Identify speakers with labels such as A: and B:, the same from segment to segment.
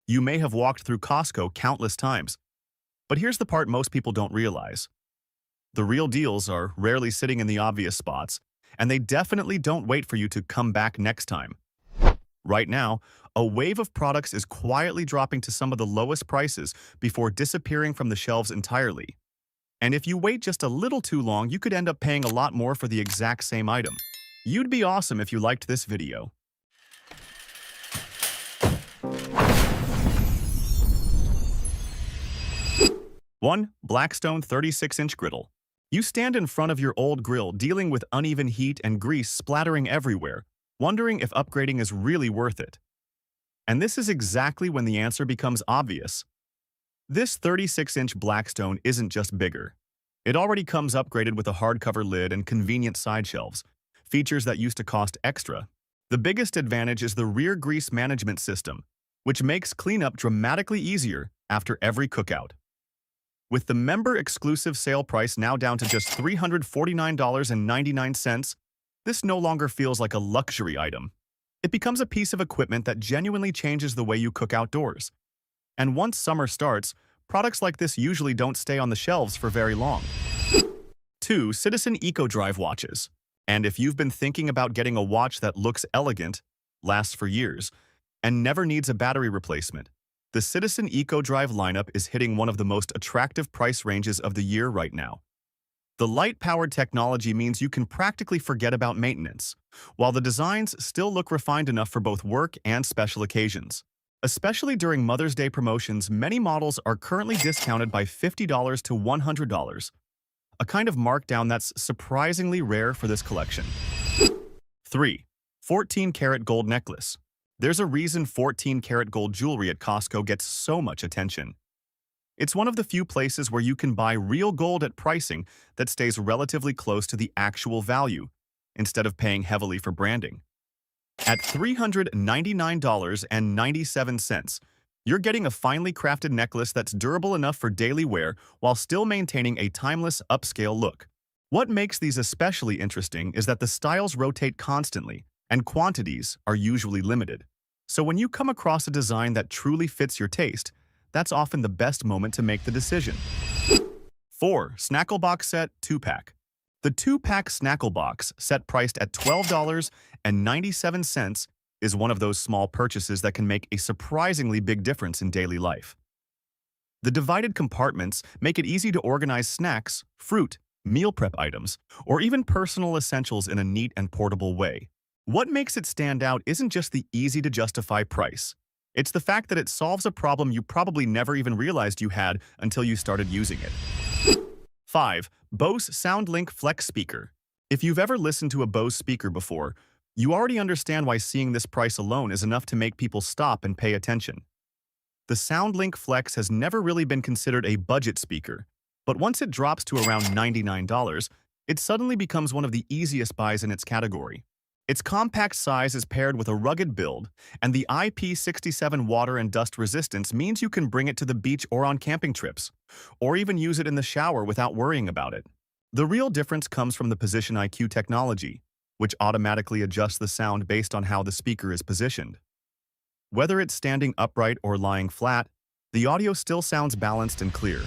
A: You may have walked through Costco countless times, but here's the part most people don't realize. The real deals are rarely sitting in the obvious spots, and they definitely don't wait for you to come back next time. Right now, a wave of products is quietly dropping to some of the lowest prices before disappearing from the shelves entirely. And if you wait just a little too long, you could end up paying a lot more for the exact same item. You'd be awesome if you liked this video. 1. Blackstone 36-inch griddle. You stand in front of your old grill dealing with uneven heat and grease splattering everywhere, wondering if upgrading is really worth it. And this is exactly when the answer becomes obvious. This 36-inch Blackstone isn't just bigger. It already comes upgraded with a hardcover lid and convenient side shelves, features that used to cost extra. The biggest advantage is the rear grease management system, which makes cleanup dramatically easier after every cookout. With the member-exclusive sale price now down to just $349.99, this no longer feels like a luxury item. It becomes a piece of equipment that genuinely changes the way you cook outdoors. And once summer starts, products like this usually don't stay on the shelves for very long. 2. Citizen EcoDrive watches. And if you've been thinking about getting a watch that looks elegant, lasts for years, and never needs a battery replacement, the Citizen EcoDrive lineup is hitting one of the most attractive price ranges of the year right now. The light-powered technology means you can practically forget about maintenance, while the designs still look refined enough for both work and special occasions. Especially during Mother's Day promotions, many models are currently discounted by $50 to $100, a kind of markdown that's surprisingly rare for this collection. 3. 14-karat gold necklace. There's a reason 14-karat gold jewelry at Costco gets so much attention. It's one of the few places where you can buy real gold at pricing that stays relatively close to the actual value, instead of paying heavily for branding. At $399.97, you're getting a finely crafted necklace that's durable enough for daily wear while still maintaining a timeless, upscale look. What makes these especially interesting is that the styles rotate constantly, and quantities are usually limited. So when you come across a design that truly fits your taste, that's often the best moment to make the decision. 4. Snackle Box Set 2-Pack. The 2-pack Snackle Box, set priced at $12.97, is one of those small purchases that can make a surprisingly big difference in daily life. The divided compartments make it easy to organize snacks, fruit, meal prep items, or even personal essentials in a neat and portable way. What makes it stand out isn't just the easy-to-justify price. It's the fact that it solves a problem you probably never even realized you had until you started using it. 5. Bose SoundLink Flex Speaker. If you've ever listened to a Bose speaker before, you already understand why seeing this price alone is enough to make people stop and pay attention. The SoundLink Flex has never really been considered a budget speaker, but once it drops to around $99, it suddenly becomes one of the easiest buys in its category. Its compact size is paired with a rugged build, and the IP67 water and dust resistance means you can bring it to the beach or on camping trips, or even use it in the shower without worrying about it. The real difference comes from the Position IQ technology, which automatically adjusts the sound based on how the speaker is positioned. Whether it's standing upright or lying flat, the audio still sounds balanced and clear.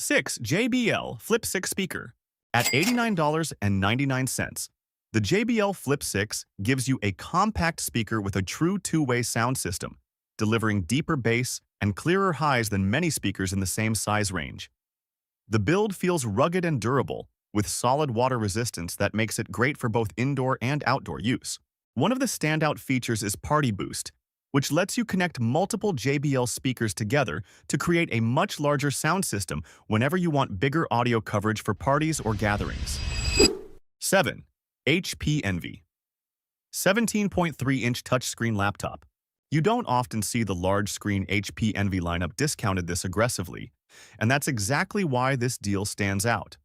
A: 6. JBL Flip 6 Speaker. At $89.99, the JBL Flip 6 gives you a compact speaker with a true two-way sound system, delivering deeper bass and clearer highs than many speakers in the same size range. The build feels rugged and durable, with solid water resistance that makes it great for both indoor and outdoor use. One of the standout features is Party Boost, which lets you connect multiple JBL speakers together to create a much larger sound system whenever you want bigger audio coverage for parties or gatherings. 7. HP Envy 17.3-inch touchscreen laptop. You don't often see the large-screen HP Envy lineup discounted this aggressively, and that's exactly why this deal stands out.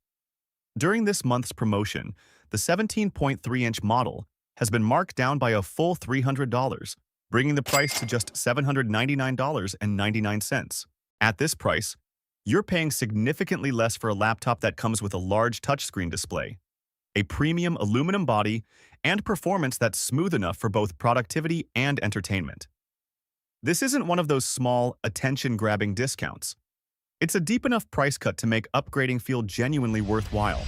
A: During this month's promotion, the 17.3-inch model has been marked down by a full $300, bringing the price to just $799.99. At this price, you're paying significantly less for a laptop that comes with a large touchscreen display, a premium aluminum body, and performance that's smooth enough for both productivity and entertainment. This isn't one of those small, attention-grabbing discounts. It's a deep enough price cut to make upgrading feel genuinely worthwhile.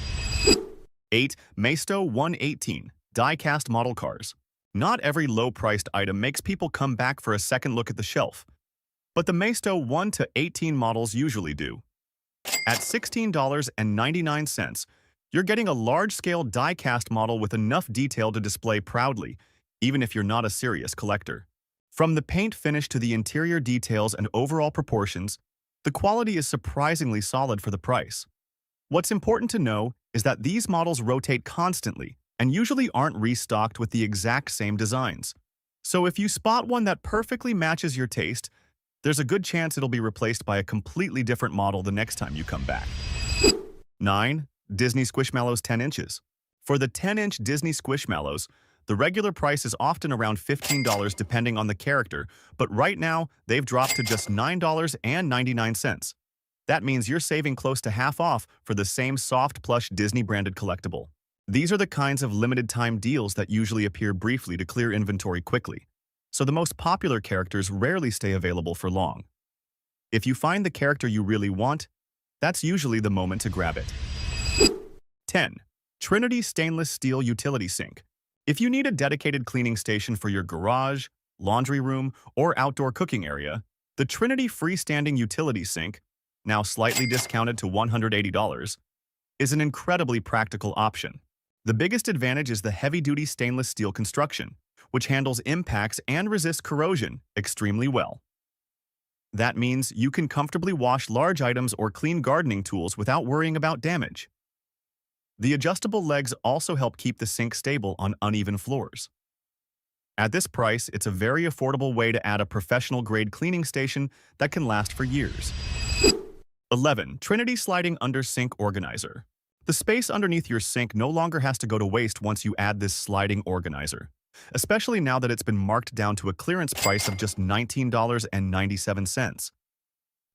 A: 8. Maisto 118 Die-cast model cars. Not every low-priced item makes people come back for a second look at the shelf, but the Maisto 1 to 18 models usually do. At $16.99, you're getting a large-scale die-cast model with enough detail to display proudly, even if you're not a serious collector. From the paint finish to the interior details and overall proportions, the quality is surprisingly solid for the price. What's important to know is that these models rotate constantly and usually aren't restocked with the exact same designs. So if you spot one that perfectly matches your taste, there's a good chance it'll be replaced by a completely different model the next time you come back. 9. Disney Squishmallows 10 inches. For the 10-inch Disney Squishmallows, the regular price is often around $15 depending on the character, but right now, they've dropped to just $9.99. That means you're saving close to half off for the same soft plush Disney-branded collectible. These are the kinds of limited-time deals that usually appear briefly to clear inventory quickly, so the most popular characters rarely stay available for long. If you find the character you really want, that's usually the moment to grab it. 10. Trinity Stainless Steel Utility Sink. If you need a dedicated cleaning station for your garage, laundry room, or outdoor cooking area, the Trinity Freestanding Utility Sink, now slightly discounted to $180, is an incredibly practical option. The biggest advantage is the heavy-duty stainless steel construction, which handles impacts and resists corrosion extremely well. That means you can comfortably wash large items or clean gardening tools without worrying about damage. The adjustable legs also help keep the sink stable on uneven floors. At this price, it's a very affordable way to add a professional-grade cleaning station that can last for years. 11. Trinity Sliding Under Sink Organizer. The space underneath your sink no longer has to go to waste once you add this sliding organizer, especially now that it's been marked down to a clearance price of just $19.97.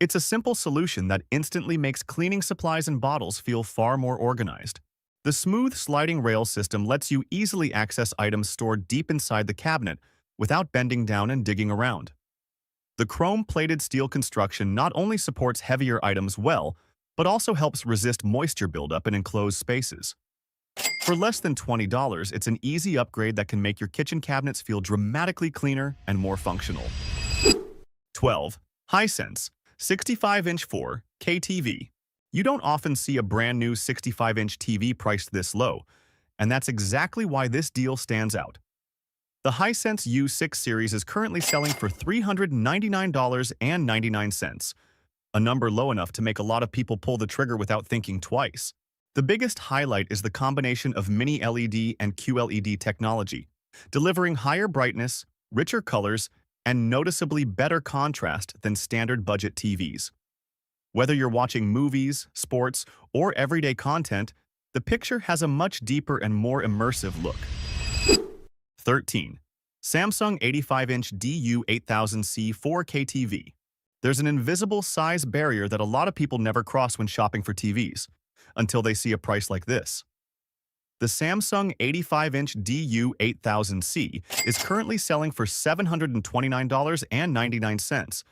A: It's a simple solution that instantly makes cleaning supplies and bottles feel far more organized. The smooth sliding rail system lets you easily access items stored deep inside the cabinet without bending down and digging around. The chrome-plated steel construction not only supports heavier items well, but also helps resist moisture buildup in enclosed spaces. For less than $20, it's an easy upgrade that can make your kitchen cabinets feel dramatically cleaner and more functional. 12. Hisense 65-inch 4K TV. You don't often see a brand new 65-inch TV priced this low, and that's exactly why this deal stands out. The Hisense U6 series is currently selling for $399.99, a number low enough to make a lot of people pull the trigger without thinking twice. The biggest highlight is the combination of mini LED and QLED technology, delivering higher brightness, richer colors, and noticeably better contrast than standard budget TVs. Whether you're watching movies, sports, or everyday content, the picture has a much deeper and more immersive look. 13. Samsung 85-inch DU8000C 4K TV. There's an invisible size barrier that a lot of people never cross when shopping for TVs, until they see a price like this. The Samsung 85-inch DU8000C is currently selling for $729.99,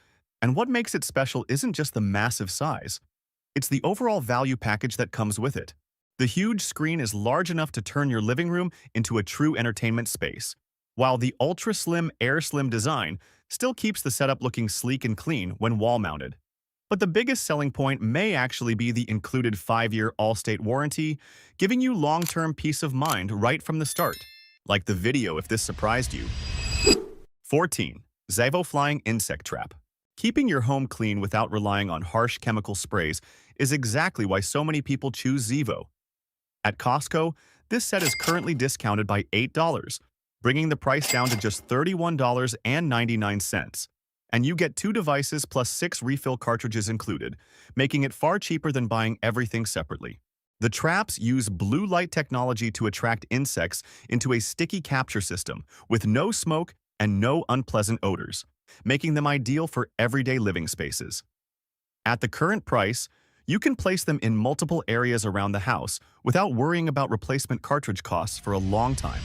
A: and what makes it special isn't just the massive size, it's the overall value package that comes with it. The huge screen is large enough to turn your living room into a true entertainment space, while the ultra-slim AirSlim design still keeps the setup looking sleek and clean when wall-mounted. But the biggest selling point may actually be the included 5-year all-state warranty, giving you long-term peace of mind right from the start. Like the video if this surprised you. 14. Zevo Flying Insect Trap. Keeping your home clean without relying on harsh chemical sprays is exactly why so many people choose Zevo. At Costco, this set is currently discounted by $8, bringing the price down to just $31.99. And you get 2 devices plus 6 refill cartridges included, making it far cheaper than buying everything separately. The traps use blue light technology to attract insects into a sticky capture system with no smoke and no unpleasant odors, making them ideal for everyday living spaces. At the current price, you can place them in multiple areas around the house without worrying about replacement cartridge costs for a long time.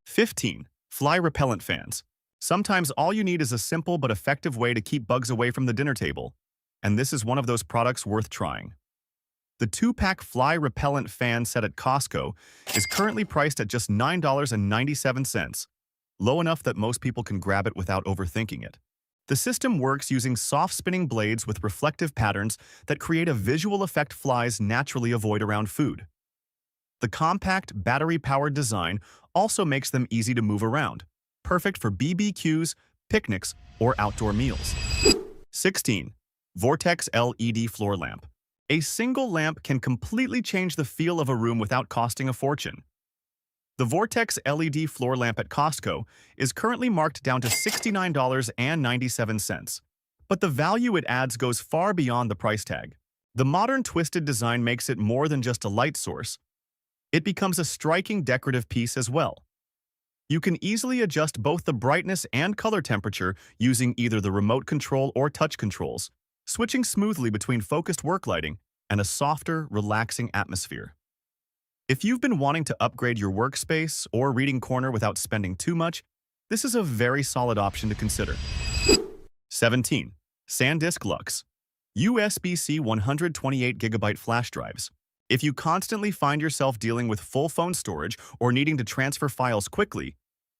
A: 15. Fly Repellent Fans. Sometimes all you need is a simple but effective way to keep bugs away from the dinner table, and this is one of those products worth trying. The 2-pack fly repellent fan set at Costco is currently priced at just $9.97, low enough that most people can grab it without overthinking it. The system works using soft spinning blades with reflective patterns that create a visual effect flies naturally avoid around food. The compact, battery-powered design also makes them easy to move around, perfect for BBQs, picnics, or outdoor meals. 16. Vortex LED Floor Lamp. A single lamp can completely change the feel of a room without costing a fortune. The Vortex LED floor lamp at Costco is currently marked down to $69.97, but the value it adds goes far beyond the price tag. The modern twisted design makes it more than just a light source. It becomes a striking decorative piece as well. You can easily adjust both the brightness and color temperature using either the remote control or touch controls, switching smoothly between focused work lighting and a softer, relaxing atmosphere. If you've been wanting to upgrade your workspace or reading corner without spending too much, this is a very solid option to consider. 17. SanDisk Lux USB-C 128GB flash drives. If you constantly find yourself dealing with full phone storage or needing to transfer files quickly,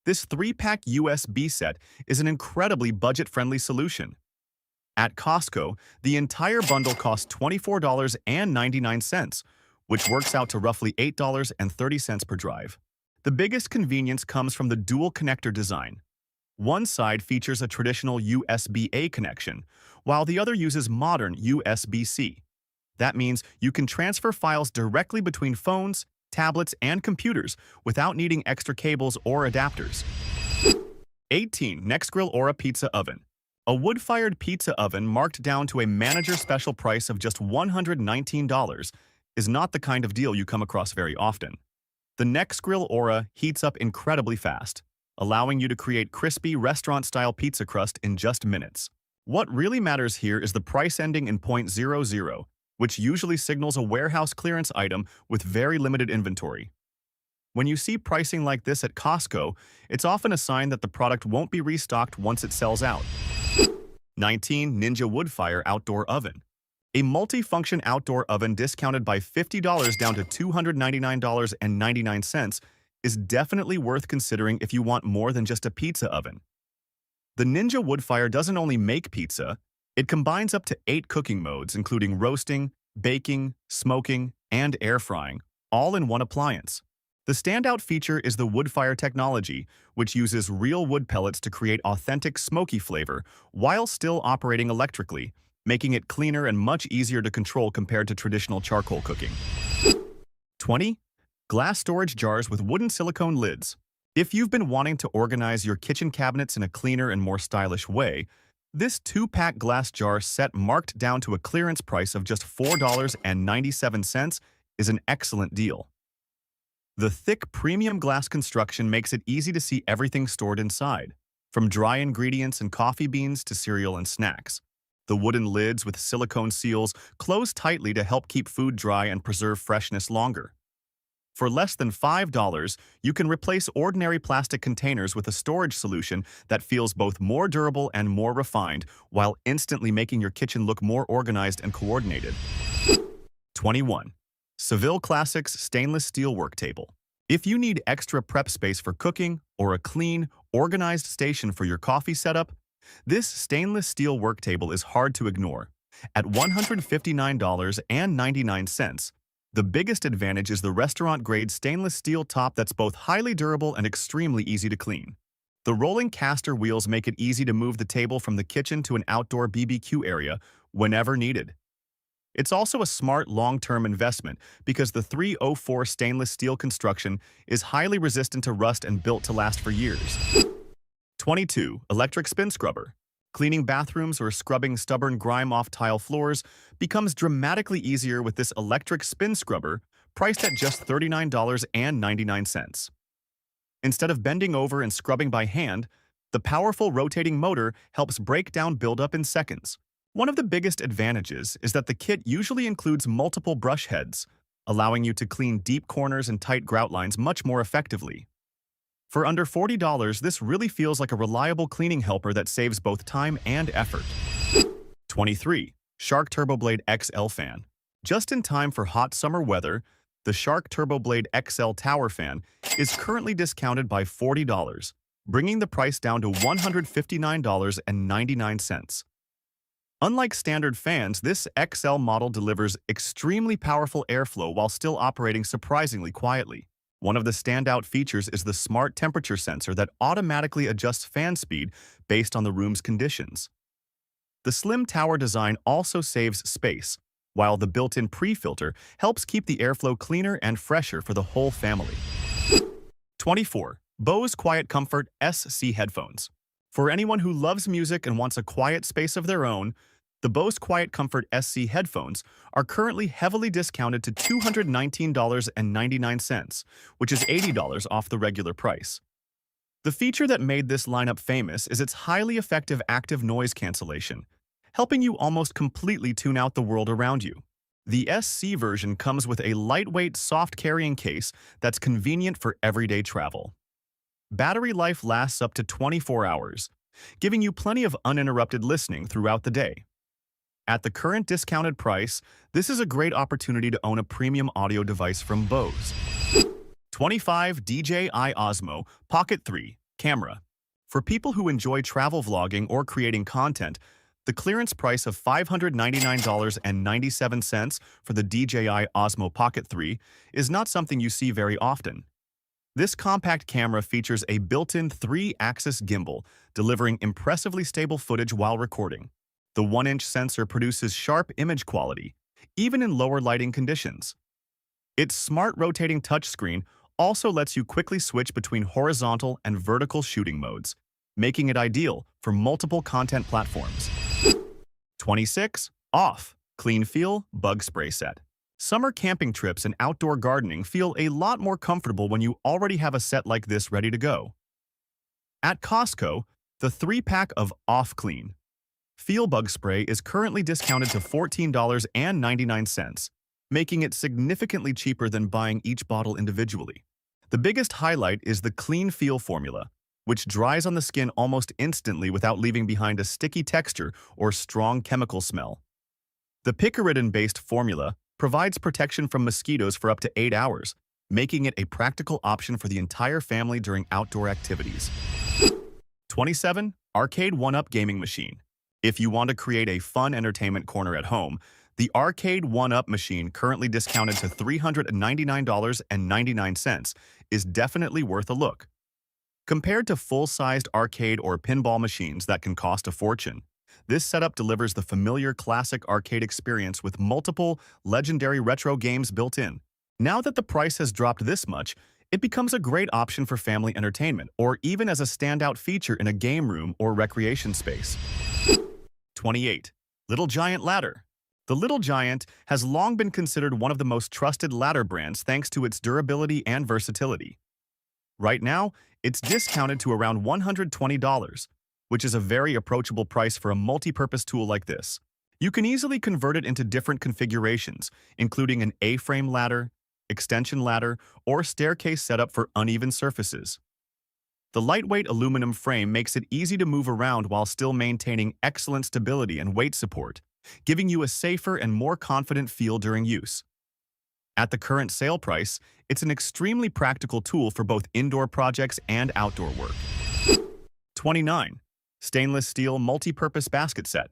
A: this 3-pack USB set is an incredibly budget-friendly solution. At Costco, the entire bundle costs $24.99, which works out to roughly $8.30 per drive. The biggest convenience comes from the dual connector design. One side features a traditional USB-A connection, while the other uses modern USB-C. That means you can transfer files directly between phones, tablets, and computers without needing extra cables or adapters. 18. Nextgrill Aura Pizza Oven. A wood-fired pizza oven marked down to a manager special price of just $119 is not the kind of deal you come across very often. The Nextgrill Aura heats up incredibly fast, allowing you to create crispy restaurant-style pizza crust in just minutes. What really matters here is the price ending in .00, which usually signals a warehouse clearance item with very limited inventory. When you see pricing like this at Costco, it's often a sign that the product won't be restocked once it sells out. 19. Ninja Woodfire Outdoor Oven. A multi-function outdoor oven discounted by $50 down to $299.99 is definitely worth considering if you want more than just a pizza oven. The Ninja Woodfire doesn't only make pizza, it combines up to 8 cooking modes, including roasting, baking, smoking, and air frying, all in one appliance. The standout feature is the Woodfire technology, which uses real wood pellets to create authentic smoky flavor while still operating electrically, making it cleaner and much easier to control compared to traditional charcoal cooking. 20. Glass storage jars with wooden silicone lids. If you've been wanting to organize your kitchen cabinets in a cleaner and more stylish way, this 2-pack glass jar set marked down to a clearance price of just $4.97 is an excellent deal. The thick premium glass construction makes it easy to see everything stored inside, from dry ingredients and coffee beans to cereal and snacks. The wooden lids with silicone seals close tightly to help keep food dry and preserve freshness longer. For less than $5, you can replace ordinary plastic containers with a storage solution that feels both more durable and more refined, while instantly making your kitchen look more organized and coordinated. 21. Seville Classics Stainless Steel Work Table. If you need extra prep space for cooking or a clean, organized station for your coffee setup, this stainless steel work table is hard to ignore. At $159.99, the biggest advantage is the restaurant-grade stainless steel top that's both highly durable and extremely easy to clean. The rolling caster wheels make it easy to move the table from the kitchen to an outdoor BBQ area whenever needed. It's also a smart long-term investment because the 304 stainless steel construction is highly resistant to rust and built to last for years. 22. Electric Spin Scrubber. Cleaning bathrooms or scrubbing stubborn grime off tile floors becomes dramatically easier with this electric spin scrubber, priced at just $39.99. Instead of bending over and scrubbing by hand, the powerful rotating motor helps break down buildup in seconds. One of the biggest advantages is that the kit usually includes multiple brush heads, allowing you to clean deep corners and tight grout lines much more effectively. For under $40, this really feels like a reliable cleaning helper that saves both time and effort. 23. Shark TurboBlade XL Fan. Just in time for hot summer weather, the Shark TurboBlade XL Tower Fan is currently discounted by $40, bringing the price down to $159.99. Unlike standard fans, this XL model delivers extremely powerful airflow while still operating surprisingly quietly. One of the standout features is the smart temperature sensor that automatically adjusts fan speed based on the room's conditions. The slim tower design also saves space, while the built-in pre-filter helps keep the airflow cleaner and fresher for the whole family. 24. Bose Quiet Comfort SC Headphones. For anyone who loves music and wants a quiet space of their own, the Bose Quiet Comfort SC headphones are currently heavily discounted to $219.99, which is $80 off the regular price. The feature that made this lineup famous is its highly effective active noise cancellation, helping you almost completely tune out the world around you. The SC version comes with a lightweight, soft-carrying case that's convenient for everyday travel. Battery life lasts up to 24 hours, giving you plenty of uninterrupted listening throughout the day. At the current discounted price, this is a great opportunity to own a premium audio device from Bose. 25. DJI Osmo Pocket 3 Camera. For people who enjoy travel vlogging or creating content, the clearance price of $599.97 for the DJI Osmo Pocket 3 is not something you see very often. This compact camera features a built-in 3-axis gimbal, delivering impressively stable footage while recording. The 1-inch sensor produces sharp image quality, even in lower lighting conditions. Its smart rotating touchscreen also lets you quickly switch between horizontal and vertical shooting modes, making it ideal for multiple content platforms. 26. Off Clean Feel Bug Spray Set. Summer camping trips and outdoor gardening feel a lot more comfortable when you already have a set like this ready to go. At Costco, the 3-pack of Off Clean Feel Bug Spray is currently discounted to $14.99, making it significantly cheaper than buying each bottle individually. The biggest highlight is the Clean Feel formula, which dries on the skin almost instantly without leaving behind a sticky texture or strong chemical smell. The picaridin-based formula provides protection from mosquitoes for up to 8 hours, making it a practical option for the entire family during outdoor activities. 27. Arcade 1-Up Gaming Machine. If you want to create a fun entertainment corner at home, the Arcade 1-Up machine, currently discounted to $399.99, is definitely worth a look. Compared to full-sized arcade or pinball machines that can cost a fortune, this setup delivers the familiar classic arcade experience with multiple legendary retro games built in. Now that the price has dropped this much, it becomes a great option for family entertainment or even as a standout feature in a game room or recreation space. 28. Little Giant Ladder. The Little Giant has long been considered one of the most trusted ladder brands thanks to its durability and versatility. Right now, it's discounted to around $120, which is a very approachable price for a multi-purpose tool like this. You can easily convert it into different configurations, including an A-frame ladder, extension ladder, or staircase setup for uneven surfaces. The lightweight aluminum frame makes it easy to move around while still maintaining excellent stability and weight support, giving you a safer and more confident feel during use. At the current sale price, it's an extremely practical tool for both indoor projects and outdoor work. 29. Stainless Steel Multi-Purpose Basket Set.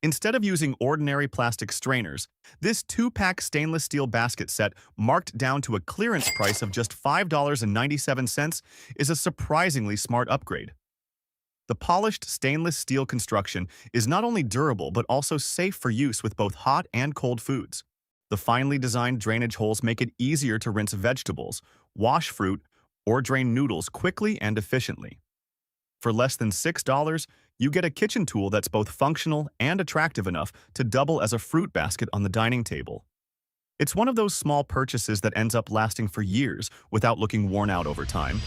A: Instead of using ordinary plastic strainers, this 2-pack stainless steel basket set, marked down to a clearance price of just $5.97, is a surprisingly smart upgrade. The polished stainless steel construction is not only durable but also safe for use with both hot and cold foods. The finely designed drainage holes make it easier to rinse vegetables, wash fruit, or drain noodles quickly and efficiently. For less than $6, you get a kitchen tool that's both functional and attractive enough to double as a fruit basket on the dining table. It's one of those small purchases that ends up lasting for years without looking worn out over time.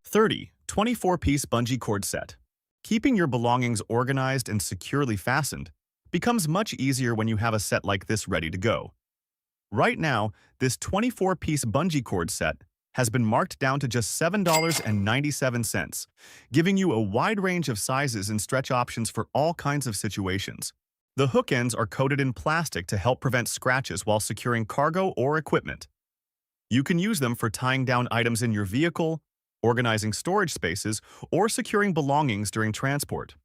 A: 30. 24-piece bungee cord set. Keeping your belongings organized and securely fastened becomes much easier when you have a set like this ready to go. Right now, this 24-piece bungee cord set has been marked down to just $7.97, giving you a wide range of sizes and stretch options for all kinds of situations. The hook ends are coated in plastic to help prevent scratches while securing cargo or equipment. You can use them for tying down items in your vehicle, organizing storage spaces, or securing belongings during transport.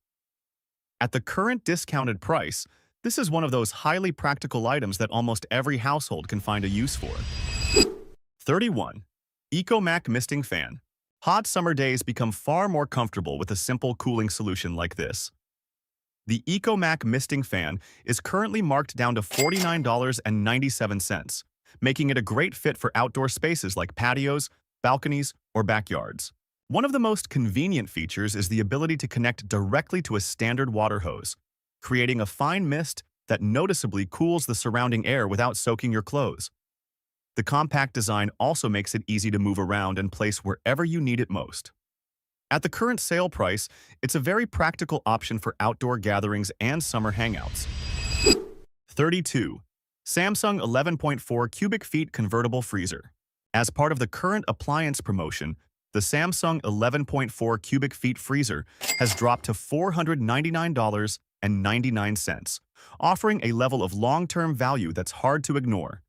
A: At the current discounted price, this is one of those highly practical items that almost every household can find a use for. 31. EcoMac Misting Fan. Hot summer days become far more comfortable with a simple cooling solution like this. The EcoMac Misting Fan is currently marked down to $49.97, making it a great fit for outdoor spaces like patios, balconies, or backyards. One of the most convenient features is the ability to connect directly to a standard water hose, creating a fine mist that noticeably cools the surrounding air without soaking your clothes. The compact design also makes it easy to move around and place wherever you need it most. At the current sale price, it's a very practical option for outdoor gatherings and summer hangouts. 32. Samsung 11.4 cubic feet convertible freezer. As part of the current appliance promotion, the Samsung 11.4 cubic feet freezer has dropped to $499.99, offering a level of long-term value that's hard to ignore.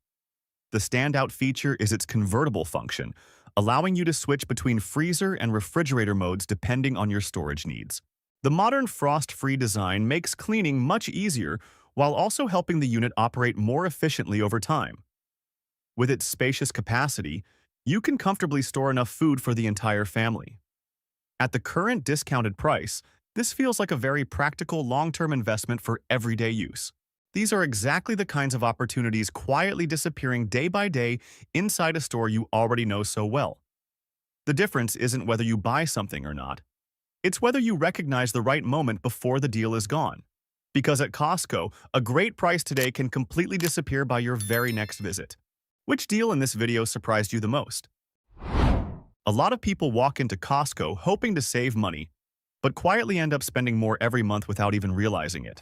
A: The standout feature is its convertible function, allowing you to switch between freezer and refrigerator modes depending on your storage needs. The modern frost-free design makes cleaning much easier while also helping the unit operate more efficiently over time. With its spacious capacity, you can comfortably store enough food for the entire family. At the current discounted price, this feels like a very practical long-term investment for everyday use. These are exactly the kinds of opportunities quietly disappearing day by day inside a store you already know so well. The difference isn't whether you buy something or not. It's whether you recognize the right moment before the deal is gone. Because at Costco, a great price today can completely disappear by your very next visit. Which deal in this video surprised you the most? A lot of people walk into Costco hoping to save money, but quietly end up spending more every month without even realizing it.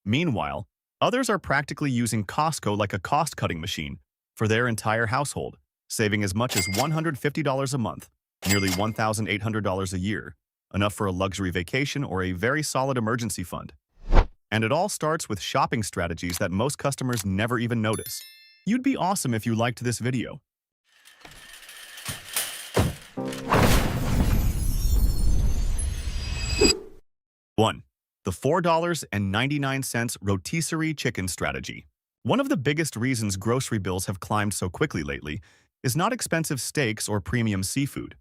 A: Meanwhile, others are practically using Costco like a cost-cutting machine for their entire household, saving as much as $150 a month, nearly $1,800 a year, enough for a luxury vacation or a very solid emergency fund. And it all starts with shopping strategies that most customers never even notice. You'd be awesome if you liked this video. One, the $4.99 rotisserie chicken strategy. One of the biggest reasons grocery bills have climbed so quickly lately is not expensive steaks or premium seafood.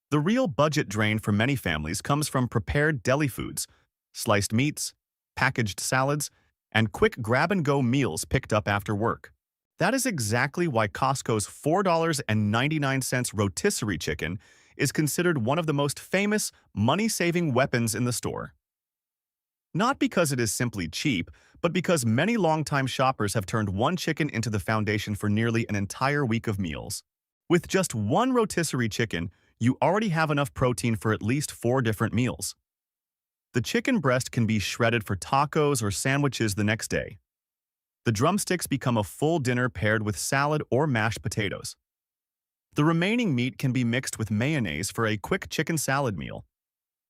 A: The real budget drain for many families comes from prepared deli foods, sliced meats, packaged salads, and quick grab-and-go meals picked up after work. That is exactly why Costco's $4.99 rotisserie chicken is considered one of the most famous money-saving weapons in the store. Not because it is simply cheap, but because many longtime shoppers have turned one chicken into the foundation for nearly an entire week of meals. With just one rotisserie chicken, you already have enough protein for at least 4 different meals. The chicken breast can be shredded for tacos or sandwiches the next day. The drumsticks become a full dinner paired with salad or mashed potatoes. The remaining meat can be mixed with mayonnaise for a quick chicken salad meal.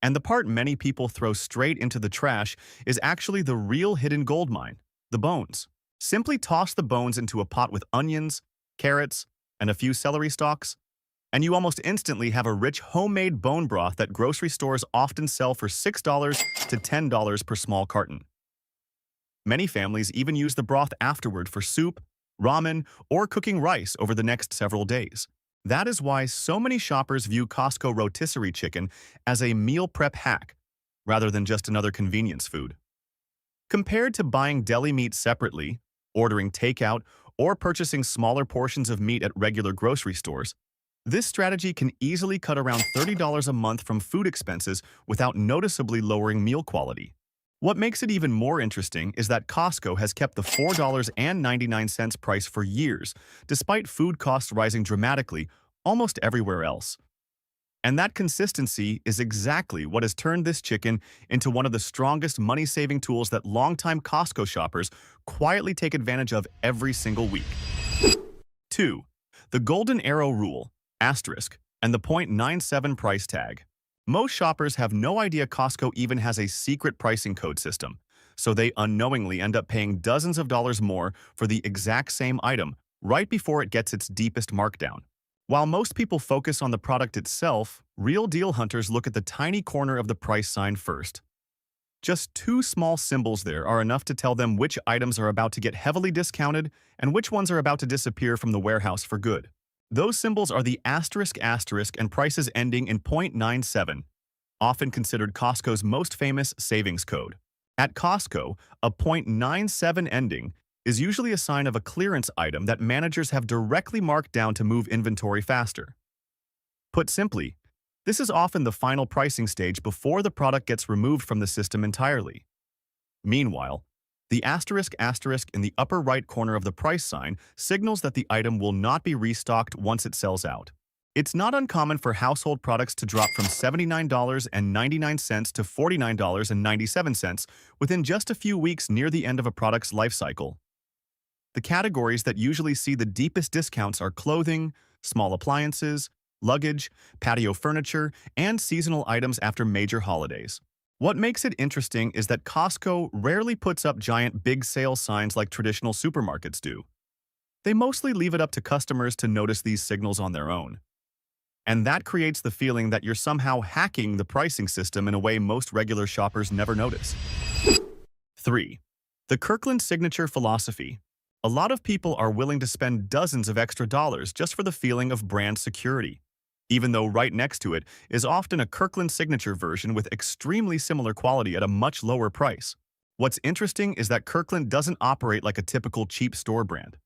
A: And the part many people throw straight into the trash is actually the real hidden gold mine, the bones. Simply toss the bones into a pot with onions, carrots, and a few celery stalks, and you almost instantly have a rich homemade bone broth that grocery stores often sell for $6 to $10 per small carton. Many families even use the broth afterward for soup, ramen, or cooking rice over the next several days. That is why so many shoppers view Costco rotisserie chicken as a meal prep hack, rather than just another convenience food. Compared to buying deli meat separately, ordering takeout, or purchasing smaller portions of meat at regular grocery stores, this strategy can easily cut around $30 a month from food expenses without noticeably lowering meal quality. What makes it even more interesting is that Costco has kept the $4.99 price for years, despite food costs rising dramatically almost everywhere else. And that consistency is exactly what has turned this chicken into one of the strongest money-saving tools that longtime Costco shoppers quietly take advantage of every single week. 2. The Golden Arrow Rule. Asterisk, and the 0.97 price tag. Most shoppers have no idea Costco even has a secret pricing code system, so they unknowingly end up paying dozens of dollars more for the exact same item right before it gets its deepest markdown. While most people focus on the product itself, real deal hunters look at the tiny corner of the price sign first. Just two small symbols there are enough to tell them which items are about to get heavily discounted and which ones are about to disappear from the warehouse for good. Those symbols are the asterisk asterisk and prices ending in 0.97, often considered Costco's most famous savings code. At Costco, a 0.97 ending is usually a sign of a clearance item that managers have directly marked down to move inventory faster. Put simply, this is often the final pricing stage before the product gets removed from the system entirely. Meanwhile, the asterisk asterisk in the upper right corner of the price sign signals that the item will not be restocked once it sells out. It's not uncommon for household products to drop from $79.99 to $49.97 within just a few weeks near the end of a product's life cycle. The categories that usually see the deepest discounts are clothing, small appliances, luggage, patio furniture, and seasonal items after major holidays. What makes it interesting is that Costco rarely puts up giant big sale signs like traditional supermarkets do. They mostly leave it up to customers to notice these signals on their own. And that creates the feeling that you're somehow hacking the pricing system in a way most regular shoppers never notice. 3. The Kirkland signature philosophy. A lot of people are willing to spend dozens of extra dollars just for the feeling of brand security, even though right next to it is often a Kirkland signature version with extremely similar quality at a much lower price. What's interesting is that Kirkland doesn't operate like a typical cheap store brand.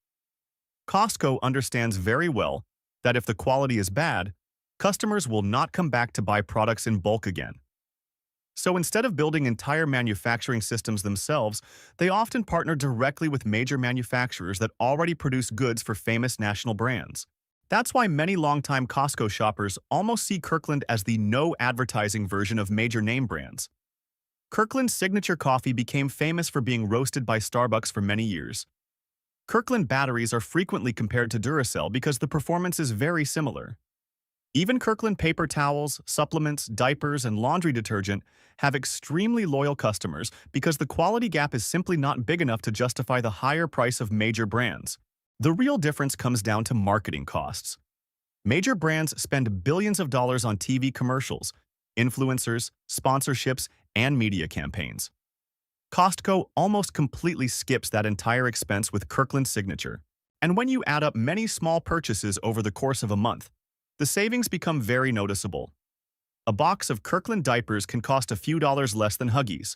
A: Costco understands very well that if the quality is bad, customers will not come back to buy products in bulk again. So instead of building entire manufacturing systems themselves, they often partner directly with major manufacturers that already produce goods for famous national brands. That's why many longtime Costco shoppers almost see Kirkland as the no-advertising version of major name brands. Kirkland's signature coffee became famous for being roasted by Starbucks for many years. Kirkland batteries are frequently compared to Duracell because the performance is very similar. Even Kirkland paper towels, supplements, diapers, and laundry detergent have extremely loyal customers because the quality gap is simply not big enough to justify the higher price of major brands. The real difference comes down to marketing costs. Major brands spend billions of dollars on TV commercials, influencers, sponsorships, and media campaigns. Costco almost completely skips that entire expense with Kirkland's signature. And when you add up many small purchases over the course of a month, the savings become very noticeable. A box of Kirkland diapers can cost a few dollars less than Huggies.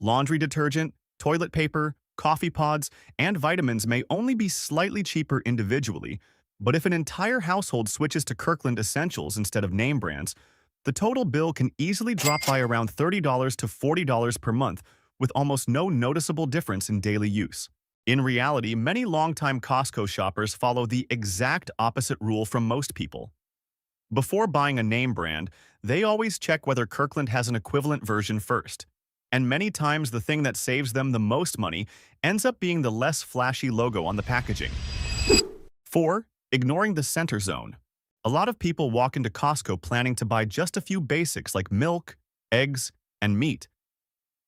A: Laundry detergent, toilet paper, coffee pods, and vitamins may only be slightly cheaper individually, but if an entire household switches to Kirkland Essentials instead of name brands, the total bill can easily drop by around $30 to $40 per month with almost no noticeable difference in daily use. In reality, many longtime Costco shoppers follow the exact opposite rule from most people. Before buying a name brand, they always check whether Kirkland has an equivalent version first. And many times the thing that saves them the most money ends up being the less flashy logo on the packaging. 4. Ignoring the center zone. A lot of people walk into Costco planning to buy just a few basics like milk, eggs, and meat,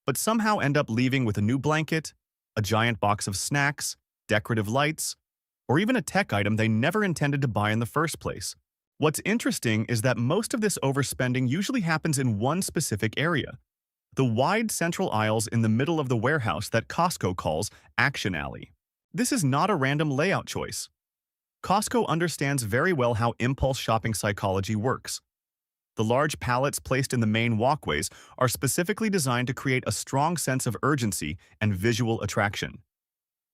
A: but somehow end up leaving with a new blanket, a giant box of snacks, decorative lights, or even a tech item they never intended to buy in the first place. What's interesting is that most of this overspending usually happens in one specific area: the wide central aisles in the middle of the warehouse that Costco calls Action Alley. This is not a random layout choice. Costco understands very well how impulse shopping psychology works. The large pallets placed in the main walkways are specifically designed to create a strong sense of urgency and visual attraction.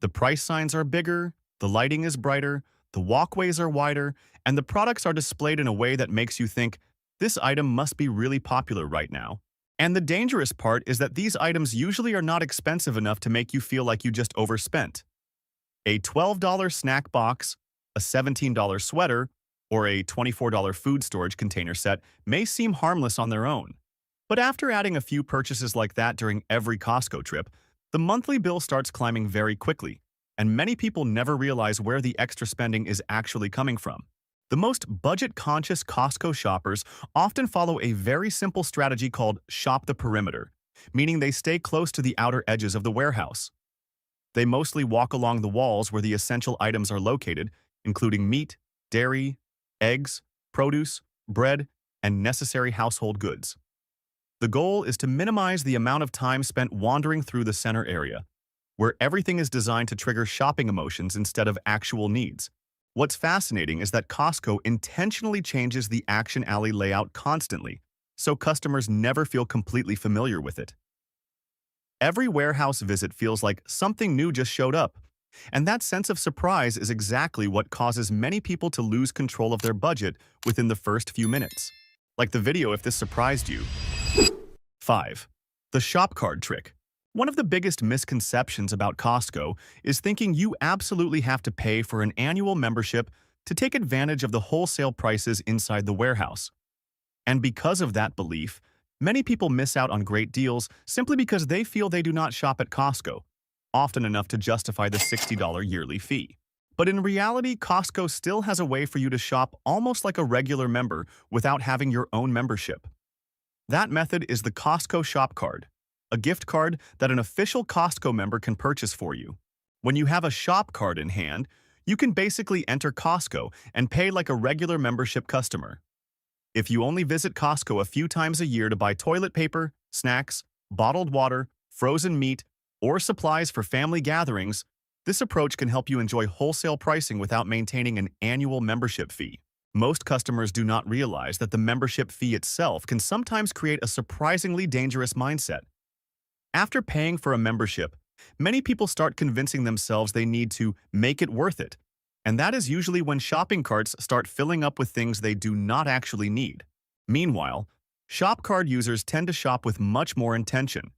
A: The price signs are bigger, the lighting is brighter, the walkways are wider, and the products are displayed in a way that makes you think, this item must be really popular right now. And the dangerous part is that these items usually are not expensive enough to make you feel like you just overspent. A $12 snack box, a $17 sweater, or a $24 food storage container set may seem harmless on their own. But after adding a few purchases like that during every Costco trip, the monthly bill starts climbing very quickly, and many people never realize where the extra spending is actually coming from. The most budget-conscious Costco shoppers often follow a very simple strategy called shop the perimeter, meaning they stay close to the outer edges of the warehouse. They mostly walk along the walls where the essential items are located, including meat, dairy, eggs, produce, bread, and necessary household goods. The goal is to minimize the amount of time spent wandering through the center area, where everything is designed to trigger shopping emotions instead of actual needs. What's fascinating is that Costco intentionally changes the action alley layout constantly, so customers never feel completely familiar with it. Every warehouse visit feels like something new just showed up, and that sense of surprise is exactly what causes many people to lose control of their budget within the first few minutes. Like the video if this surprised you. 5. The shop card trick. One of the biggest misconceptions about Costco is thinking you absolutely have to pay for an annual membership to take advantage of the wholesale prices inside the warehouse. And because of that belief, many people miss out on great deals simply because they feel they do not shop at Costco, often enough to justify the $60 yearly fee. But in reality, Costco still has a way for you to shop almost like a regular member without having your own membership. That method is the Costco Shop Card, a gift card that an official Costco member can purchase for you. When you have a shop card in hand, you can basically enter Costco and pay like a regular membership customer. If you only visit Costco a few times a year to buy toilet paper, snacks, bottled water, frozen meat, or supplies for family gatherings, this approach can help you enjoy wholesale pricing without maintaining an annual membership fee. Most customers do not realize that the membership fee itself can sometimes create a surprisingly dangerous mindset. After paying for a membership, many people start convincing themselves they need to make it worth it, and that is usually when shopping carts start filling up with things they do not actually need. Meanwhile, shop card users tend to shop with much more intention.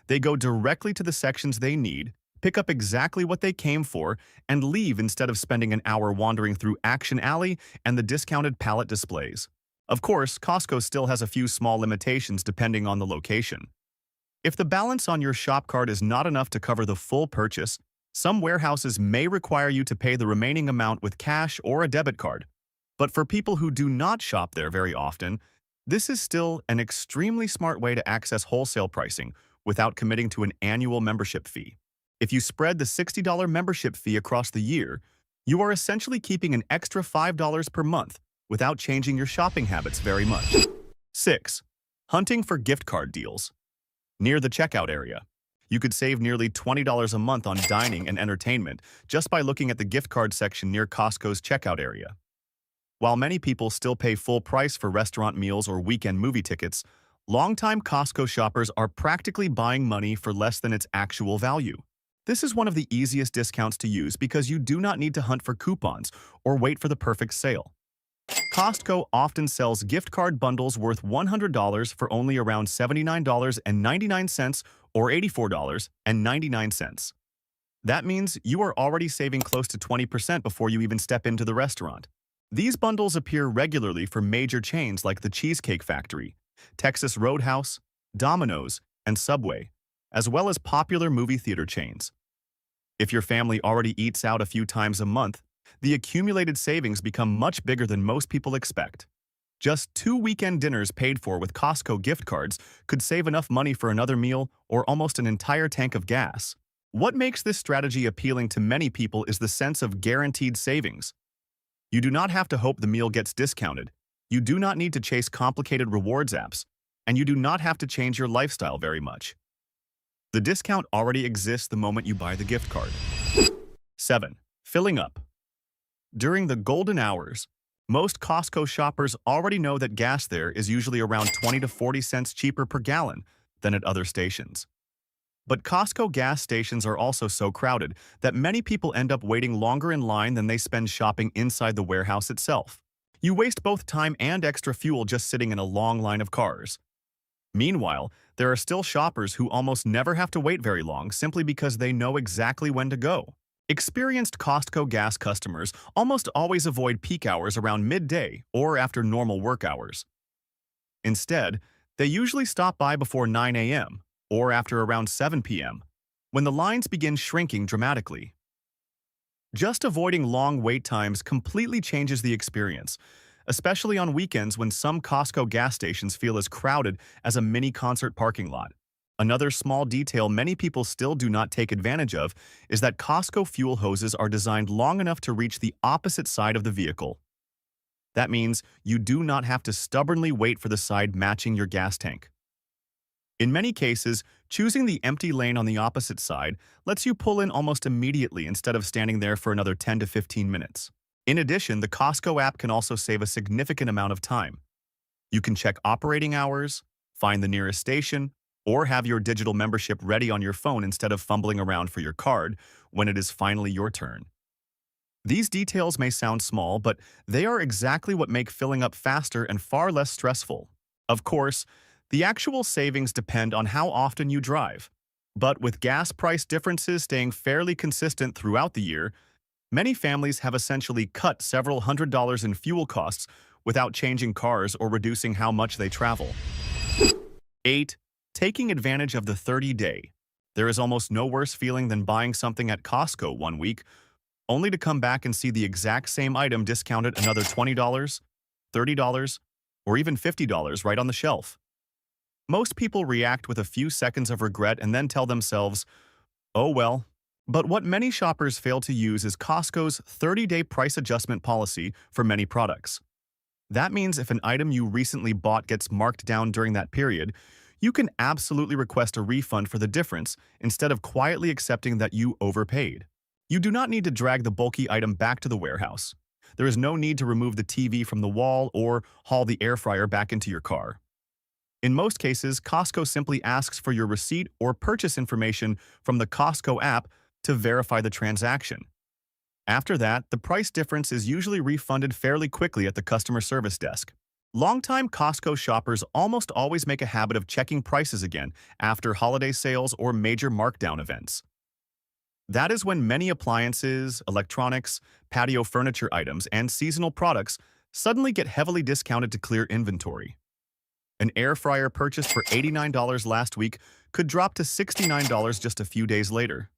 A: They go directly to the sections they need, pick up exactly what they came for, and leave instead of spending an hour wandering through Action Alley and the discounted pallet displays. Of course, Costco still has a few small limitations depending on the location. If the balance on your shop card is not enough to cover the full purchase, some warehouses may require you to pay the remaining amount with cash or a debit card. But for people who do not shop there very often, this is still an extremely smart way to access wholesale pricing without committing to an annual membership fee. If you spread the $60 membership fee across the year, you are essentially keeping an extra $5 per month without changing your shopping habits very much. 6. Hunting for gift card deals. Near the checkout area, you could save nearly $20 a month on dining and entertainment just by looking at the gift card section near Costco's checkout area. While many people still pay full price for restaurant meals or weekend movie tickets, longtime Costco shoppers are practically buying money for less than its actual value. This is one of the easiest discounts to use because you do not need to hunt for coupons or wait for the perfect sale. Costco often sells gift card bundles worth $100 for only around $79.99 or $84.99. That means you are already saving close to 20% before you even step into the restaurant. These bundles appear regularly for major chains like the Cheesecake Factory, Texas Roadhouse, Domino's, and Subway, as well as popular movie theater chains. If your family already eats out a few times a month, the accumulated savings become much bigger than most people expect. Just 2 weekend dinners paid for with Costco gift cards could save enough money for another meal or almost an entire tank of gas. What makes this strategy appealing to many people is the sense of guaranteed savings. You do not have to hope the meal gets discounted. You do not need to chase complicated rewards apps, and you do not have to change your lifestyle very much. The discount already exists the moment you buy the gift card. 7. Filling up. During the golden hours, most Costco shoppers already know that gas there is usually around 20 to 40 cents cheaper per gallon than at other stations. But Costco gas stations are also so crowded that many people end up waiting longer in line than they spend shopping inside the warehouse itself. You waste both time and extra fuel just sitting in a long line of cars. Meanwhile, there are still shoppers who almost never have to wait very long simply because they know exactly when to go. Experienced Costco gas customers almost always avoid peak hours around midday or after normal work hours. Instead, they usually stop by before 9 a.m. or after around 7 p.m., when the lines begin shrinking dramatically. Just avoiding long wait times completely changes the experience, especially on weekends when some Costco gas stations feel as crowded as a mini concert parking lot. Another small detail many people still do not take advantage of is that Costco fuel hoses are designed long enough to reach the opposite side of the vehicle. That means you do not have to stubbornly wait for the side matching your gas tank. In many cases, choosing the empty lane on the opposite side lets you pull in almost immediately instead of standing there for another 10 to 15 minutes. In addition, the Costco app can also save a significant amount of time. You can check operating hours, find the nearest station, or have your digital membership ready on your phone instead of fumbling around for your card when it is finally your turn. These details may sound small, but they are exactly what make filling up faster and far less stressful. Of course, the actual savings depend on how often you drive. But with gas price differences staying fairly consistent throughout the year, many families have essentially cut several $100s in fuel costs without changing cars or reducing how much they travel. 8. Taking advantage of the 30-day. There is almost no worse feeling than buying something at Costco one week, only to come back and see the exact same item discounted another $20, $30, or even $50 right on the shelf. Most people react with a few seconds of regret and then tell themselves, oh well. But what many shoppers fail to use is Costco's 30-day price adjustment policy for many products. That means if an item you recently bought gets marked down during that period, you can absolutely request a refund for the difference instead of quietly accepting that you overpaid. You do not need to drag the bulky item back to the warehouse. There is no need to remove the TV from the wall or haul the air fryer back into your car. In most cases, Costco simply asks for your receipt or purchase information from the Costco app to verify the transaction. After that, the price difference is usually refunded fairly quickly at the customer service desk. Longtime Costco shoppers almost always make a habit of checking prices again after holiday sales or major markdown events. That is when many appliances, electronics, patio furniture items, and seasonal products suddenly get heavily discounted to clear inventory. An air fryer purchased for $89 last week could drop to $69 just a few days later.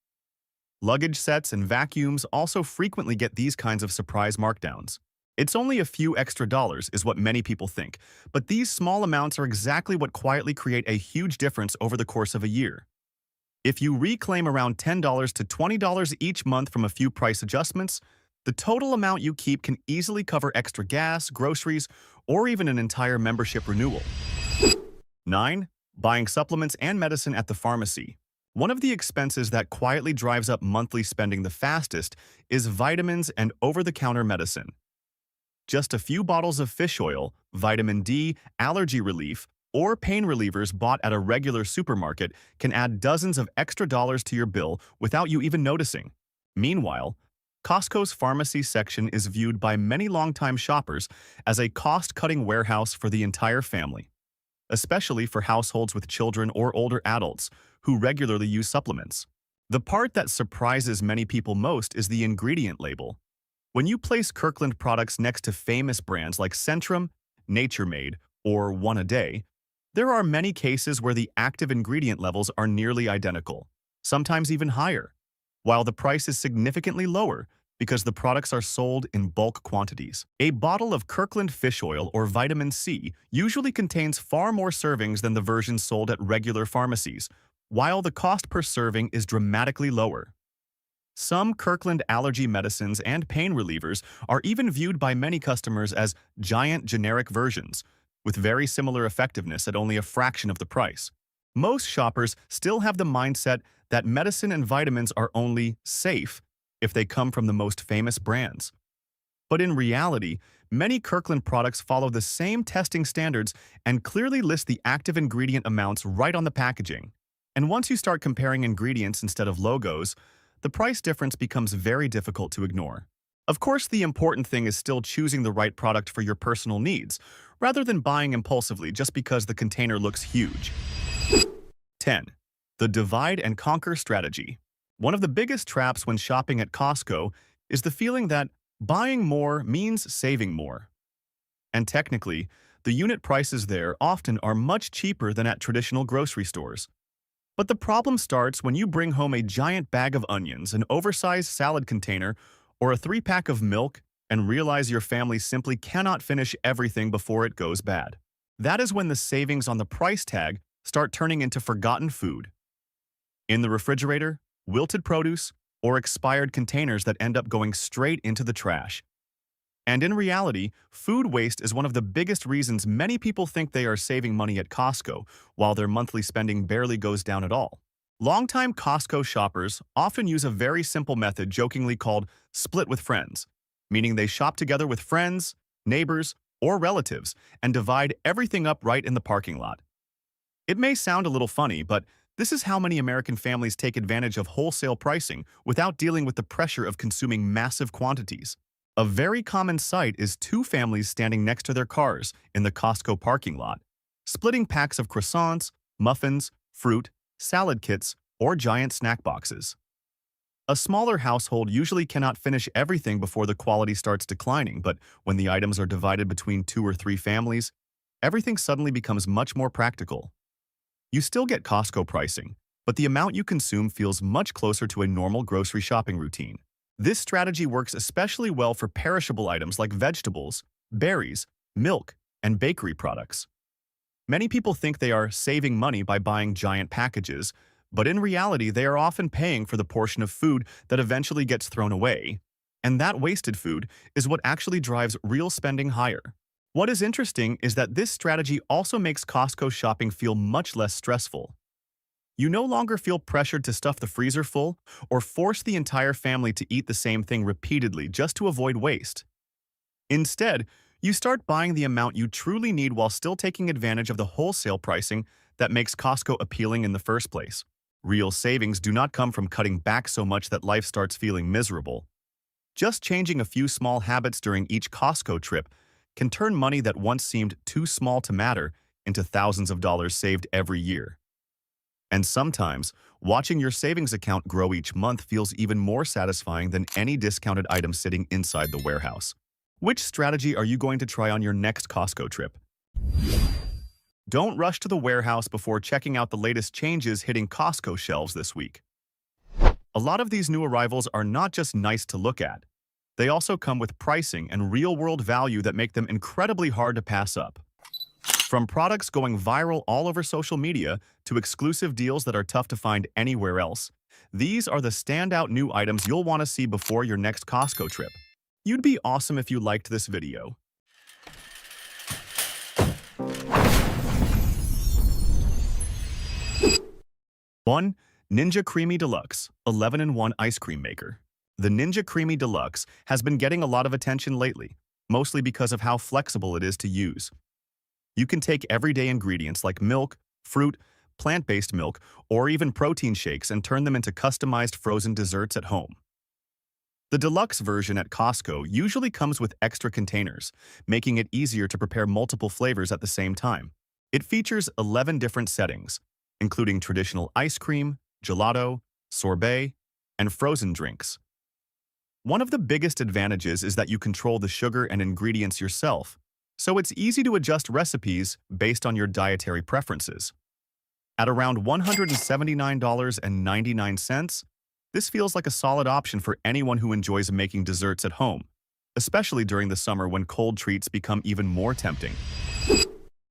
A: Luggage sets and vacuums also frequently get these kinds of surprise markdowns. It's only a few extra dollars is what many people think, but these small amounts are exactly what quietly create a huge difference over the course of a year. If you reclaim around $10 to $20 each month from a few price adjustments, the total amount you keep can easily cover extra gas, groceries, or even an entire membership renewal. 9. Buying supplements and medicine at the pharmacy. One of the expenses that quietly drives up monthly spending the fastest is vitamins and over-the-counter medicine. Just a few bottles of fish oil, vitamin D, allergy relief, or pain relievers bought at a regular supermarket can add dozens of extra dollars to your bill without you even noticing. Meanwhile, Costco's pharmacy section is viewed by many longtime shoppers as a cost-cutting warehouse for the entire family, especially for households with children or older adults who regularly use supplements. The part that surprises many people most is the ingredient label. When you place Kirkland products next to famous brands like Centrum, Nature Made, or One A Day, there are many cases where the active ingredient levels are nearly identical, sometimes even higher, while the price is significantly lower because the products are sold in bulk quantities. A bottle of Kirkland fish oil or vitamin C usually contains far more servings than the versions sold at regular pharmacies, while the cost per serving is dramatically lower. Some Kirkland allergy medicines and pain relievers are even viewed by many customers as giant generic versions, with very similar effectiveness at only a fraction of the price. Most shoppers still have the mindset that medicine and vitamins are only safe if they come from the most famous brands. But in reality, many Kirkland products follow the same testing standards and clearly list the active ingredient amounts right on the packaging. And once you start comparing ingredients instead of logos, the price difference becomes very difficult to ignore. Of course, the important thing is still choosing the right product for your personal needs, rather than buying impulsively just because the container looks huge. 10. The divide and conquer strategy. One of the biggest traps when shopping at Costco is the feeling that buying more means saving more. And technically, the unit prices there often are much cheaper than at traditional grocery stores. But the problem starts when you bring home a giant bag of onions, an oversized salad container, or a 3-pack of milk and realize your family simply cannot finish everything before it goes bad. That is when the savings on the price tag start turning into forgotten food. In the refrigerator, wilted produce, or expired containers that end up going straight into the trash. And in reality, food waste is one of the biggest reasons many people think they are saving money at Costco, while their monthly spending barely goes down at all. Longtime Costco shoppers often use a very simple method jokingly called split with friends, meaning they shop together with friends, neighbors, or relatives and divide everything up right in the parking lot. It may sound a little funny, but this is how many American families take advantage of wholesale pricing without dealing with the pressure of consuming massive quantities. A very common sight is two families standing next to their cars in the Costco parking lot, splitting packs of croissants, muffins, fruit, salad kits, or giant snack boxes. A smaller household usually cannot finish everything before the quality starts declining, but when the items are divided between 2 or 3 families, everything suddenly becomes much more practical. You still get Costco pricing, but the amount you consume feels much closer to a normal grocery shopping routine. This strategy works especially well for perishable items like vegetables, berries, milk, and bakery products. Many people think they are saving money by buying giant packages, but in reality they are often paying for the portion of food that eventually gets thrown away. And that wasted food is what actually drives real spending higher. What is interesting is that this strategy also makes Costco shopping feel much less stressful. You no longer feel pressured to stuff the freezer full or force the entire family to eat the same thing repeatedly just to avoid waste. Instead, you start buying the amount you truly need while still taking advantage of the wholesale pricing that makes Costco appealing in the first place. Real savings do not come from cutting back so much that life starts feeling miserable. Just changing a few small habits during each Costco trip can turn money that once seemed too small to matter into thousands of dollars saved every year. And sometimes, watching your savings account grow each month feels even more satisfying than any discounted item sitting inside the warehouse. Which strategy are you going to try on your next Costco trip? Don't rush to the warehouse before checking out the latest changes hitting Costco shelves this week. A lot of these new arrivals are not just nice to look at. They also come with pricing and real-world value that make them incredibly hard to pass up. From products going viral all over social media to exclusive deals that are tough to find anywhere else, these are the standout new items you'll want to see before your next Costco trip. You'd be awesome if you liked this video. One, Ninja Creamy Deluxe 11-in-1 Ice Cream Maker. The Ninja Creamy Deluxe has been getting a lot of attention lately, mostly because of how flexible it is to use. You can take everyday ingredients like milk, fruit, plant-based milk, or even protein shakes and turn them into customized frozen desserts at home. The deluxe version at Costco usually comes with extra containers, making it easier to prepare multiple flavors at the same time. It features 11 different settings, including traditional ice cream, gelato, sorbet, and frozen drinks. One of the biggest advantages is that you control the sugar and ingredients yourself, so it's easy to adjust recipes based on your dietary preferences. At around $179.99, this feels like a solid option for anyone who enjoys making desserts at home, especially during the summer when cold treats become even more tempting.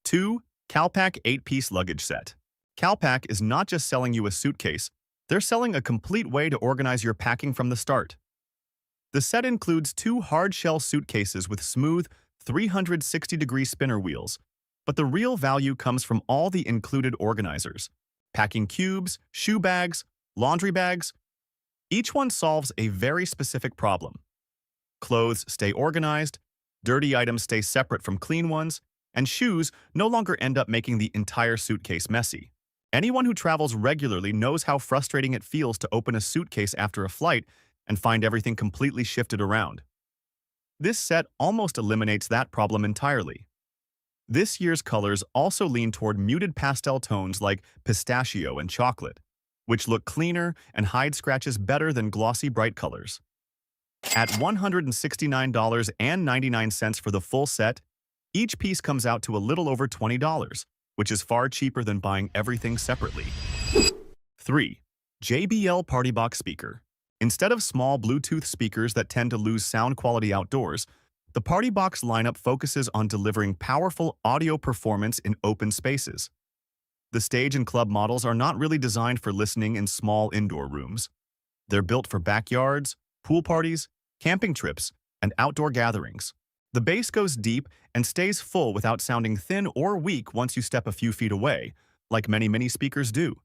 A: 2. CalPack 8-piece luggage set. CalPack is not just selling you a suitcase, they're selling a complete way to organize your packing from the start. The set includes 2 hard-shell suitcases with smooth, 360-degree spinner wheels, but the real value comes from all the included organizers: packing cubes, shoe bags, laundry bags. Each one solves a very specific problem. Clothes stay organized, dirty items stay separate from clean ones, and shoes no longer end up making the entire suitcase messy. Anyone who travels regularly knows how frustrating it feels to open a suitcase after a flight and find everything completely shifted around. This set almost eliminates that problem entirely. This year's colors also lean toward muted pastel tones like pistachio and chocolate, which look cleaner and hide scratches better than glossy bright colors. At $169.99 for the full set, each piece comes out to a little over $20, which is far cheaper than buying everything separately. 3. JBL Party Box Speaker. Instead of small Bluetooth speakers that tend to lose sound quality outdoors, the Party Box lineup focuses on delivering powerful audio performance in open spaces. The stage and club models are not really designed for listening in small indoor rooms. They're built for backyards, pool parties, camping trips, and outdoor gatherings. The bass goes deep and stays full without sounding thin or weak once you step a few feet away, like many mini speakers do.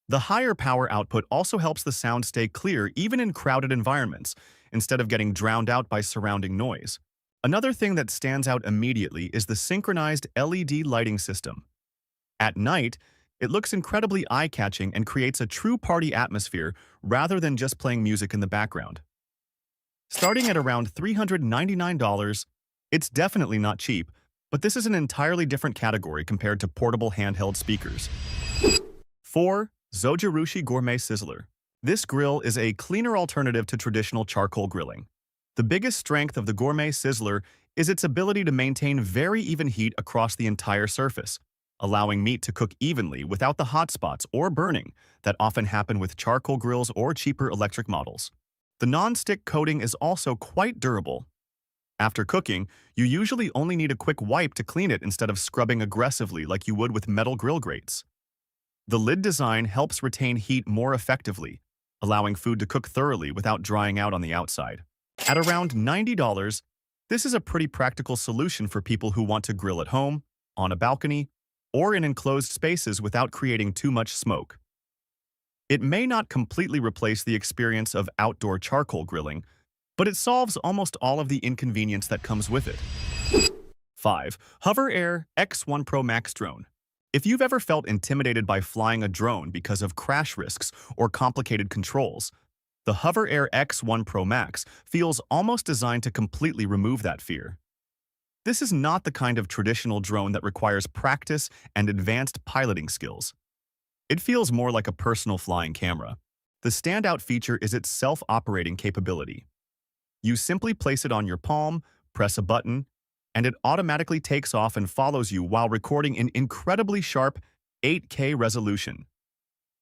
A: The higher power output also helps the sound stay clear even in crowded environments, instead of getting drowned out by surrounding noise. Another thing that stands out immediately is the synchronized LED lighting system. At night, it looks incredibly eye-catching and creates a true party atmosphere rather than just playing music in the background. Starting at around $399, it's definitely not cheap, but this is an entirely different category compared to portable handheld speakers. 4. Zojirushi Gourmet Sizzler. This grill is a cleaner alternative to traditional charcoal grilling. The biggest strength of the Gourmet Sizzler is its ability to maintain very even heat across the entire surface, allowing meat to cook evenly without the hot spots or burning that often happen with charcoal grills or cheaper electric models. The non-stick coating is also quite durable. After cooking, you usually only need a quick wipe to clean it instead of scrubbing aggressively like you would with metal grill grates. The lid design helps retain heat more effectively, allowing food to cook thoroughly without drying out on the outside. At around $90, this is a pretty practical solution for people who want to grill at home, on a balcony, or in enclosed spaces without creating too much smoke. It may not completely replace the experience of outdoor charcoal grilling, but it solves almost all of the inconvenience that comes with it. 5. Hover Air X1 Pro Max Drone. If you've ever felt intimidated by flying a drone because of crash risks or complicated controls, the Hover Air X1 Pro Max feels almost designed to completely remove that fear. This is not the kind of traditional drone that requires practice and advanced piloting skills. It feels more like a personal flying camera. The standout feature is its self-operating capability. You simply place it on your palm, press a button, and it automatically takes off and follows you while recording in incredibly sharp 8K resolution.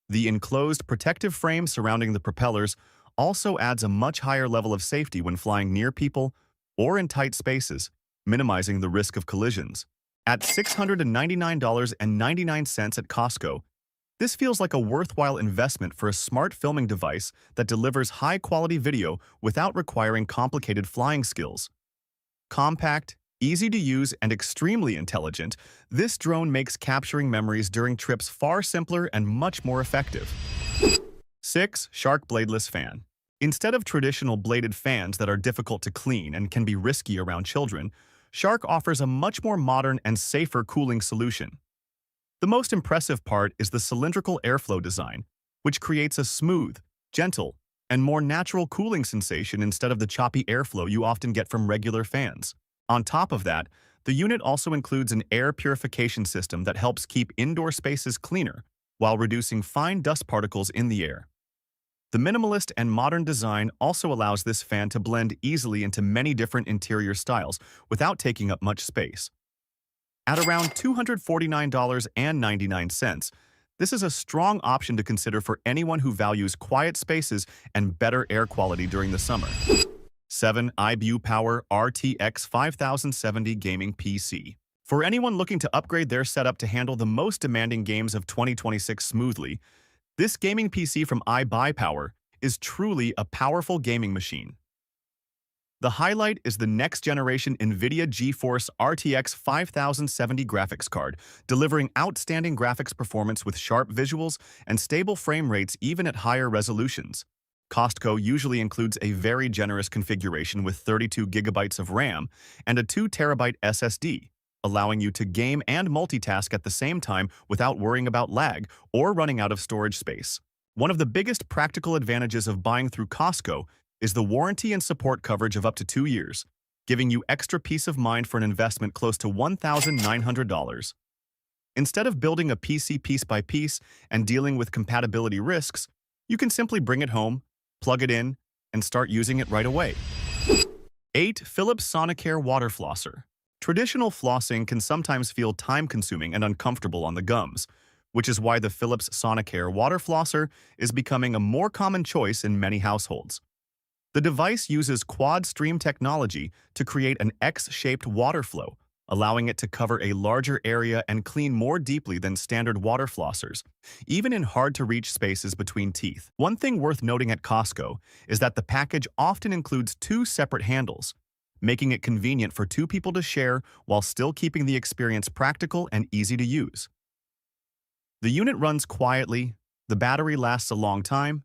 A: The enclosed protective frame surrounding the propellers also adds a much higher level of safety when flying near people or in tight spaces, minimizing the risk of collisions. At $699.99 at Costco, this feels like a worthwhile investment for a smart filming device that delivers high-quality video without requiring complicated flying skills. Compact, easy to use, and extremely intelligent, this drone makes capturing memories during trips far simpler and much more effective. 6. Shark Bladeless Fan. Instead of traditional bladed fans that are difficult to clean and can be risky around children, Shark offers a much more modern and safer cooling solution. The most impressive part is the cylindrical airflow design, which creates a smooth, gentle, and more natural cooling sensation instead of the choppy airflow you often get from regular fans. On top of that, the unit also includes an air purification system that helps keep indoor spaces cleaner while reducing fine dust particles in the air. The minimalist and modern design also allows this fan to blend easily into many different interior styles without taking up much space. At around $249.99, this is a strong option to consider for anyone who values quiet spaces and better air quality during the summer. 7. iBue Power RTX 5070 Gaming PC. For anyone looking to upgrade their setup to handle the most demanding games of 2026 smoothly, this gaming PC from iBuy is truly a powerful gaming machine. The highlight is the next-generation NVIDIA GeForce RTX 5070 graphics card, delivering outstanding graphics performance with sharp visuals and stable frame rates even at higher resolutions. Costco usually includes a very generous configuration with 32 gigabytes of RAM and a 2 terabyte SSD, allowing you to game and multitask at the same time without worrying about lag or running out of storage space. One of the biggest practical advantages of buying through Costco is the warranty and support coverage of up to 2 years, giving you extra peace of mind for an investment close to $1,900. Instead of building a PC piece by piece and dealing with compatibility risks, you can simply bring it home, plug it in, and start using it right away. 8. Philips Sonicare Water Flosser. Traditional flossing can sometimes feel time-consuming and uncomfortable on the gums, which is why the Philips Sonicare water flosser is becoming a more common choice in many households. The device uses quad stream technology to create an X-shaped water flow, allowing it to cover a larger area and clean more deeply than standard water flossers, even in hard-to-reach spaces between teeth. One thing worth noting at Costco is that the package often includes two separate handles, making it convenient for two people to share while still keeping the experience practical and easy to use. The unit runs quietly, the battery lasts a long time,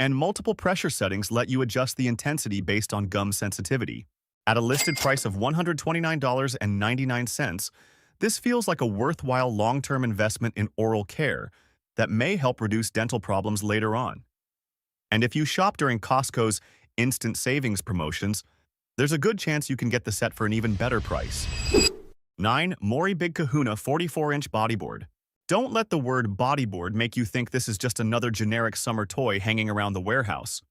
A: and multiple pressure settings let you adjust the intensity based on gum sensitivity. At a listed price of $129.99, this feels like a worthwhile long-term investment in oral care that may help reduce dental problems later on. And if you shop during Costco's instant savings promotions, there's a good chance you can get the set for an even better price. 9. Mori Big Kahuna 44-inch bodyboard. Don't let the word bodyboard make you think this is just another generic summer toy hanging around the warehouse.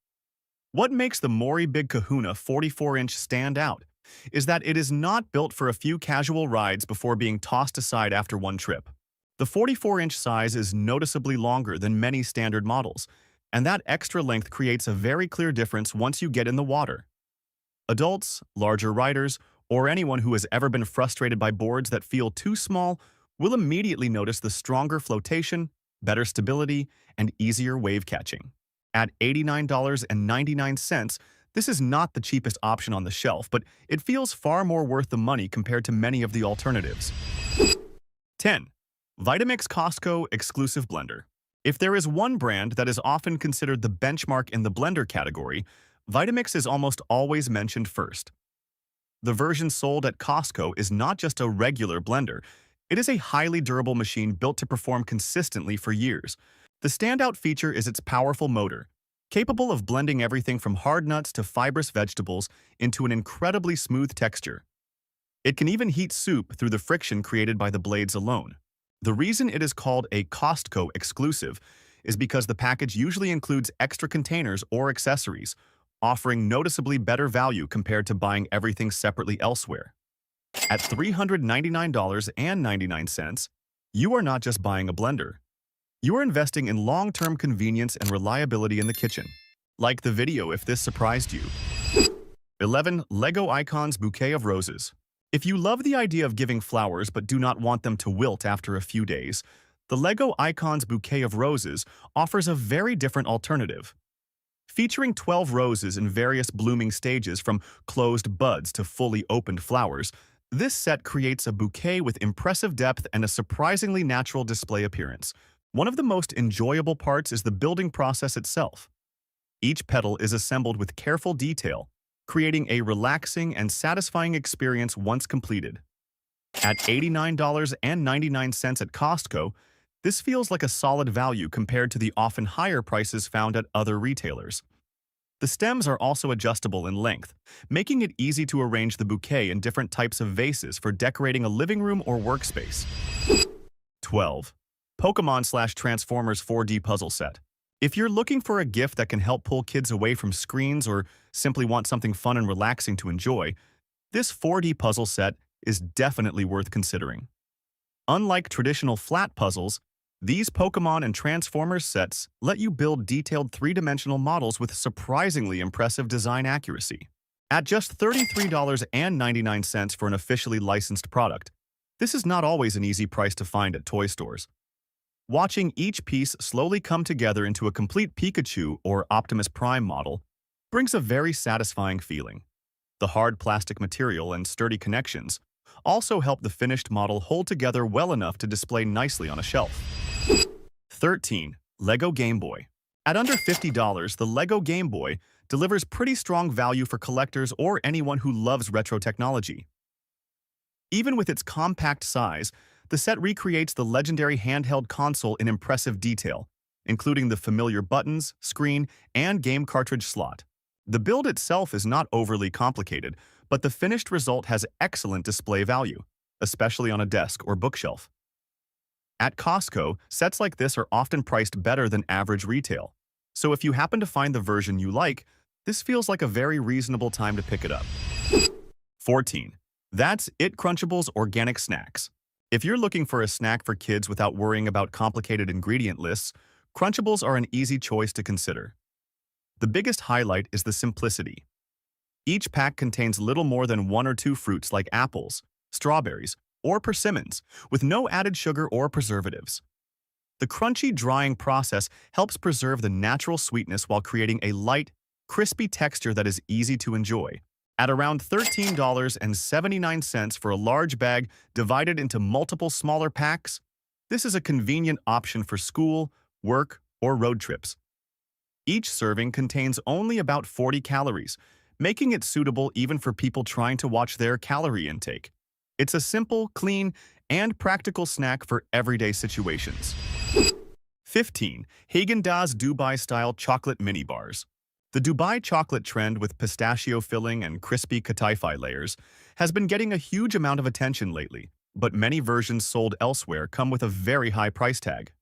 A: What makes the Mori Big Kahuna 44-inch stand out is that it is not built for a few casual rides before being tossed aside after one trip. The 44-inch size is noticeably longer than many standard models, and that extra length creates a very clear difference once you get in the water. Adults, larger riders, or anyone who has ever been frustrated by boards that feel too small will immediately notice the stronger flotation, better stability, and easier wave catching. At $89.99, this is not the cheapest option on the shelf, but it feels far more worth the money compared to many of the alternatives. 10. Vitamix Costco Exclusive Blender. If there is one brand that is often considered the benchmark in the blender category, Vitamix is almost always mentioned first. The version sold at Costco is not just a regular blender. It is a highly durable machine built to perform consistently for years. The standout feature is its powerful motor, capable of blending everything from hard nuts to fibrous vegetables into an incredibly smooth texture. It can even heat soup through the friction created by the blades alone. The reason it is called a Costco exclusive is because the package usually includes extra containers or accessories, offering noticeably better value compared to buying everything separately elsewhere. At $399.99, you are not just buying a blender. You are investing in long-term convenience and reliability in the kitchen. Like the video if this surprised you. 11. Lego Icons Bouquet of Roses. If you love the idea of giving flowers but do not want them to wilt after a few days, the Lego Icons Bouquet of Roses offers a very different alternative. Featuring 12 roses in various blooming stages from closed buds to fully opened flowers, this set creates a bouquet with impressive depth and a surprisingly natural display appearance. One of the most enjoyable parts is the building process itself. Each petal is assembled with careful detail, creating a relaxing and satisfying experience once completed. At $89.99 at Costco, this feels like a solid value compared to the often higher prices found at other retailers. The stems are also adjustable in length, making it easy to arrange the bouquet in different types of vases for decorating a living room or workspace. 12. Pokemon/Transformers 4D Puzzle Set. If you're looking for a gift that can help pull kids away from screens or simply want something fun and relaxing to enjoy, this 4D puzzle set is definitely worth considering. Unlike traditional flat puzzles, these Pokemon and Transformers sets let you build detailed three-dimensional models with surprisingly impressive design accuracy. At just $33.99 for an officially licensed product, this is not always an easy price to find at toy stores. Watching each piece slowly come together into a complete Pikachu or Optimus Prime model brings a very satisfying feeling. The hard plastic material and sturdy connections also help the finished model hold together well enough to display nicely on a shelf. 13. Lego Game Boy. At under $50, the Lego Game Boy delivers pretty strong value for collectors or anyone who loves retro technology. Even with its compact size, the set recreates the legendary handheld console in impressive detail, including the familiar buttons, screen, and game cartridge slot. The build itself is not overly complicated, but the finished result has excellent display value, especially on a desk or bookshelf. At Costco, sets like this are often priced better than average retail, so if you happen to find the version you like, this feels like a very reasonable time to pick it up. 14. That's It Crunchables Organic Snacks. If you're looking for a snack for kids without worrying about complicated ingredient lists, Crunchables are an easy choice to consider. The biggest highlight is the simplicity. Each pack contains little more than one or two fruits like apples, strawberries, or persimmons, with no added sugar or preservatives. The crunchy drying process helps preserve the natural sweetness while creating a light, crispy texture that is easy to enjoy. At around $13.79 for a large bag divided into multiple smaller packs, this is a convenient option for school, work, or road trips. Each serving contains only about 40 calories, making it suitable even for people trying to watch their calorie intake. It's a simple, clean, and practical snack for everyday situations. 15. Häagen-Dazs Dubai-style chocolate mini bars. The Dubai chocolate trend with pistachio filling and crispy katifai layers has been getting a huge amount of attention lately, but many versions sold elsewhere come with a very high price tag.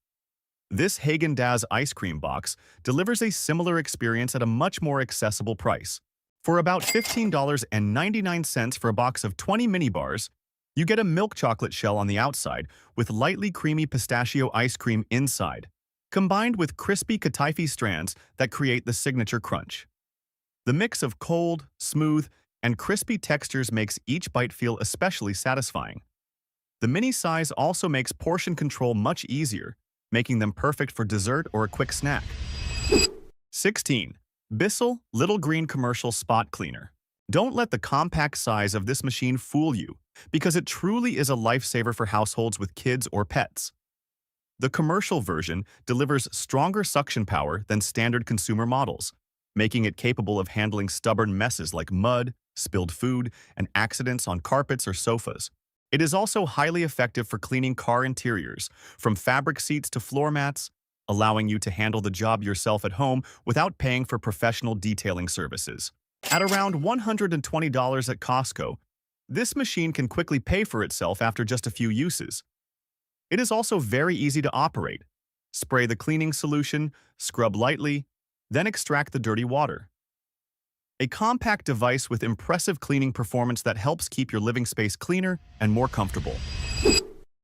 A: This Häagen-Dazs ice cream box delivers a similar experience at a much more accessible price. For about $15.99 for a box of 20 mini bars, you get a milk chocolate shell on the outside with lightly creamy pistachio ice cream inside, combined with crispy katifai strands that create the signature crunch. The mix of cold, smooth, and crispy textures makes each bite feel especially satisfying. The mini size also makes portion control much easier, making them perfect for dessert or a quick snack. 16. Bissell Little Green Commercial Spot Cleaner. Don't let the compact size of this machine fool you, because it truly is a lifesaver for households with kids or pets. The commercial version delivers stronger suction power than standard consumer models, making it capable of handling stubborn messes like mud, spilled food, and accidents on carpets or sofas. It is also highly effective for cleaning car interiors, from fabric seats to floor mats, allowing you to handle the job yourself at home without paying for professional detailing services. At around $120 at Costco, this machine can quickly pay for itself after just a few uses. It is also very easy to operate. Spray the cleaning solution, scrub lightly, then extract the dirty water. A compact device with impressive cleaning performance that helps keep your living space cleaner and more comfortable.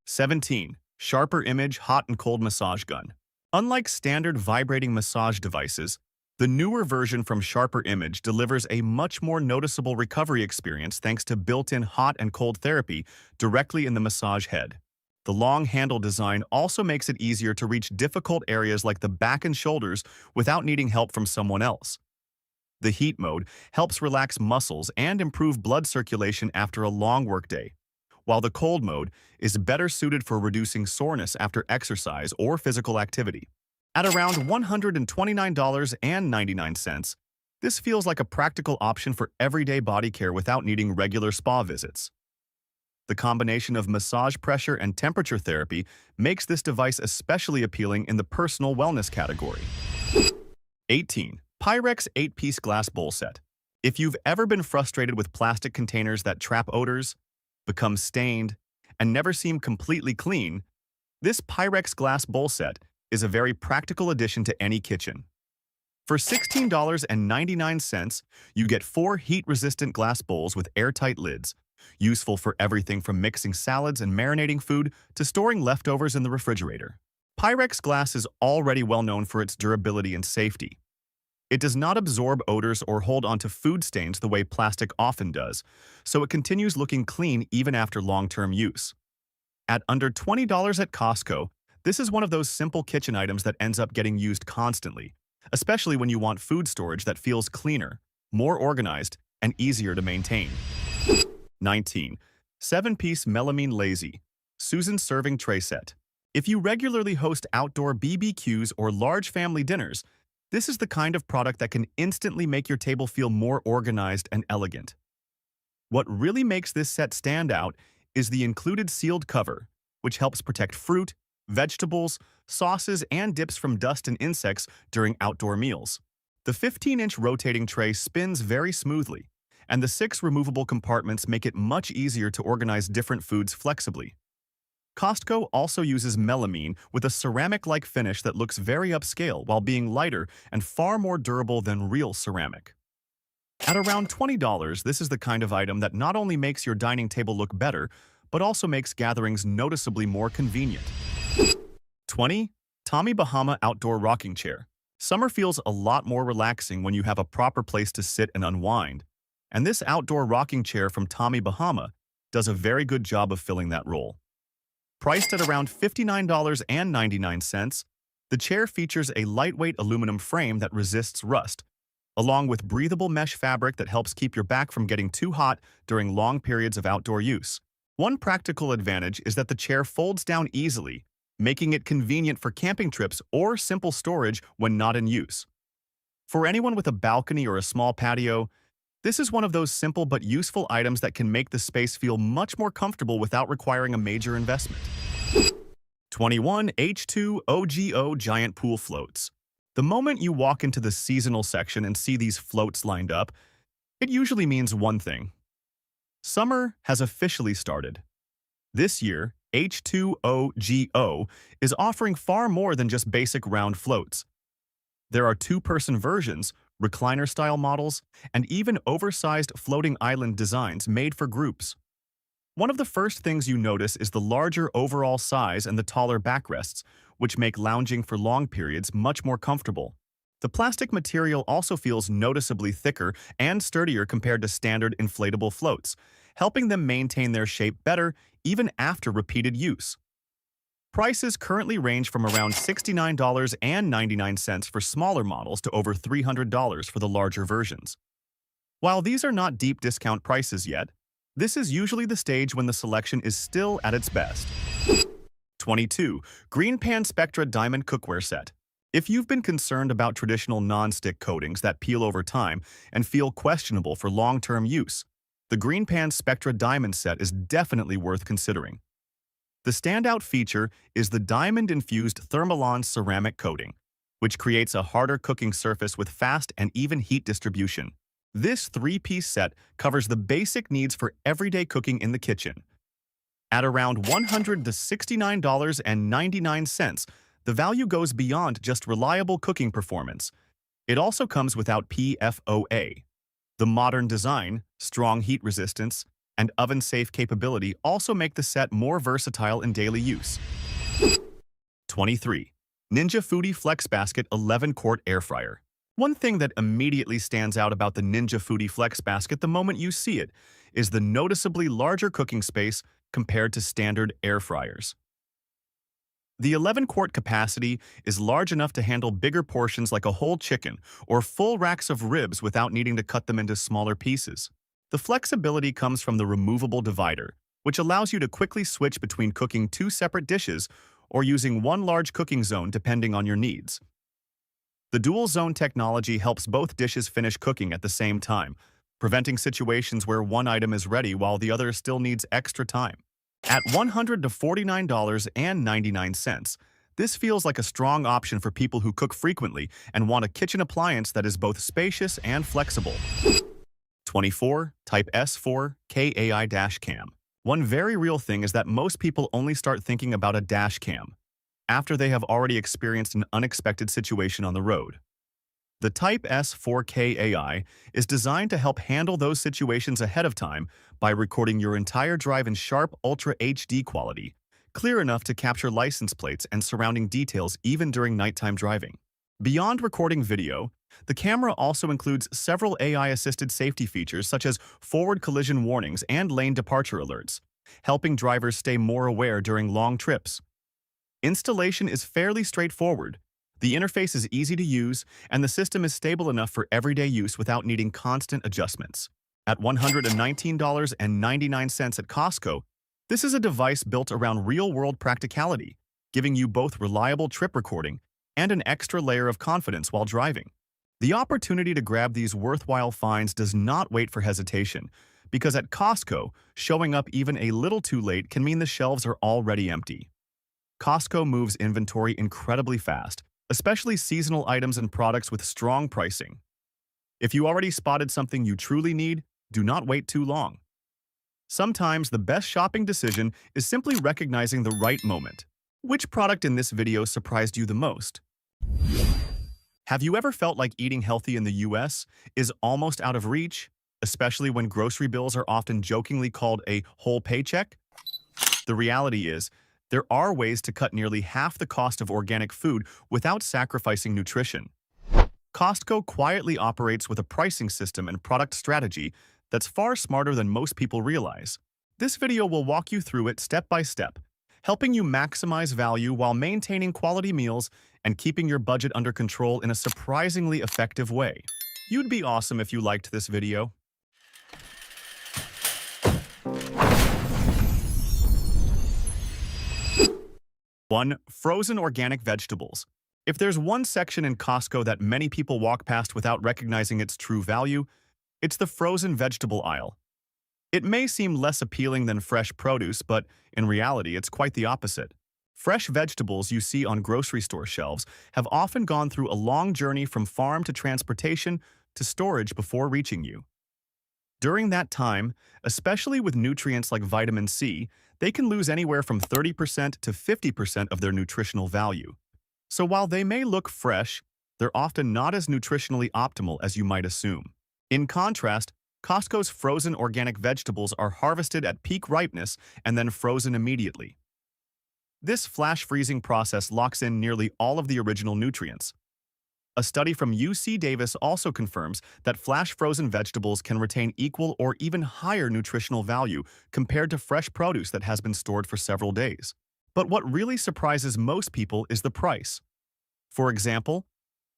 A: 17. Sharper Image Hot and Cold Massage Gun. Unlike standard vibrating massage devices, the newer version from Sharper Image delivers a much more noticeable recovery experience thanks to built-in hot and cold therapy directly in the massage head. The long handle design also makes it easier to reach difficult areas like the back and shoulders without needing help from someone else. The heat mode helps relax muscles and improve blood circulation after a long workday, while the cold mode is better suited for reducing soreness after exercise or physical activity. At around $129.99, this feels like a practical option for everyday body care without needing regular spa visits. The combination of massage pressure and temperature therapy makes this device especially appealing in the personal wellness category. 18. Pyrex 8-piece glass bowl set. If you've ever been frustrated with plastic containers that trap odors, become stained, and never seem completely clean, this Pyrex glass bowl set is a very practical addition to any kitchen. For $16.99, you get 4 heat-resistant glass bowls with airtight lids, useful for everything from mixing salads and marinating food to storing leftovers in the refrigerator. Pyrex glass is already well known for its durability and safety. It does not absorb odors or hold onto food stains the way plastic often does, so it continues looking clean even after long-term use. At under $20 at Costco, this is one of those simple kitchen items that ends up getting used constantly, especially when you want food storage that feels cleaner, more organized, and easier to maintain. 19. 7-piece melamine lazy Susan serving tray set. If you regularly host outdoor BBQs or large family dinners, this is the kind of product that can instantly make your table feel more organized and elegant. What really makes this set stand out is the included sealed cover, which helps protect fruit, vegetables, sauces, and dips from dust and insects during outdoor meals. The 15-inch rotating tray spins very smoothly, and the 6 removable compartments make it much easier to organize different foods flexibly. Costco also uses melamine with a ceramic-like finish that looks very upscale while being lighter and far more durable than real ceramic. At around $20, this is the kind of item that not only makes your dining table look better, but also makes gatherings noticeably more convenient. 20. Tommy Bahama Outdoor Rocking Chair. Summer feels a lot more relaxing when you have a proper place to sit and unwind, and this outdoor rocking chair from Tommy Bahama does a very good job of filling that role. Priced at around $59.99, the chair features a lightweight aluminum frame that resists rust, along with breathable mesh fabric that helps keep your back from getting too hot during long periods of outdoor use. One practical advantage is that the chair folds down easily, making it convenient for camping trips or simple storage when not in use. For anyone with a balcony or a small patio, this is one of those simple but useful items that can make the space feel much more comfortable without requiring a major investment. 21. H2OGO Giant Pool Floats. The moment you walk into the seasonal section and see these floats lined up, it usually means one thing. Summer has officially started. This year, H2OGO is offering far more than just basic round floats. There are two-person versions, recliner-style models, and even oversized floating island designs made for groups. One of the first things you notice is the larger overall size and the taller backrests, which make lounging for long periods much more comfortable. The plastic material also feels noticeably thicker and sturdier compared to standard inflatable floats, helping them maintain their shape better even after repeated use. Prices currently range from around $69.99 for smaller models to over $300 for the larger versions. While these are not deep discount prices yet, this is usually the stage when the selection is still at its best. 22. Green Pan Spectra Diamond Cookware Set. If you've been concerned about traditional non-stick coatings that peel over time and feel questionable for long-term use, the Green Pan Spectra Diamond Set is definitely worth considering. The standout feature is the diamond-infused Thermalon ceramic coating, which creates a harder cooking surface with fast and even heat distribution. This three-piece set covers the basic needs for everyday cooking in the kitchen. At around $169.99, the value goes beyond just reliable cooking performance. It also comes without PFOA. The modern design, strong heat resistance, and oven-safe capability also make the set more versatile in daily use. 23. Ninja Foodi Flex Basket 11-Quart Air Fryer. One thing that immediately stands out about the Ninja Foodi Flex Basket the moment you see it is the noticeably larger cooking space compared to standard air fryers. The 11-quart capacity is large enough to handle bigger portions like a whole chicken or full racks of ribs without needing to cut them into smaller pieces. The flexibility comes from the removable divider, which allows you to quickly switch between cooking two separate dishes or using one large cooking zone depending on your needs. The dual-zone technology helps both dishes finish cooking at the same time, preventing situations where one item is ready while the other still needs extra time. At $149.99, this feels like a strong option for people who cook frequently and want a kitchen appliance that is both spacious and flexible. 24. Type S4 KAI Dash Cam. One very real thing is that most people only start thinking about a dash cam after they have already experienced an unexpected situation on the road. The Type S4 KAI is designed to help handle those situations ahead of time by recording your entire drive in sharp Ultra HD quality, clear enough to capture license plates and surrounding details even during nighttime driving. Beyond recording video, the camera also includes several AI-assisted safety features such as forward collision warnings and lane departure alerts, helping drivers stay more aware during long trips. Installation is fairly straightforward. The interface is easy to use, and the system is stable enough for everyday use without needing constant adjustments. At $119.99 at Costco, this is a device built around real-world practicality, giving you both reliable trip recording and an extra layer of confidence while driving. The opportunity to grab these worthwhile finds does not wait for hesitation, because at Costco, showing up even a little too late can mean the shelves are already empty. Costco moves inventory incredibly fast, especially seasonal items and products with strong pricing. If you already spotted something you truly need, do not wait too long. Sometimes the best shopping decision is simply recognizing the right moment. Which product in this video surprised you the most? Have you ever felt like eating healthy in the US is almost out of reach, especially when grocery bills are often jokingly called a whole paycheck? The reality is, there are ways to cut nearly half the cost of organic food without sacrificing nutrition. Costco quietly operates with a pricing system and product strategy that's far smarter than most people realize. This video will walk you through it step by step, helping you maximize value while maintaining quality meals and keeping your budget under control in a surprisingly effective way. You'd be awesome if you liked this video. 1. Frozen organic vegetables. If there's one section in Costco that many people walk past without recognizing its true value, it's the frozen vegetable aisle. It may seem less appealing than fresh produce, but in reality, it's quite the opposite. Fresh vegetables you see on grocery store shelves have often gone through a long journey from farm to transportation to storage before reaching you. During that time, especially with nutrients like vitamin C, they can lose anywhere from 30% to 50% of their nutritional value. So while they may look fresh, they're often not as nutritionally optimal as you might assume. In contrast, Costco's frozen organic vegetables are harvested at peak ripeness and then frozen immediately. This flash freezing process locks in nearly all of the original nutrients. A study from UC Davis also confirms that flash frozen vegetables can retain equal or even higher nutritional value compared to fresh produce that has been stored for several days. But what really surprises most people is the price. For example,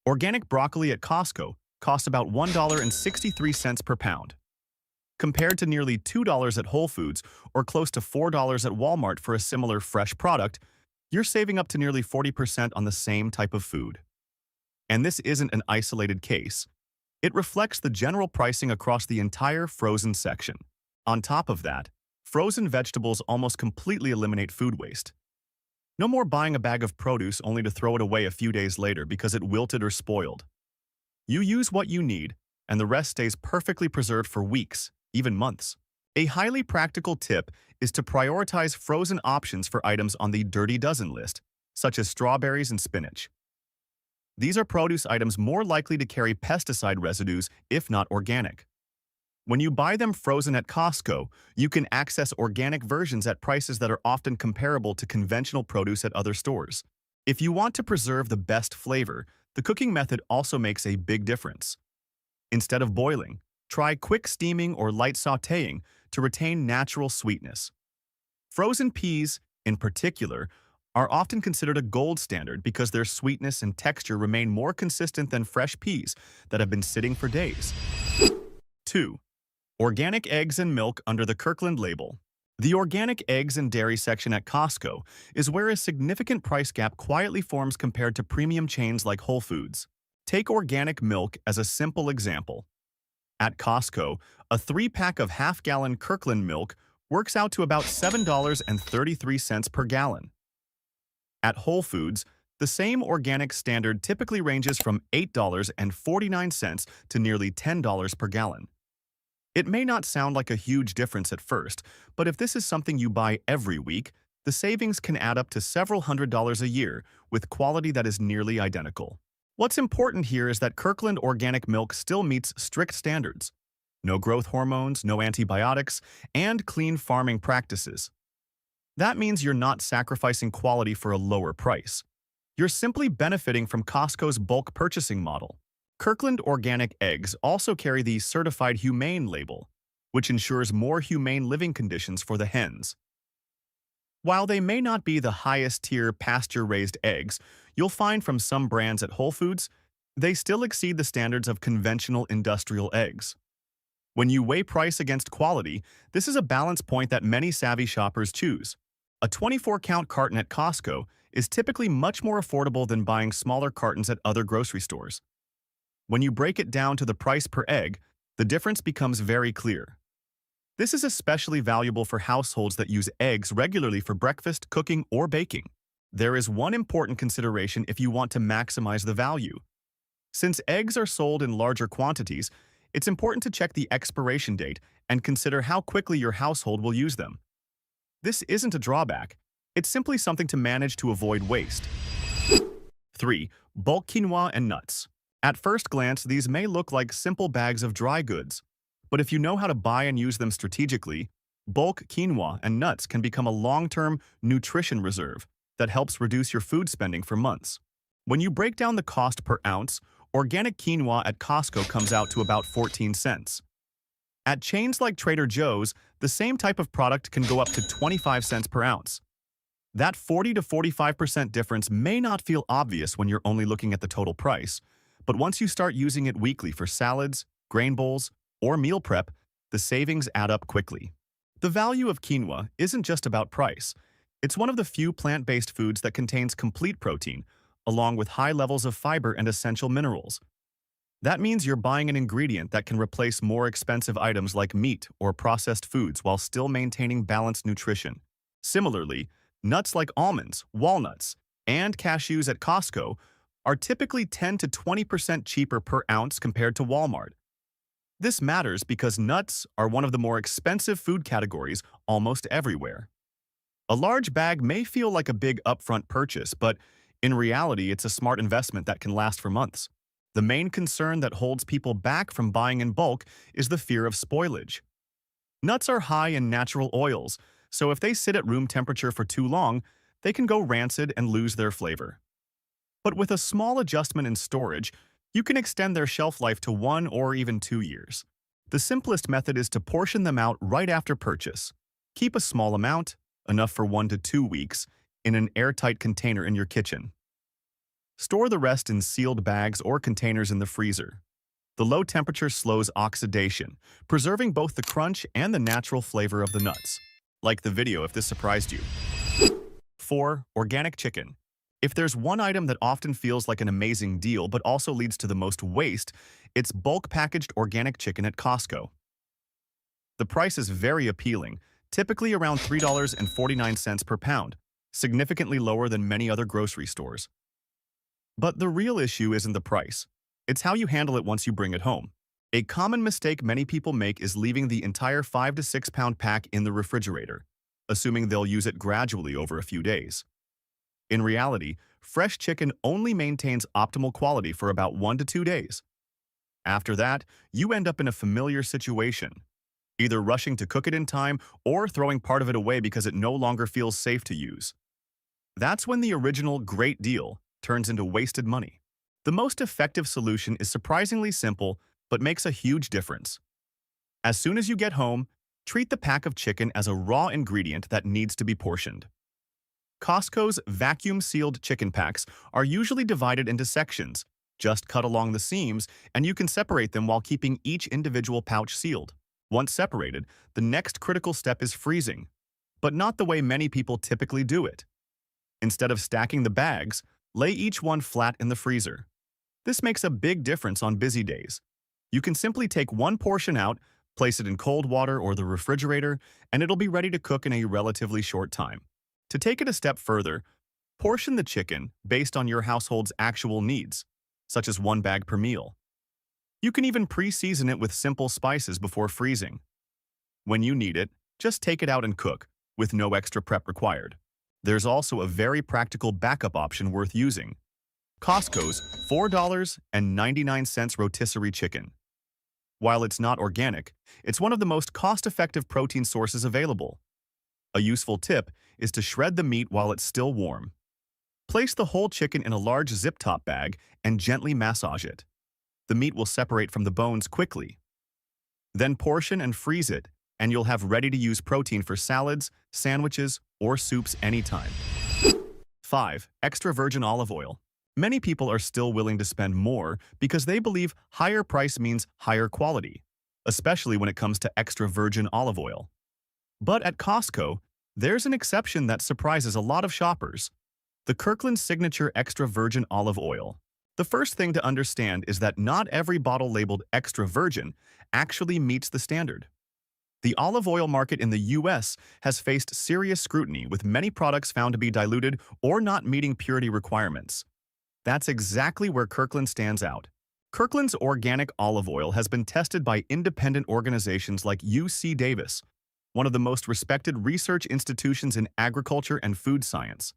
A: organic broccoli at Costco costs about $1.63 per pound, compared to nearly $2 at Whole Foods or close to $4 at Walmart for a similar fresh product. You're saving up to nearly 40% on the same type of food. And this isn't an isolated case. It reflects the general pricing across the entire frozen section. On top of that, frozen vegetables almost completely eliminate food waste. No more buying a bag of produce only to throw it away a few days later because it wilted or spoiled. You use what you need, and the rest stays perfectly preserved for weeks, even months. A highly practical tip is to prioritize frozen options for items on the Dirty Dozen list, such as strawberries and spinach. These are produce items more likely to carry pesticide residues if not organic. When you buy them frozen at Costco, you can access organic versions at prices that are often comparable to conventional produce at other stores. If you want to preserve the best flavor, the cooking method also makes a big difference. Instead of boiling, try quick steaming or light sautéing to retain natural sweetness. Frozen peas, in particular, are often considered a gold standard because their sweetness and texture remain more consistent than fresh peas that have been sitting for days. 2. Organic eggs and milk under the Kirkland label. The organic eggs and dairy section at Costco is where a significant price gap quietly forms compared to premium chains like Whole Foods. Take organic milk as a simple example. At Costco, a 3-pack of half-gallon Kirkland milk works out to about $7.33 per gallon. At Whole Foods, the same organic standard typically ranges from $8.49 to nearly $10 per gallon. It may not sound like a huge difference at first, but if this is something you buy every week, the savings can add up to several $100s a year with quality that is nearly identical. What's important here is that Kirkland organic milk still meets strict standards: no growth hormones, no antibiotics, and clean farming practices. That means you're not sacrificing quality for a lower price. You're simply benefiting from Costco's bulk purchasing model. Kirkland organic eggs also carry the Certified Humane label, which ensures more humane living conditions for the hens. While they may not be the highest-tier pasture-raised eggs you'll find from some brands at Whole Foods, they still exceed the standards of conventional industrial eggs. When you weigh price against quality, this is a balance point that many savvy shoppers choose. A 24-count carton at Costco is typically much more affordable than buying smaller cartons at other grocery stores. When you break it down to the price per egg, the difference becomes very clear. This is especially valuable for households that use eggs regularly for breakfast, cooking, or baking. There is one important consideration if you want to maximize the value. Since eggs are sold in larger quantities, it's important to check the expiration date and consider how quickly your household will use them. This isn't a drawback. It's simply something to manage to avoid waste. 3. Bulk quinoa and nuts. At first glance, these may look like simple bags of dry goods, but if you know how to buy and use them strategically, Bulk quinoa and nuts can become a long-term nutrition reserve that helps reduce your food spending for months. When you break down the cost per ounce, organic quinoa at Costco comes out to about 14 cents. At chains like Trader Joe's, the same type of product can go up to 25 cents per ounce. That 40 to 45% difference may not feel obvious when you're only looking at the total price, but once you start using it weekly for salads, grain bowls, or meal prep, the savings add up quickly. The value of quinoa isn't just about price. It's one of the few plant-based foods that contains complete protein, along with high levels of fiber and essential minerals. That means you're buying an ingredient that can replace more expensive items like meat or processed foods while still maintaining balanced nutrition. Similarly, nuts like almonds, walnuts, and cashews at Costco are typically 10 to 20% cheaper per ounce compared to Walmart. This matters because nuts are one of the more expensive food categories almost everywhere. A large bag may feel like a big upfront purchase, but in reality, it's a smart investment that can last for months. The main concern that holds people back from buying in bulk is the fear of spoilage. Nuts are high in natural oils, so if they sit at room temperature for too long, they can go rancid and lose their flavor. But with a small adjustment in storage, you can extend their shelf life to 1 or even 2 years. The simplest method is to portion them out right after purchase. Keep a small amount, enough for 1 to 2 weeks, in an airtight container in your kitchen. Store the rest in sealed bags or containers in the freezer. The low temperature slows oxidation, preserving both the crunch and the natural flavor of the nuts. Like the video if this surprised you. 4. Organic chicken. If there's one item that often feels like an amazing deal but also leads to the most waste, it's bulk packaged organic chicken at Costco. The price is very appealing, typically around $3.49 per pound, significantly lower than many other grocery stores. But the real issue isn't the price. It's how you handle it once you bring it home. A common mistake many people make is leaving the entire 5 to 6 pound pack in the refrigerator, assuming they'll use it gradually over a few days. In reality, fresh chicken only maintains optimal quality for about 1 to 2 days. After that, you end up in a familiar situation, either rushing to cook it in time or throwing part of it away because it no longer feels safe to use. That's when the original great deal turns into wasted money. The most effective solution is surprisingly simple but makes a huge difference. As soon as you get home, treat the pack of chicken as a raw ingredient that needs to be portioned. Costco's vacuum-sealed chicken packs are usually divided into sections, just cut along the seams, and you can separate them while keeping each individual pouch sealed. Once separated, the next critical step is freezing, but not the way many people typically do it. Instead of stacking the bags, lay each one flat in the freezer. This makes a big difference on busy days. You can simply take one portion out, place it in cold water or the refrigerator, and it'll be ready to cook in a relatively short time. To take it a step further, portion the chicken based on your household's actual needs, such as 1 bag per meal. You can even pre-season it with simple spices before freezing. When you need it, just take it out and cook, with no extra prep required. There's also a very practical backup option worth using: Costco's $4.99 rotisserie chicken. While it's not organic, it's one of the most cost-effective protein sources available. A useful tip is to shred the meat while it's still warm. Place the whole chicken in a large zip-top bag and gently massage it. The meat will separate from the bones quickly. Then portion and freeze it, and you'll have ready-to-use protein for salads, sandwiches, or soups anytime. 5. Extra virgin olive oil. Many people are still willing to spend more because they believe higher price means higher quality, especially when it comes to extra virgin olive oil. But at Costco, there's an exception that surprises a lot of shoppers: the Kirkland Signature Extra Virgin Olive Oil. The first thing to understand is that not every bottle labeled extra virgin actually meets the standard. The olive oil market in the US has faced serious scrutiny, with many products found to be diluted or not meeting purity requirements. That's exactly where Kirkland stands out. Kirkland's organic olive oil has been tested by independent organizations like UC Davis, one of the most respected research institutions in agriculture and food science.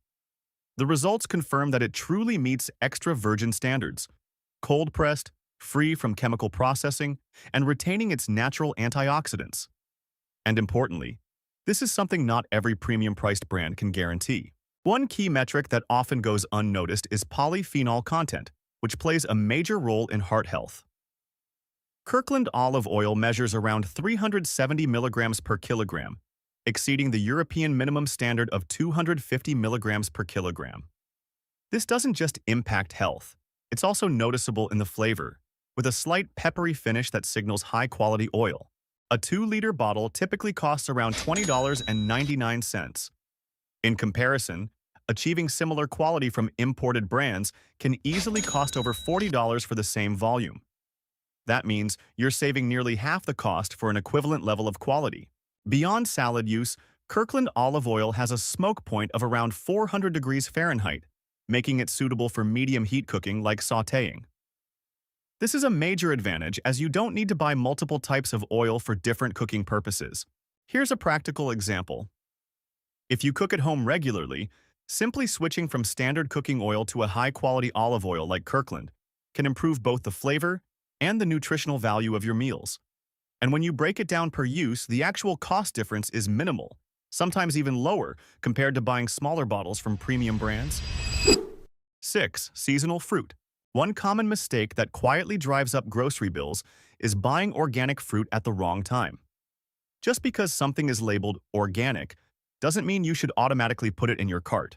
A: The results confirm that it truly meets extra virgin standards: cold-pressed, free from chemical processing, and retaining its natural antioxidants. And importantly, This is something not every premium-priced brand can guarantee. One key metric that often goes unnoticed is polyphenol content, which plays a major role in heart health. Kirkland olive oil measures around 370 milligrams per kilogram, exceeding the European minimum standard of 250 milligrams per kilogram. This doesn't just impact health, it's also noticeable in the flavor, with a slight peppery finish that signals high-quality oil. A 2-liter bottle typically costs around $20.99. In comparison, achieving similar quality from imported brands can easily cost over $40 for the same volume. That means you're saving nearly half the cost for an equivalent level of quality. Beyond salad use, Kirkland olive oil has a smoke point of around 400 degrees Fahrenheit, making it suitable for medium heat cooking like sautéing. This is a major advantage as you don't need to buy multiple types of oil for different cooking purposes. Here's a practical example. If you cook at home regularly, simply switching from standard cooking oil to a high-quality olive oil like Kirkland can improve both the flavor and the nutritional value of your meals. And when you break it down per use, the actual cost difference is minimal, sometimes even lower compared to buying smaller bottles from premium brands. 6. Seasonal fruit. One common mistake that quietly drives up grocery bills is buying organic fruit at the wrong time. Just because something is labeled organic doesn't mean you should automatically put it in your cart.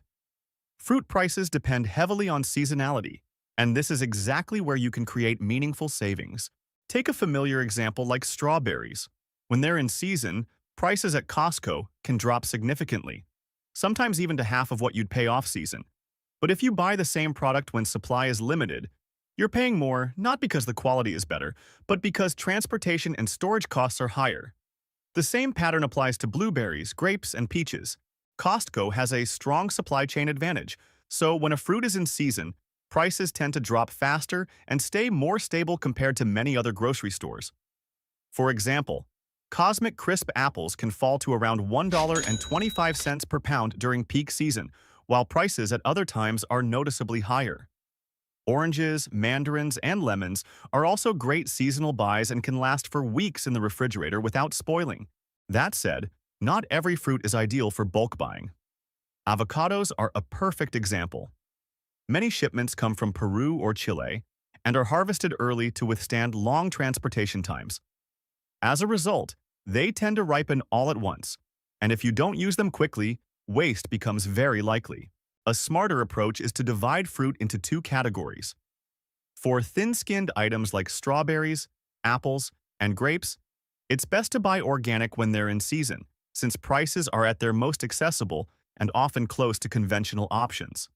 A: Fruit prices depend heavily on seasonality, and this is exactly where you can create meaningful savings. Take a familiar example like strawberries. When they're in season, prices at Costco can drop significantly, sometimes even to half of what you'd pay off-season. But if you buy the same product when supply is limited, you're paying more not because the quality is better, but because transportation and storage costs are higher. The same pattern applies to blueberries, grapes, and peaches. Costco has a strong supply chain advantage, so when a fruit is in season, prices tend to drop faster and stay more stable compared to many other grocery stores. For example, Cosmic Crisp apples can fall to around $1.25 per pound during peak season, while prices at other times are noticeably higher. Oranges, mandarins, and lemons are also great seasonal buys and can last for weeks in the refrigerator without spoiling. That said, not every fruit is ideal for bulk buying. Avocados are a perfect example. Many shipments come from Peru or Chile and are harvested early to withstand long transportation times. As a result, they tend to ripen all at once, and if you don't use them quickly, waste becomes very likely. A smarter approach is to divide fruit into 2 categories. For thin-skinned items like strawberries, apples, and grapes, it's best to buy organic when they're in season, since prices are at their most accessible and often close to conventional options.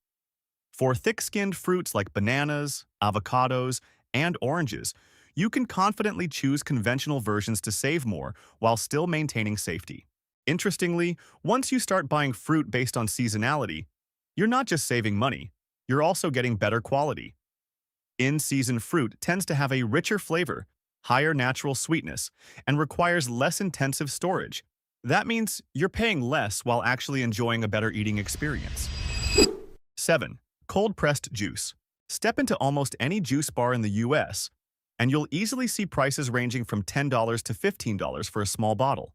A: For thick-skinned fruits like bananas, avocados, and oranges, you can confidently choose conventional versions to save more while still maintaining safety. Interestingly, once you start buying fruit based on seasonality, you're not just saving money, you're also getting better quality. In-season fruit tends to have a richer flavor, higher natural sweetness, and requires less intensive storage. That means you're paying less while actually enjoying a better eating experience. 7. Cold-pressed juice. Step into almost any juice bar in the US, and you'll easily see prices ranging from $10 to $15 for a small bottle.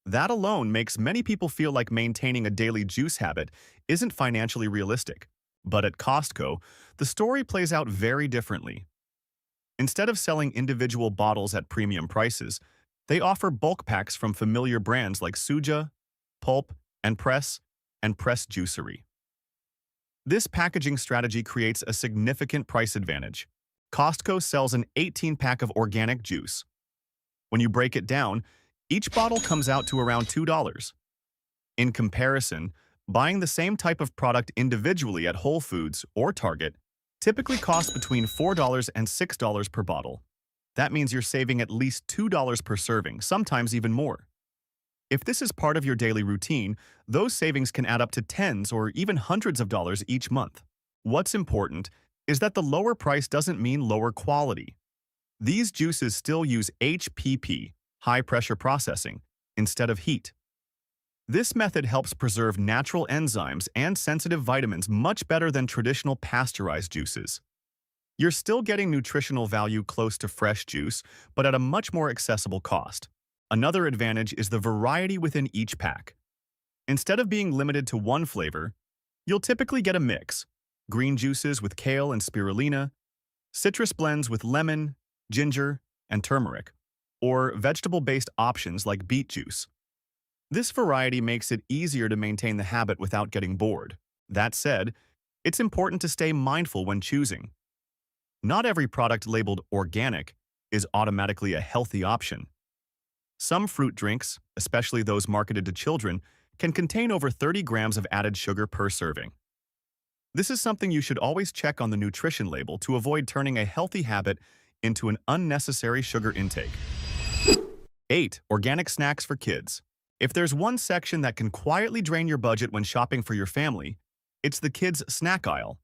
A: That alone makes many people feel like maintaining a daily juice habit isn't financially realistic. But at Costco, the story plays out very differently. Instead of selling individual bottles at premium prices, they offer bulk packs from familiar brands like Suja, Pulp, and Press Juicery. This packaging strategy creates a significant price advantage. Costco sells an 18-pack of organic juice. When you break it down, each bottle comes out to around $2. In comparison, buying the same type of product individually at Whole Foods or Target typically costs between $4 and $6 per bottle. That means you're saving at least $2 per serving, sometimes even more. If this is part of your daily routine, those savings can add up to tens or even hundreds of dollars each month. What's important is that the lower price doesn't mean lower quality. These juices still use HPP, high-pressure processing, instead of heat. This method helps preserve natural enzymes and sensitive vitamins much better than traditional pasteurized juices. You're still getting nutritional value close to fresh juice, but at a much more accessible cost. Another advantage is the variety within each pack. Instead of being limited to one flavor, you'll typically get a mix: green juices with kale and spirulina, citrus blends with lemon, ginger, and turmeric, or vegetable-based options like beet juice. This variety makes it easier to maintain the habit without getting bored. That said, it's important to stay mindful when choosing. Not every product labeled organic is automatically a healthy option. Some fruit drinks, especially those marketed to children, can contain over 30 grams of added sugar per serving. This is something you should always check on the nutrition label to avoid turning a healthy habit into an unnecessary sugar intake. 8. Organic snacks for kids. If there's one section that can quietly drain your budget when shopping for your family, it's the kids' snack aisle.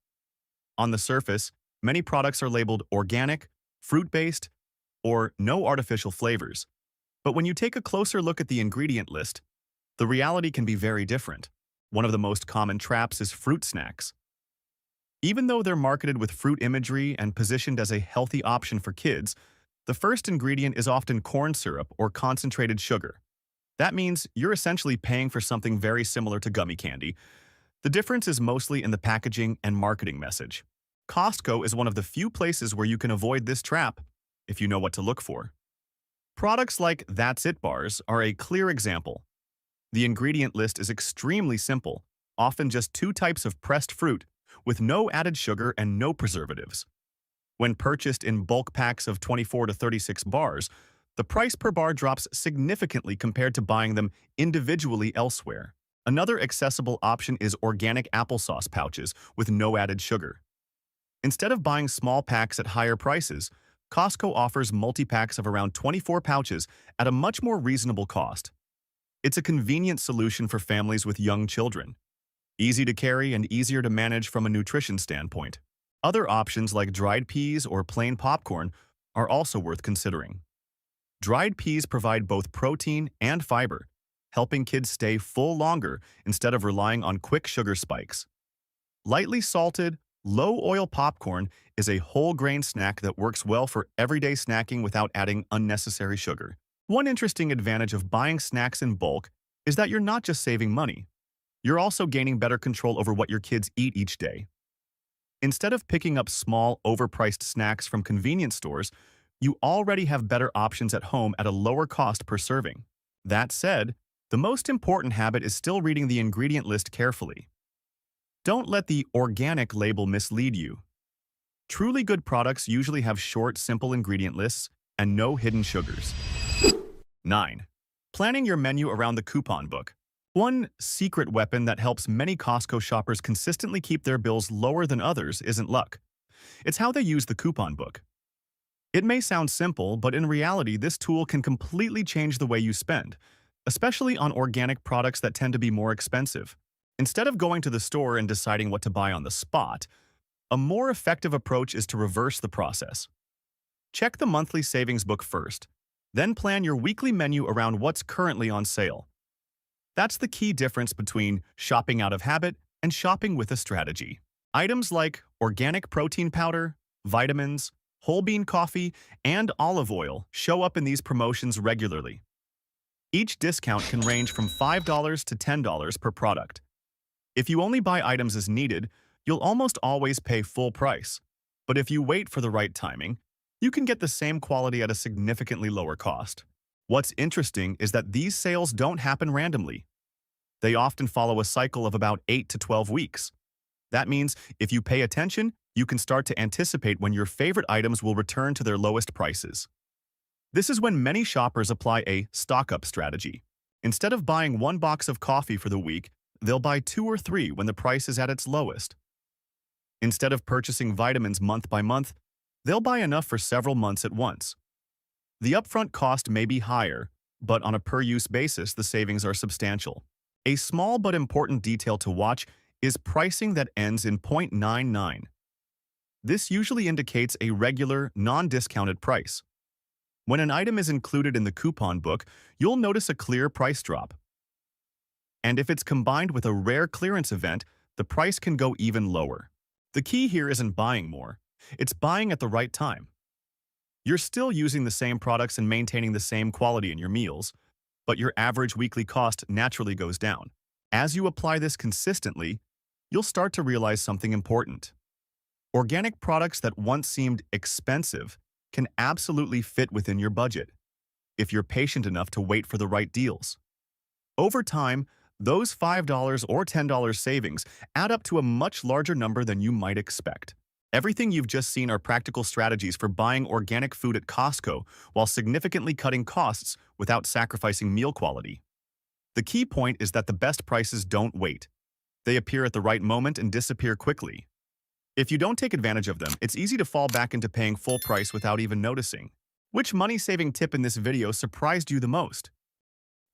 A: On the surface, many products are labeled organic, fruit-based, or no artificial flavors. But when you take a closer look at the ingredient list, the reality can be very different. One of the most common traps is fruit snacks. Even though they're marketed with fruit imagery and positioned as a healthy option for kids, the first ingredient is often corn syrup or concentrated sugar. That means you're essentially paying for something very similar to gummy candy. The difference is mostly in the packaging and marketing message. Costco is one of the few places where you can avoid this trap if you know what to look for. Products like That's It bars are a clear example. The ingredient list is extremely simple, often just 2 types of pressed fruit, with no added sugar and no preservatives. When purchased in bulk packs of 24 to 36 bars, the price per bar drops significantly compared to buying them individually elsewhere. Another accessible option is organic applesauce pouches with no added sugar. Instead of buying small packs at higher prices, Costco offers multi-packs of around 24 pouches at a much more reasonable cost. It's a convenient solution for families with young children, easy to carry and easier to manage from a nutrition standpoint. Other options like dried peas or plain popcorn are also worth considering. Dried peas provide both protein and fiber, helping kids stay full longer instead of relying on quick sugar spikes. Lightly salted, low-oil popcorn is a whole-grain snack that works well for everyday snacking without adding unnecessary sugar. One interesting advantage of buying snacks in bulk is that you're not just saving money. You're also gaining better control over what your kids eat each day. Instead of picking up small, overpriced snacks from convenience stores, you already have better options at home at a lower cost per serving. That said, the most important habit is still reading the ingredient list carefully. Don't let the organic label mislead you. Truly good products usually have short, simple ingredient lists and no hidden sugars. 9. Planning your menu around the coupon book. One secret weapon that helps many Costco shoppers consistently keep their bills lower than others isn't luck. It's how they use the coupon book. It may sound simple, but in reality, this tool can completely change the way you spend, especially on organic products that tend to be more expensive. Instead of going to the store and deciding what to buy on the spot, a more effective approach is to reverse the process. Check the monthly savings book first, then plan your weekly menu around what's currently on sale. That's the key difference between shopping out of habit and shopping with a strategy. Items like organic protein powder, vitamins, whole bean coffee, and olive oil show up in these promotions regularly. Each discount can range from $5 to $10 per product. If you only buy items as needed, you'll almost always pay full price. But if you wait for the right timing, you can get the same quality at a significantly lower cost. What's interesting is that these sales don't happen randomly. They often follow a cycle of about 8 to 12 weeks. That means if you pay attention, you can start to anticipate when your favorite items will return to their lowest prices. This is when many shoppers apply a stock-up strategy. Instead of buying 1 box of coffee for the week, they'll buy 2 or 3 when the price is at its lowest. Instead of purchasing vitamins month by month, they'll buy enough for several months at once. The upfront cost may be higher, but on a per-use basis, the savings are substantial. A small but important detail to watch is pricing that ends in 0.99. This usually indicates a regular, non-discounted price. When an item is included in the coupon book, you'll notice a clear price drop. And if it's combined with a rare clearance event, the price can go even lower. The key here isn't buying more, it's buying at the right time. You're still using the same products and maintaining the same quality in your meals, but your average weekly cost naturally goes down. As you apply this consistently, you'll start to realize something important. Organic products that once seemed expensive can absolutely fit within your budget if you're patient enough to wait for the right deals. Over time, those $5 or $10 savings add up to a much larger number than you might expect. Everything you've just seen are practical strategies for buying organic food at Costco while significantly cutting costs without sacrificing meal quality. The key point is that the best prices don't wait. They appear at the right moment and disappear quickly. If you don't take advantage of them, it's easy to fall back into paying full price without even noticing. Which money-saving tip in this video surprised you the most?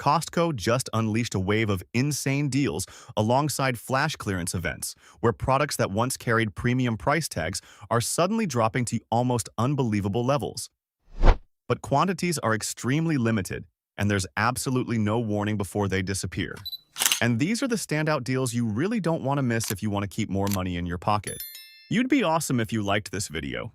A: Costco just unleashed a wave of insane deals alongside flash clearance events, where products that once carried premium price tags are suddenly dropping to almost unbelievable levels. But quantities are extremely limited, and there's absolutely no warning before they disappear. And these are the standout deals you really don't want to miss if you want to keep more money in your pocket. You'd be awesome if you liked this video.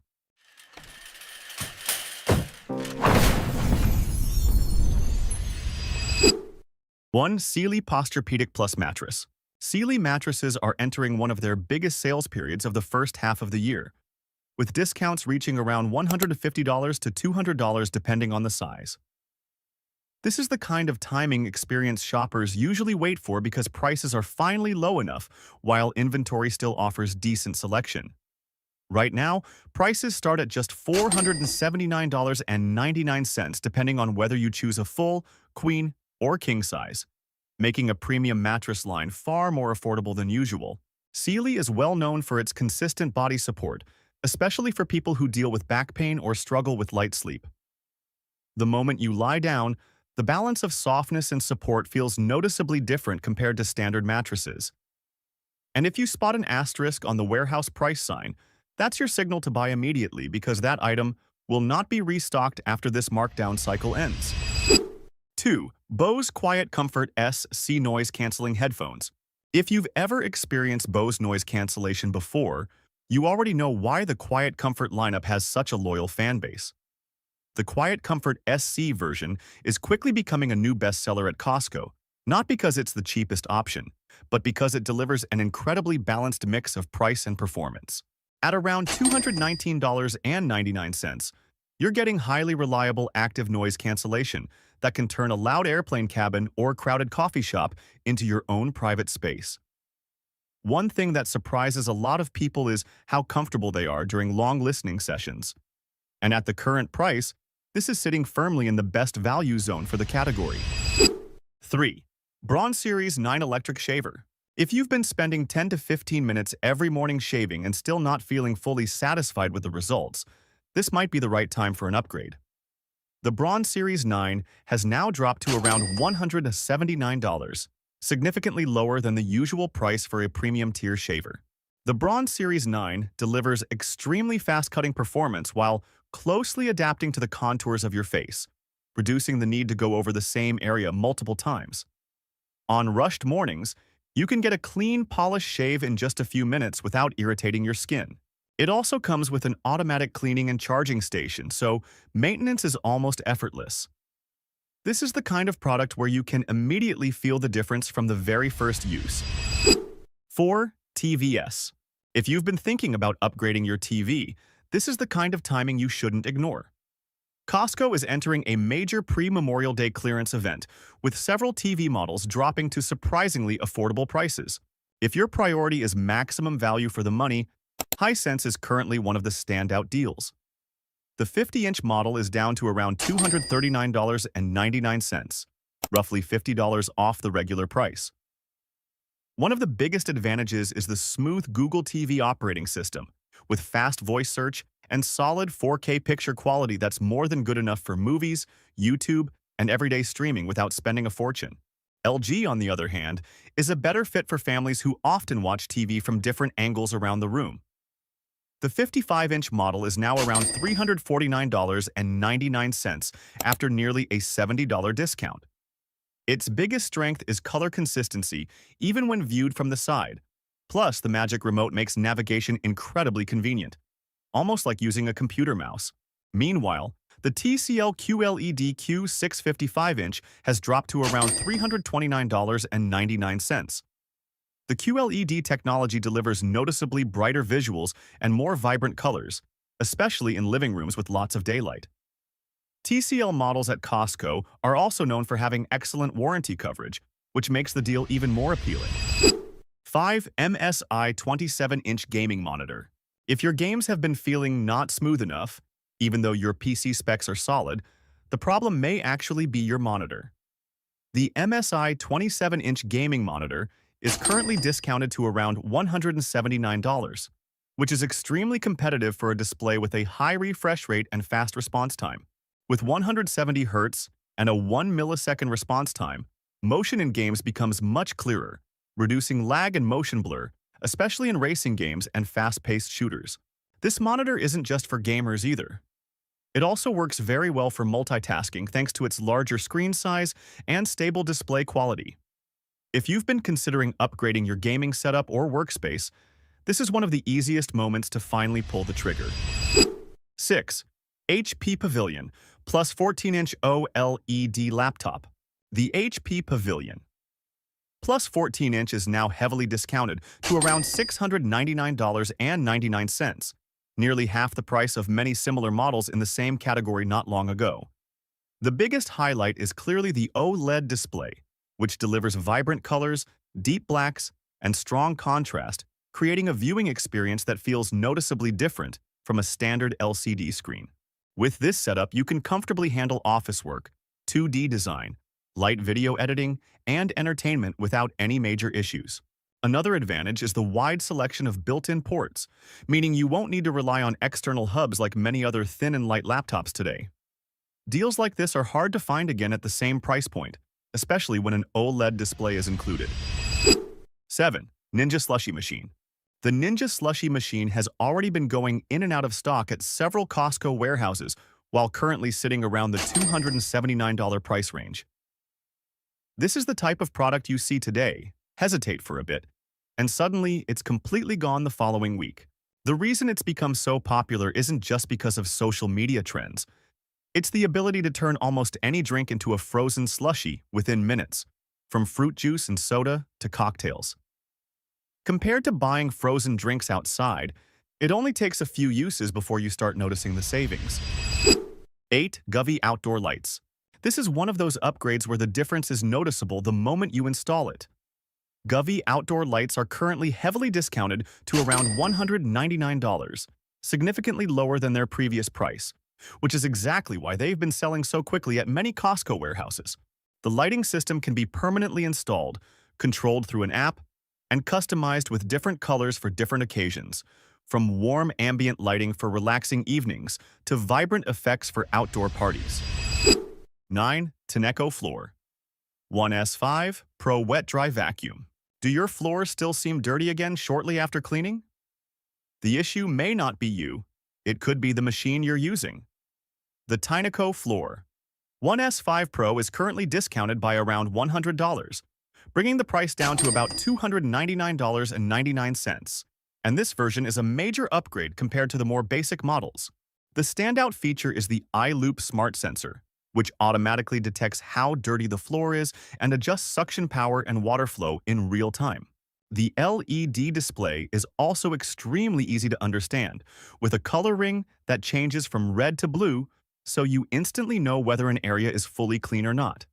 A: 1. Sealy Posturepedic Plus Mattress. Sealy mattresses are entering one of their biggest sales periods of the first half of the year, with discounts reaching around $150 to $200 depending on the size. This is the kind of timing experienced shoppers usually wait for because prices are finally low enough while inventory still offers decent selection. Right now, prices start at just $479.99 depending on whether you choose a full, queen, or king size, making a premium mattress line far more affordable than usual. Sealy is well known for its consistent body support, especially for people who deal with back pain or struggle with light sleep. The moment you lie down, the balance of softness and support feels noticeably different compared to standard mattresses. And if you spot an asterisk on the warehouse price sign, that's your signal to buy immediately because that item will not be restocked after this markdown cycle ends. 2. Bose Quiet Comfort SC Noise Cancelling Headphones. If you've ever experienced Bose noise cancellation before, you already know why the Quiet Comfort lineup has such a loyal fan base. The Quiet Comfort SC version is quickly becoming a new bestseller at Costco, not because it's the cheapest option, but because it delivers an incredibly balanced mix of price and performance. At around $219.99, you're getting highly reliable active noise cancellation that can turn a loud airplane cabin or crowded coffee shop into your own private space. One thing that surprises a lot of people is how comfortable they are during long listening sessions. And at the current price, this is sitting firmly in the best value zone for the category. 3. Braun Series 9 Electric Shaver. If you've been spending 10 to 15 minutes every morning shaving and still not feeling fully satisfied with the results, this might be the right time for an upgrade. The Braun Series 9 has now dropped to around $179, significantly lower than the usual price for a premium tier shaver. The Braun Series 9 delivers extremely fast-cutting performance while closely adapting to the contours of your face, reducing the need to go over the same area multiple times. On rushed mornings, you can get a clean, polished shave in just a few minutes without irritating your skin. It also comes with an automatic cleaning and charging station, so maintenance is almost effortless. This is the kind of product where you can immediately feel the difference from the very first use. 4. TVS. If you've been thinking about upgrading your TV, this is the kind of timing you shouldn't ignore. Costco is entering a major pre-Memorial Day clearance event, with several TV models dropping to surprisingly affordable prices. If your priority is maximum value for the money, Hisense is currently one of the standout deals. The 50-inch model is down to around $239.99, roughly $50 off the regular price. One of the biggest advantages is the smooth Google TV operating system, with fast voice search and solid 4K picture quality that's more than good enough for movies, YouTube, and everyday streaming without spending a fortune. LG, on the other hand, is a better fit for families who often watch TV from different angles around the room. The 55-inch model is now around $349.99 after nearly a $70 discount. Its biggest strength is color consistency, even when viewed from the side. Plus, the Magic Remote makes navigation incredibly convenient, almost like using a computer mouse. Meanwhile, the TCL QLED Q655-inch has dropped to around $329.99. The QLED technology delivers noticeably brighter visuals and more vibrant colors, especially in living rooms with lots of daylight. TCL models at Costco are also known for having excellent warranty coverage, which makes the deal even more appealing. 5. MSI 27-inch gaming monitor. If your games have been feeling not smooth enough, even though your PC specs are solid, the problem may actually be your monitor. The MSI 27-inch gaming monitor is currently discounted to around $179, which is extremely competitive for a display with a high refresh rate and fast response time. With 170 Hz and a 1 millisecond response time, motion in games becomes much clearer, reducing lag and motion blur, especially in racing games and fast-paced shooters. This monitor isn't just for gamers either. It also works very well for multitasking thanks to its larger screen size and stable display quality. If you've been considering upgrading your gaming setup or workspace, this is one of the easiest moments to finally pull the trigger. 6. HP Pavilion plus 14-inch OLED laptop. The HP Pavilion plus 14-inch is now heavily discounted to around $699.99, nearly half the price of many similar models in the same category not long ago. The biggest highlight is clearly the OLED display, which delivers vibrant colors, deep blacks, and strong contrast, creating a viewing experience that feels noticeably different from a standard LCD screen. With this setup, you can comfortably handle office work, 2D design, light video editing, and entertainment without any major issues. Another advantage is the wide selection of built-in ports, meaning you won't need to rely on external hubs like many other thin and light laptops today. Deals like this are hard to find again at the same price point, especially when an OLED display is included. 7. Ninja Slushie Machine. The Ninja Slushie Machine has already been going in and out of stock at several Costco warehouses, while currently sitting around the $279 price range. This is the type of product you see today, hesitate for a bit, and suddenly it's completely gone the following week. The reason it's become so popular isn't just because of social media trends. It's the ability to turn almost any drink into a frozen slushie within minutes, from fruit juice and soda to cocktails. Compared to buying frozen drinks outside, it only takes a few uses before you start noticing the savings. 8. Govee Outdoor Lights. This is one of those upgrades where the difference is noticeable the moment you install it. Govee outdoor lights are currently heavily discounted to around $199, significantly lower than their previous price, which is exactly why they've been selling so quickly at many Costco warehouses. The lighting system can be permanently installed, controlled through an app, and customized with different colors for different occasions, from warm ambient lighting for relaxing evenings to vibrant effects for outdoor parties. 9. Tineco Floor 1S5 Pro Wet Dry Vacuum. Do your floors still seem dirty again shortly after cleaning? The issue may not be you. It could be the machine you're using. The Tineco Floor 1S5 Pro is currently discounted by around $100, bringing the price down to about $299.99. And this version is a major upgrade compared to the more basic models. The standout feature is the iLoop Smart Sensor, which automatically detects how dirty the floor is and adjusts suction power and water flow in real time. The LED display is also extremely easy to understand, with a color ring that changes from red to blue, so you instantly know whether an area is fully clean or not.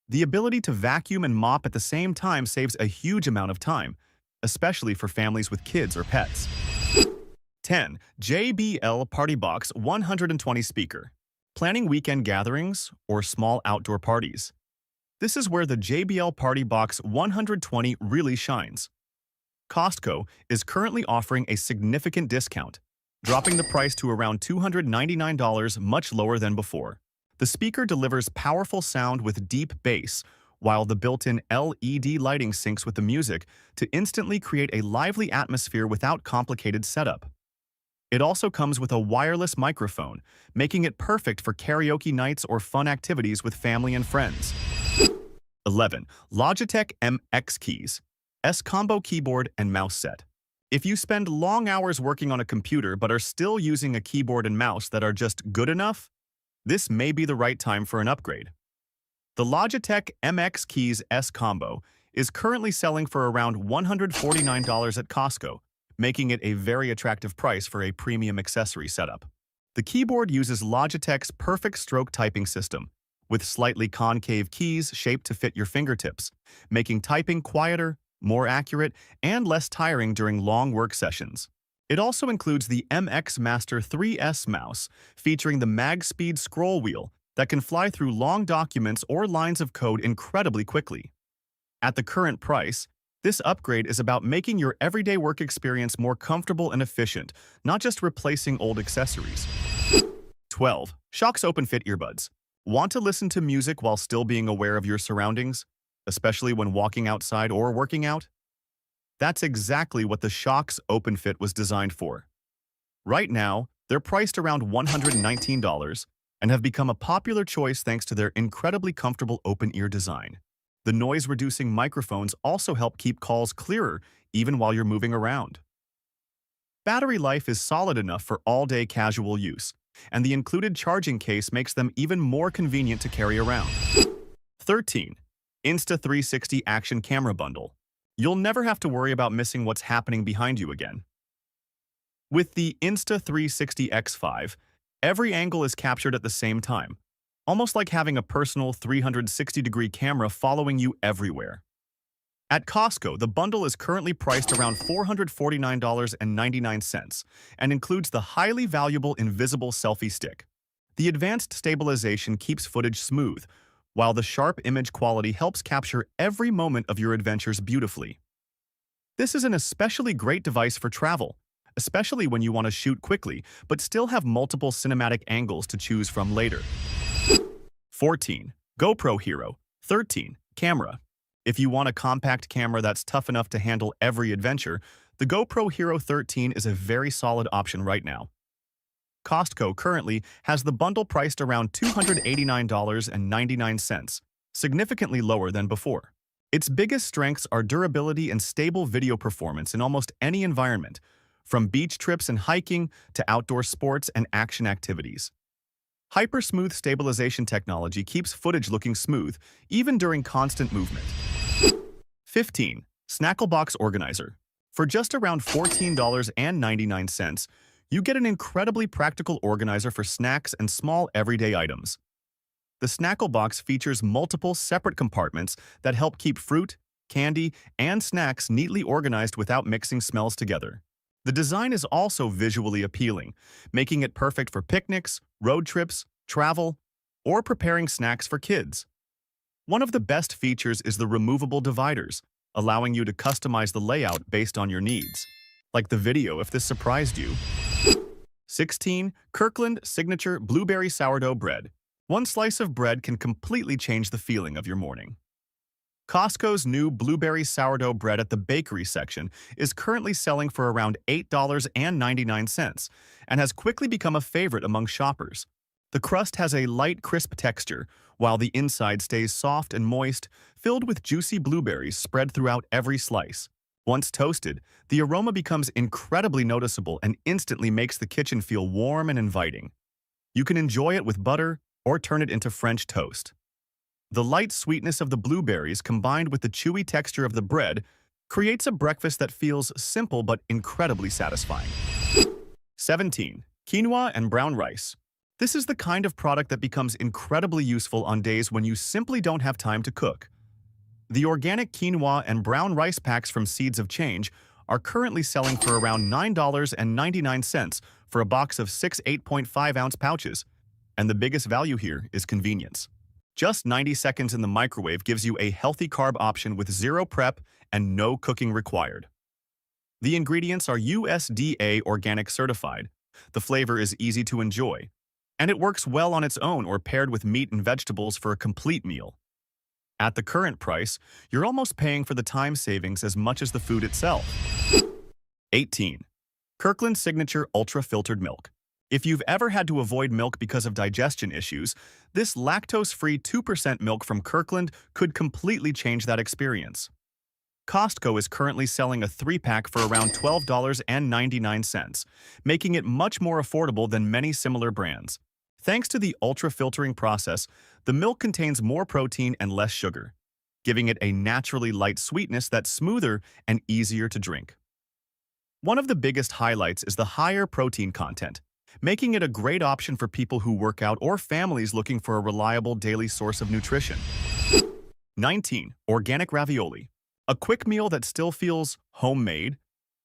A: The ability to vacuum and mop at the same time saves a huge amount of time, especially for families with kids or pets. 10. JBL Party Box 120 Speaker. Planning weekend gatherings or small outdoor parties. This is where the JBL Party Box 120 really shines. Costco is currently offering a significant discount, dropping the price to around $299, much lower than before. The speaker delivers powerful sound with deep bass, while the built-in LED lighting syncs with the music to instantly create a lively atmosphere without complicated setup. It also comes with a wireless microphone, making it perfect for karaoke nights or fun activities with family and friends. 11. Logitech MX Keys S Combo Keyboard and Mouse Set. If you spend long hours working on a computer but are still using a keyboard and mouse that are just good enough, this may be the right time for an upgrade. The Logitech MX Keys S Combo is currently selling for around $149 at Costco, making it a very attractive price for a premium accessory setup. The keyboard uses Logitech's perfect stroke typing system, with slightly concave keys shaped to fit your fingertips, making typing quieter, more accurate, and less tiring during long work sessions. It also includes the MX Master 3S mouse, featuring the MagSpeed scroll wheel that can fly through long documents or lines of code incredibly quickly. At the current price, this upgrade is about making your everyday work experience more comfortable and efficient, not just replacing old accessories. 12. Shokz OpenFit earbuds. Want to listen to music while still being aware of your surroundings, especially when walking outside or working out? That's exactly what the Shokz OpenFit was designed for. Right now, they're priced around $119 and have become a popular choice thanks to their incredibly comfortable open-ear design. The noise-reducing microphones also help keep calls clearer even while you're moving around. Battery life is solid enough for all-day casual use, and the included charging case makes them even more convenient to carry around. 13. Insta360 Action Camera Bundle. You'll never have to worry about missing what's happening behind you again. With the Insta360 X5, every angle is captured at the same time, almost like having a personal 360-degree camera following you everywhere. At Costco, the bundle is currently priced around $449.99 and includes the highly valuable invisible selfie stick. The advanced stabilization keeps footage smooth, while the sharp image quality helps capture every moment of your adventures beautifully. This is an especially great device for travel, especially when you want to shoot quickly but still have multiple cinematic angles to choose from later. 14. GoPro Hero 13 Camera. If you want a compact camera that's tough enough to handle every adventure, the GoPro Hero 13 is a very solid option right now. Costco currently has the bundle priced around $289.99, significantly lower than before. Its biggest strengths are durability and stable video performance in almost any environment, from beach trips and hiking to outdoor sports and action activities. Hyper-smooth stabilization technology keeps footage looking smooth, even during constant movement. 15. Snacklebox Organizer. For just around $14.99, you get an incredibly practical organizer for snacks and small everyday items. The Snacklebox features multiple separate compartments that help keep fruit, candy, and snacks neatly organized without mixing smells together. The design is also visually appealing, making it perfect for picnics, road trips, travel, or preparing snacks for kids. One of the best features is the removable dividers, allowing you to customize the layout based on your needs. Like the video if this surprised you. 16. Kirkland Signature Blueberry Sourdough Bread. One slice of bread can completely change the feeling of your morning. Costco's new blueberry sourdough bread at the bakery section is currently selling for around $8.99 and has quickly become a favorite among shoppers. The crust has a light, crisp texture, while the inside stays soft and moist, filled with juicy blueberries spread throughout every slice. Once toasted, the aroma becomes incredibly noticeable and instantly makes the kitchen feel warm and inviting. You can enjoy it with butter or turn it into French toast. The light sweetness of the blueberries combined with the chewy texture of the bread creates a breakfast that feels simple but incredibly satisfying. 17. Quinoa and brown rice. This is the kind of product that becomes incredibly useful on days when you simply don't have time to cook. The organic quinoa and brown rice packs from Seeds of Change are currently selling for around $9.99 for a box of 6 8.5-ounce pouches, and the biggest value here is convenience. Just 90 seconds in the microwave gives you a healthy carb option with zero prep and no cooking required. The ingredients are USDA organic certified, the flavor is easy to enjoy, and it works well on its own or paired with meat and vegetables for a complete meal. At the current price, you're almost paying for the time savings as much as the food itself. 18. Kirkland Signature Ultra Filtered Milk. If you've ever had to avoid milk because of digestion issues, this lactose-free 2% milk from Kirkland could completely change that experience. Costco is currently selling a 3-pack for around $12.99, making it much more affordable than many similar brands. Thanks to the ultra-filtering process, the milk contains more protein and less sugar, giving it a naturally light sweetness that's smoother and easier to drink. One of the biggest highlights is the higher protein content, making it a great option for people who work out or families looking for a reliable daily source of nutrition. 19. Organic ravioli. A quick meal that still feels homemade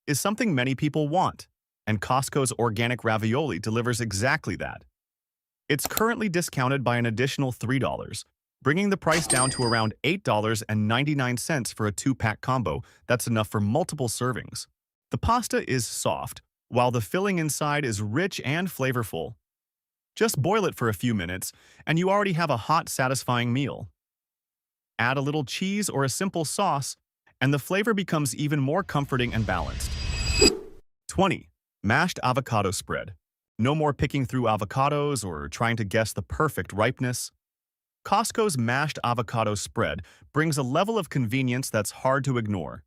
A: is something many people want, and Costco's organic ravioli delivers exactly that. It's currently discounted by an additional $3, bringing the price down to around $8.99 for a 2-pack combo that's enough for multiple servings. The pasta is soft, while the filling inside is rich and flavorful. Just boil it for a few minutes, and you already have a hot, satisfying meal. Add a little cheese or a simple sauce, and the flavor becomes even more comforting and balanced. 20. Mashed avocado spread. No more picking through avocados or trying to guess the perfect ripeness. Costco's mashed avocado spread brings a level of convenience that's hard to ignore.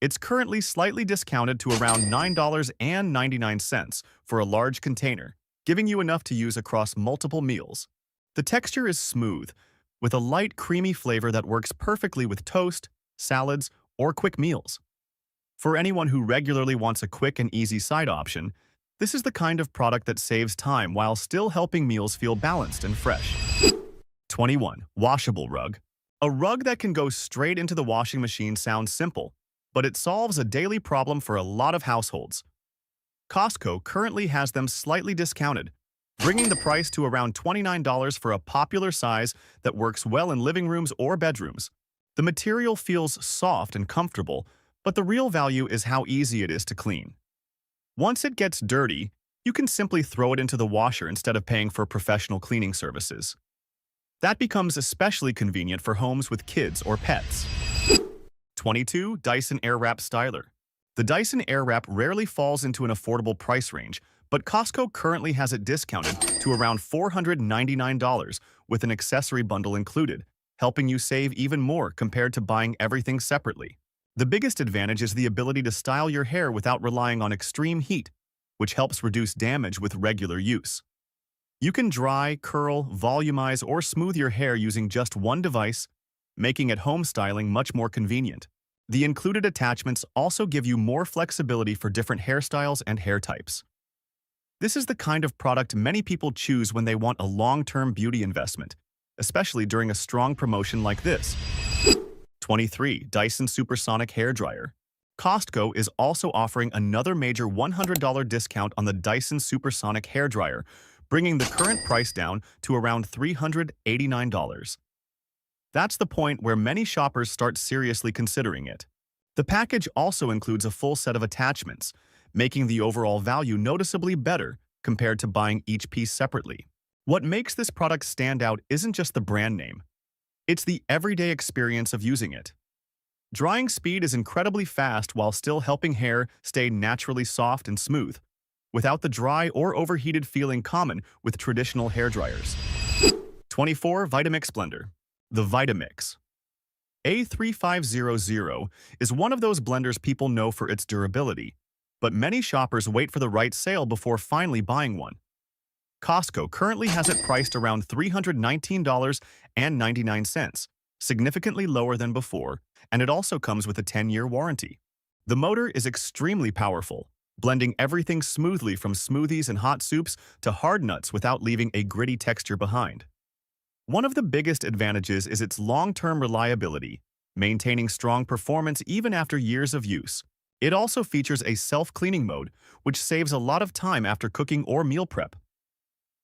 A: It's currently slightly discounted to around $9.99 for a large container, giving you enough to use across multiple meals. The texture is smooth, with a light, creamy flavor that works perfectly with toast, salads, or quick meals. For anyone who regularly wants a quick and easy side option, this is the kind of product that saves time while still helping meals feel balanced and fresh. 21. Washable rug. A rug that can go straight into the washing machine sounds simple, but it solves a daily problem for a lot of households. Costco currently has them slightly discounted, bringing the price to around $29 for a popular size that works well in living rooms or bedrooms. The material feels soft and comfortable, but the real value is how easy it is to clean. Once it gets dirty, you can simply throw it into the washer instead of paying for professional cleaning services. That becomes especially convenient for homes with kids or pets. 22. Dyson Airwrap Styler. The Dyson Airwrap rarely falls into an affordable price range, but Costco currently has it discounted to around $499 with an accessory bundle included, helping you save even more compared to buying everything separately. The biggest advantage is the ability to style your hair without relying on extreme heat, which helps reduce damage with regular use. You can dry, curl, volumize, or smooth your hair using just one device, making at-home styling much more convenient. The included attachments also give you more flexibility for different hairstyles and hair types. This is the kind of product many people choose when they want a long-term beauty investment, especially during a strong promotion like this. 23. Dyson Supersonic Hairdryer. Costco is also offering another major $100 discount on the Dyson Supersonic Hairdryer, bringing the current price down to around $389. That's the point where many shoppers start seriously considering it. The package also includes a full set of attachments, making the overall value noticeably better compared to buying each piece separately. What makes this product stand out isn't just the brand name. It's the everyday experience of using it. Drying speed is incredibly fast while still helping hair stay naturally soft and smooth, without the dry or overheated feeling common with traditional hairdryers. 24. Vitamix Blender. The Vitamix A3500 is one of those blenders people know for its durability, but many shoppers wait for the right sale before finally buying one. Costco currently has it priced around $319.99, significantly lower than before, and it also comes with a 10-year warranty. The motor is extremely powerful, blending everything smoothly from smoothies and hot soups to hard nuts without leaving a gritty texture behind. One of the biggest advantages is its long-term reliability, maintaining strong performance even after years of use. It also features a self-cleaning mode, which saves a lot of time after cooking or meal prep.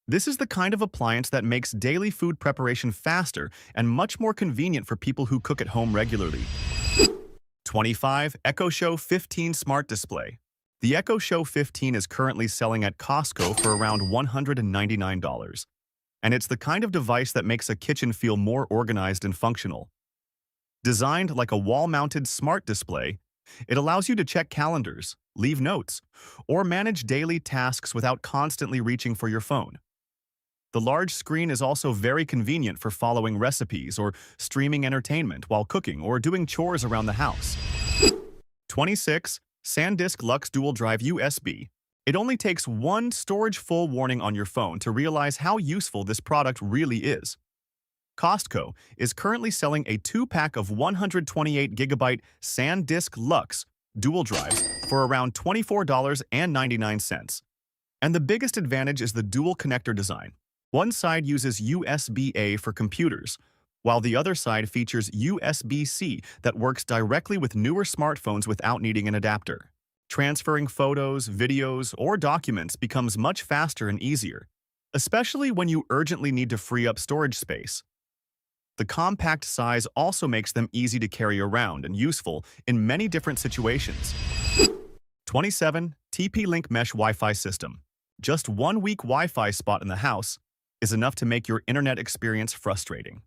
A: This is the kind of appliance that makes daily food preparation faster and much more convenient for people who cook at home regularly. 25. Echo Show 15 Smart Display. The Echo Show 15 is currently selling at Costco for around $199, and it's the kind of device that makes a kitchen feel more organized and functional. Designed like a wall-mounted smart display, it allows you to check calendars, leave notes, or manage daily tasks without constantly reaching for your phone. The large screen is also very convenient for following recipes or streaming entertainment while cooking or doing chores around the house. 26. SanDisk Lux Dual Drive USB. It only takes one storage full warning on your phone to realize how useful this product really is. Costco is currently selling a 2-pack of 128GB SanDisk Lux dual drives for around $24.99. And the biggest advantage is the dual connector design. One side uses USB-A for computers, while the other side features USB-C that works directly with newer smartphones without needing an adapter. Transferring photos, videos, or documents becomes much faster and easier, especially when you urgently need to free up storage space. The compact size also makes them easy to carry around and useful in many different situations. 27. TP-Link Mesh Wi-Fi System. Just 1 week Wi-Fi spot in the house is enough to make your internet experience frustrating.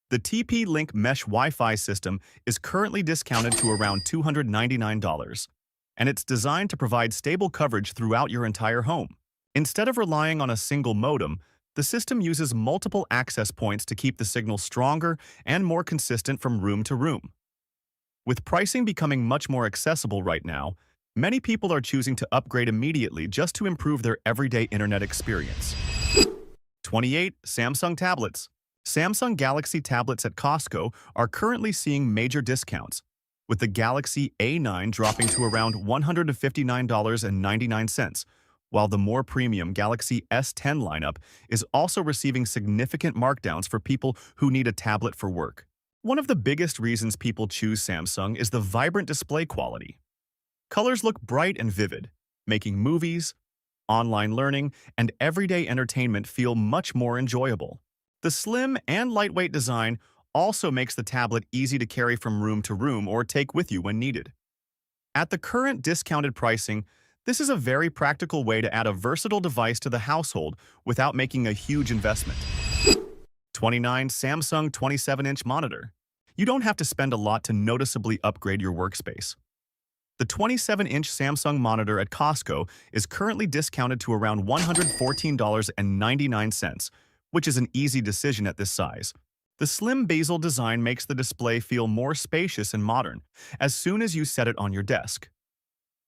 A: The TP-Link Mesh Wi-Fi system is currently discounted to around $299, and it's designed to provide stable coverage throughout your entire home. Instead of relying on a single modem, the system uses multiple access points to keep the signal stronger and more consistent from room to room. With pricing becoming much more accessible right now, many people are choosing to upgrade immediately just to improve their everyday internet experience. 28. Samsung Tablets. Samsung Galaxy tablets at Costco are currently seeing major discounts, with the Galaxy A9 dropping to around $159.99, while the more premium Galaxy S10 lineup is also receiving significant markdowns for people who need a tablet for work. One of the biggest reasons people choose Samsung is the vibrant display quality. Colors look bright and vivid, making movies, online learning, and everyday entertainment feel much more enjoyable. The slim and lightweight design also makes the tablet easy to carry from room to room or take with you when needed. At the current discounted pricing, this is a very practical way to add a versatile device to the household without making a huge investment. 29. Samsung 27-inch Monitor. You don't have to spend a lot to noticeably upgrade your workspace. The 27-inch Samsung monitor at Costco is currently discounted to around $114.99, which is an easy decision at this size. The slim bezel design makes the display feel more spacious and modern as soon as you set it on your desk.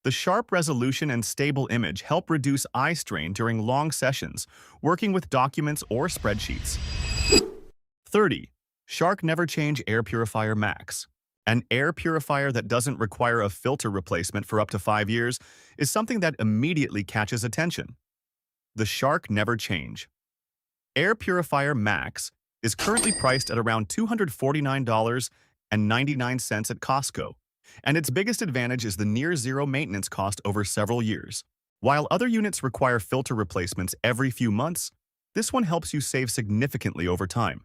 A: The sharp resolution and stable image help reduce eye strain during long sessions, working with documents or spreadsheets. 30. Shark Never Change Air Purifier Max. An air purifier that doesn't require a filter replacement for up to 5 years is something that immediately catches attention. The Shark Never Change Air Purifier Max is currently priced at around $249.99 at Costco, and its biggest advantage is the near-zero maintenance cost over several years. While other units require filter replacements every few months, this one helps you save significantly over time.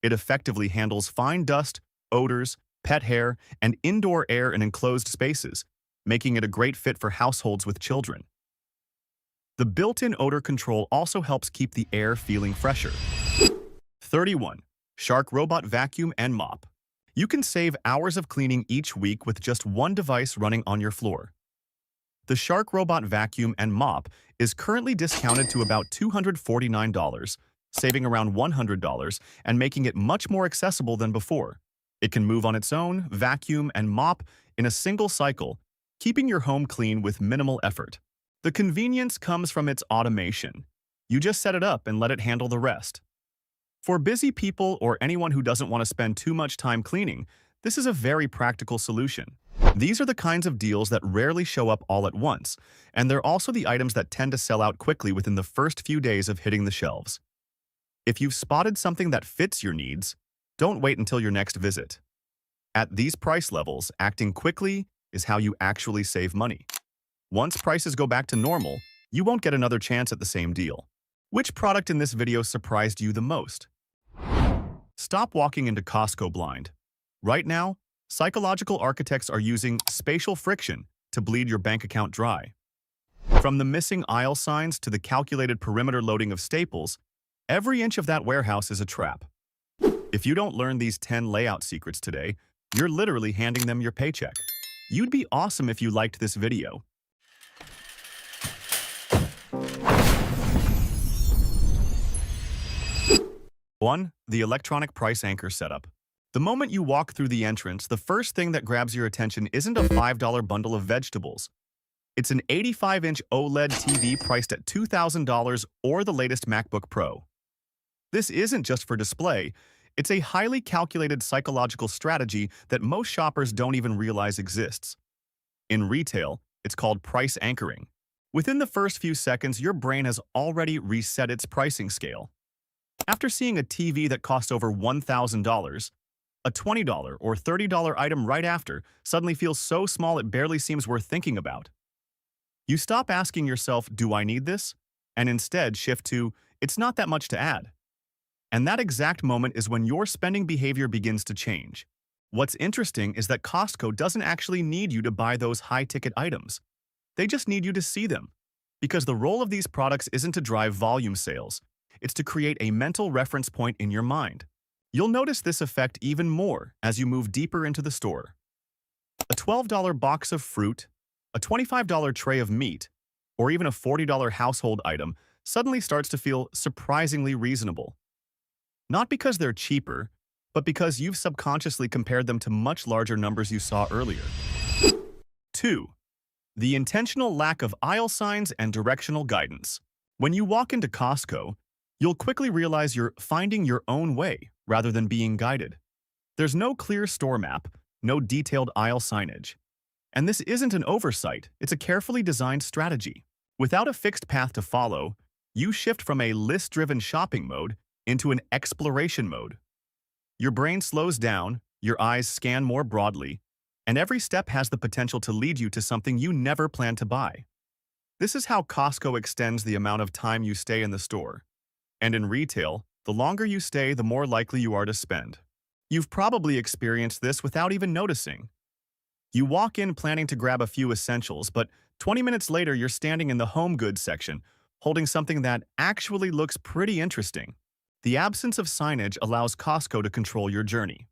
A: It effectively handles fine dust, odors, pet hair, and indoor air in enclosed spaces, making it a great fit for households with children. The built-in odor control also helps keep the air feeling fresher. 31. Shark Robot Vacuum and Mop. You can save hours of cleaning each week with just one device running on your floor. The Shark Robot Vacuum and Mop is currently discounted to about $249, saving around $100 and making it much more accessible than before. It can move on its own, vacuum, and mop in a single cycle, keeping your home clean with minimal effort. The convenience comes from its automation. You just set it up and let it handle the rest. For busy people or anyone who doesn't want to spend too much time cleaning, this is a very practical solution. These are the kinds of deals that rarely show up all at once, and they're also the items that tend to sell out quickly within the first few days of hitting the shelves. If you've spotted something that fits your needs, don't wait until your next visit. At these price levels, acting quickly is how you actually save money. Once prices go back to normal, you won't get another chance at the same deal. Which product in this video surprised you the most? Stop walking into Costco blind. Right now, psychological architects are using spatial friction to bleed your bank account dry. From the missing aisle signs to the calculated perimeter loading of staples, every inch of that warehouse is a trap. If you don't learn these 10 layout secrets today, you're literally handing them your paycheck. You'd be awesome if you liked this video. 1. The electronic price anchor setup. The moment you walk through the entrance, the first thing that grabs your attention isn't a $5 bundle of vegetables. It's an 85-inch OLED TV priced at $2,000 or the latest MacBook Pro. This isn't just for display, it's a highly calculated psychological strategy that most shoppers don't even realize exists. In retail, it's called price anchoring. Within the first few seconds, your brain has already reset its pricing scale. After seeing a TV that costs over $1,000, a $20 or $30 item right after suddenly feels so small it barely seems worth thinking about. You stop asking yourself, do I need this? And instead shift to, it's not that much to add. And that exact moment is when your spending behavior begins to change. What's interesting is that Costco doesn't actually need you to buy those high-ticket items. They just need you to see them. Because the role of these products isn't to drive volume sales. It's to create a mental reference point in your mind. You'll notice this effect even more as you move deeper into the store. A $12 box of fruit, a $25 tray of meat, or even a $40 household item suddenly starts to feel surprisingly reasonable. Not because they're cheaper, but because you've subconsciously compared them to much larger numbers you saw earlier. 2. The intentional lack of aisle signs and directional guidance. When you walk into Costco, you'll quickly realize you're finding your own way rather than being guided. There's no clear store map, no detailed aisle signage. And this isn't an oversight, it's a carefully designed strategy. Without a fixed path to follow, you shift from a list-driven shopping mode into an exploration mode. Your brain slows down, your eyes scan more broadly, and every step has the potential to lead you to something you never planned to buy. This is how Costco extends the amount of time you stay in the store. And in retail, the longer you stay, the more likely you are to spend. You've probably experienced this without even noticing. You walk in planning to grab a few essentials, but 20 minutes later you're standing in the home goods section, holding something that actually looks pretty interesting. The absence of signage allows Costco to control your journey.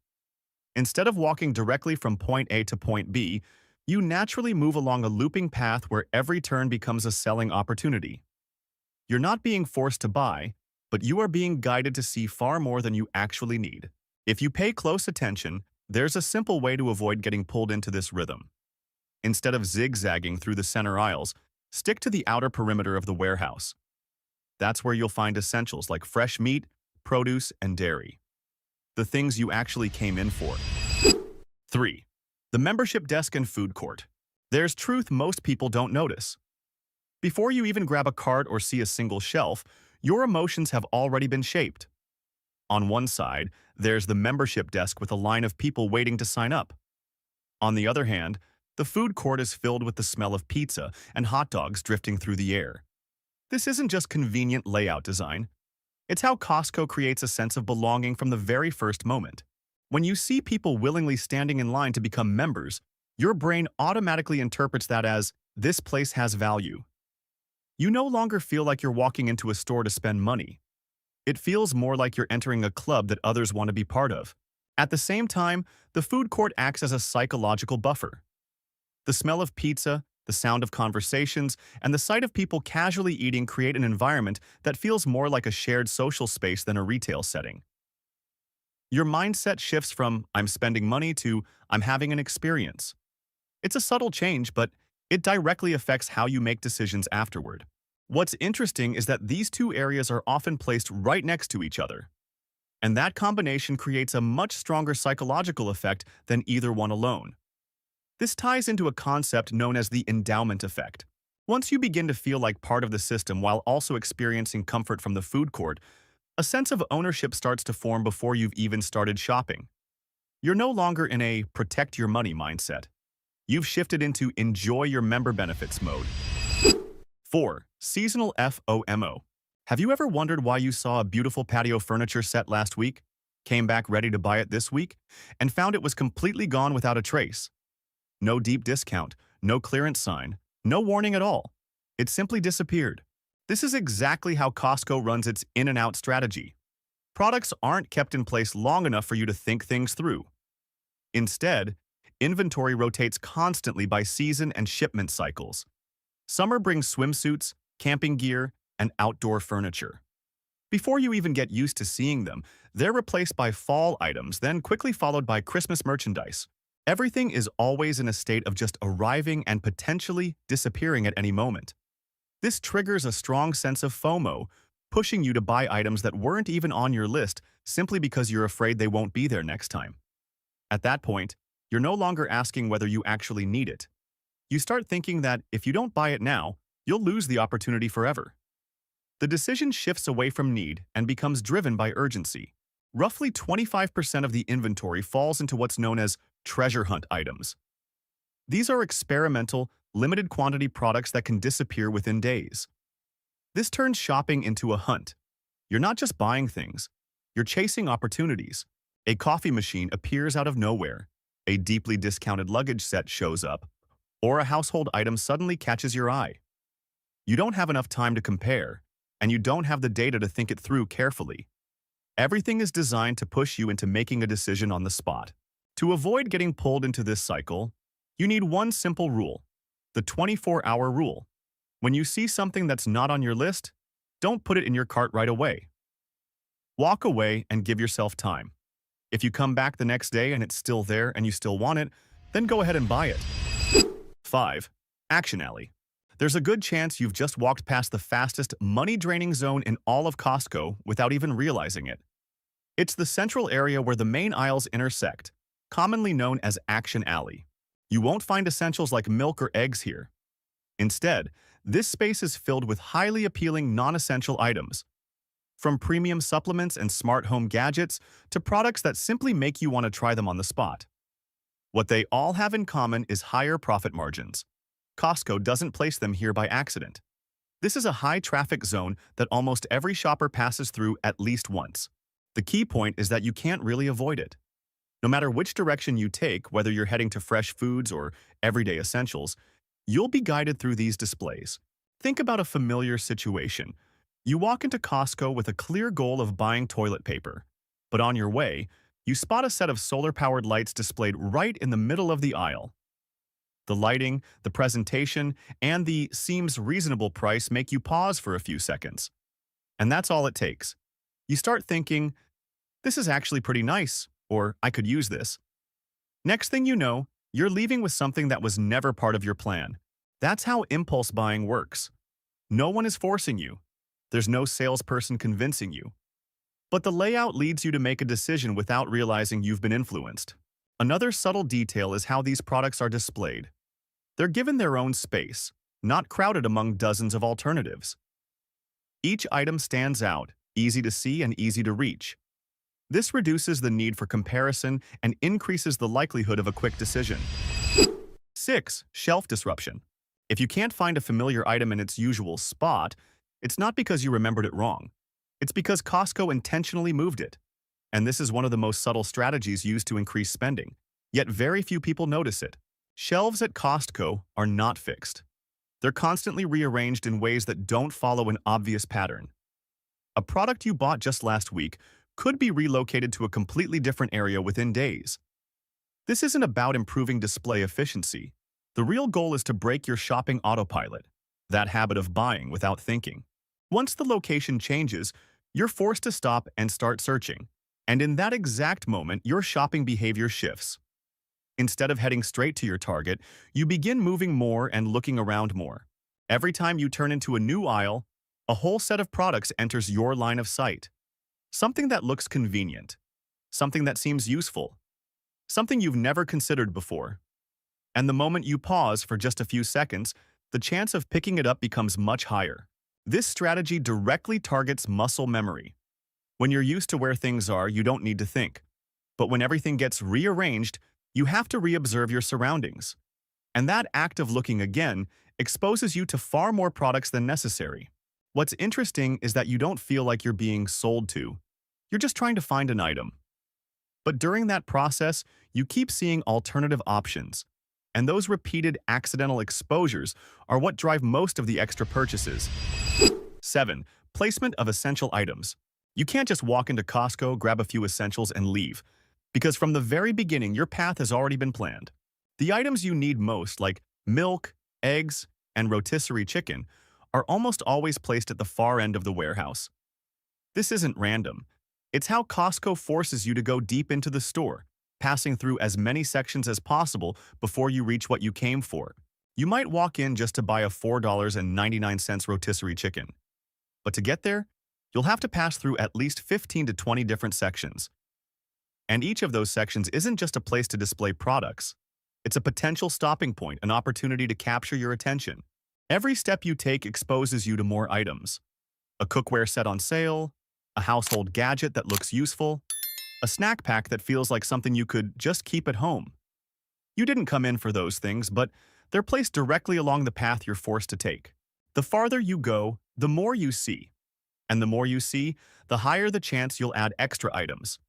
A: Instead of walking directly from point A to point B, you naturally move along a looping path where every turn becomes a selling opportunity. You're not being forced to buy, but you are being guided to see far more than you actually need. If you pay close attention, there's a simple way to avoid getting pulled into this rhythm. Instead of zigzagging through the center aisles, stick to the outer perimeter of the warehouse. That's where you'll find essentials like fresh meat, produce, and dairy. The things you actually came in for. 3. The membership desk and food court. There's truth most people don't notice. Before you even grab a cart or see a single shelf, your emotions have already been shaped. On one side, there's the membership desk with a line of people waiting to sign up. On the other hand, the food court is filled with the smell of pizza and hot dogs drifting through the air. This isn't just convenient layout design. It's how Costco creates a sense of belonging from the very first moment. When you see people willingly standing in line to become members, your brain automatically interprets that as, this place has value. You no longer feel like you're walking into a store to spend money. It feels more like you're entering a club that others want to be part of. At the same time, the food court acts as a psychological buffer. The smell of pizza, the sound of conversations, and the sight of people casually eating create an environment that feels more like a shared social space than a retail setting. Your mindset shifts from, I'm spending money to, I'm having an experience. It's a subtle change, but it directly affects how you make decisions afterward. What's interesting is that these two areas are often placed right next to each other. And that combination creates a much stronger psychological effect than either one alone. This ties into a concept known as the endowment effect. Once you begin to feel like part of the system while also experiencing comfort from the food court, a sense of ownership starts to form before you've even started shopping. You're no longer in a protect your money mindset. You've shifted into enjoy your member benefits mode. 4. Seasonal FOMO. Have you ever wondered why you saw a beautiful patio furniture set last week, came back ready to buy it this week, and found it was completely gone without a trace? No deep discount, no clearance sign, no warning at all. It simply disappeared. This is exactly how Costco runs its in-and-out strategy. Products aren't kept in place long enough for you to think things through. Instead, inventory rotates constantly by season and shipment cycles. Summer brings swimsuits, camping gear, and outdoor furniture. Before you even get used to seeing them, they're replaced by fall items, then quickly followed by Christmas merchandise. Everything is always in a state of just arriving and potentially disappearing at any moment. This triggers a strong sense of FOMO, pushing you to buy items that weren't even on your list simply because you're afraid they won't be there next time. At that point, you're no longer asking whether you actually need it. You start thinking that if you don't buy it now, you'll lose the opportunity forever. The decision shifts away from need and becomes driven by urgency. Roughly 25% of the inventory falls into what's known as treasure hunt items. These are experimental, limited quantity products that can disappear within days. This turns shopping into a hunt. You're not just buying things, you're chasing opportunities. A coffee machine appears out of nowhere, a deeply discounted luggage set shows up, or a household item suddenly catches your eye. You don't have enough time to compare, and you don't have the data to think it through carefully. Everything is designed to push you into making a decision on the spot. To avoid getting pulled into this cycle, you need one simple rule, the 24-hour rule. When you see something that's not on your list, don't put it in your cart right away. Walk away and give yourself time. If you come back the next day and it's still there and you still want it, then go ahead and buy it. 5. Action Alley. There's a good chance you've just walked past the fastest, money-draining zone in all of Costco without even realizing it. It's the central area where the main aisles intersect, commonly known as Action Alley. You won't find essentials like milk or eggs here. Instead, this space is filled with highly appealing non-essential items, from premium supplements and smart home gadgets to products that simply make you want to try them on the spot. What they all have in common is higher profit margins. Costco doesn't place them here by accident. This is a high-traffic zone that almost every shopper passes through at least once. The key point is that you can't really avoid it. No matter which direction you take, whether you're heading to fresh foods or everyday essentials, you'll be guided through these displays. Think about a familiar situation. You walk into Costco with a clear goal of buying toilet paper, but on your way, you spot a set of solar-powered lights displayed right in the middle of the aisle. The lighting, the presentation, and the seems reasonable price make you pause for a few seconds. And that's all it takes. You start thinking, this is actually pretty nice, or I could use this. Next thing you know, you're leaving with something that was never part of your plan. That's how impulse buying works. No one is forcing you. There's no salesperson convincing you. But the layout leads you to make a decision without realizing you've been influenced. Another subtle detail is how these products are displayed. They're given their own space, not crowded among dozens of alternatives. Each item stands out, easy to see and easy to reach. This reduces the need for comparison and increases the likelihood of a quick decision. 6. Shelf disruption. If you can't find a familiar item in its usual spot, it's not because you remembered it wrong. It's because Costco intentionally moved it. And this is one of the most subtle strategies used to increase spending. Yet very few people notice it. Shelves at Costco are not fixed. They're constantly rearranged in ways that don't follow an obvious pattern. A product you bought just last week could be relocated to a completely different area within days. This isn't about improving display efficiency. The real goal is to break your shopping autopilot, that habit of buying without thinking. Once the location changes, you're forced to stop and start searching. And in that exact moment, your shopping behavior shifts. Instead of heading straight to your target, you begin moving more and looking around more. Every time you turn into a new aisle, a whole set of products enters your line of sight. Something that looks convenient. Something that seems useful. Something you've never considered before. And the moment you pause for just a few seconds, the chance of picking it up becomes much higher. This strategy directly targets muscle memory. When you're used to where things are, you don't need to think. But when everything gets rearranged, you have to reobserve your surroundings. And that act of looking again exposes you to far more products than necessary. What's interesting is that you don't feel like you're being sold to. You're just trying to find an item. But during that process, you keep seeing alternative options. And those repeated accidental exposures are what drive most of the extra purchases. 7. Placement of essential items. You can't just walk into Costco, grab a few essentials, and leave. Because from the very beginning, your path has already been planned. The items you need most, like milk, eggs, and rotisserie chicken, are almost always placed at the far end of the warehouse. This isn't random. It's how Costco forces you to go deep into the store, passing through as many sections as possible before you reach what you came for. You might walk in just to buy a $4.99 rotisserie chicken, but to get there, you'll have to pass through at least 15 to 20 different sections. And each of those sections isn't just a place to display products. It's a potential stopping point, an opportunity to capture your attention. Every step you take exposes you to more items. A cookware set on sale, a household gadget that looks useful, a snack pack that feels like something you could just keep at home. You didn't come in for those things, but they're placed directly along the path you're forced to take. The farther you go, the more you see. And the more you see, the higher the chance you'll add extra items.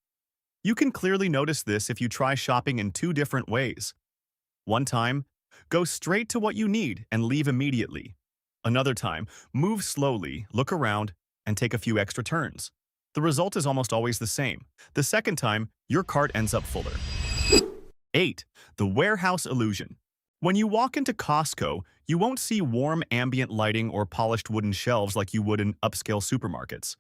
A: You can clearly notice this if you try shopping in two different ways. One time, go straight to what you need and leave immediately. Another time, move slowly, look around, and take a few extra turns. The result is almost always the same. The second time, your cart ends up fuller. 8. The warehouse illusion. When you walk into Costco, you won't see warm ambient lighting or polished wooden shelves like you would in upscale supermarkets.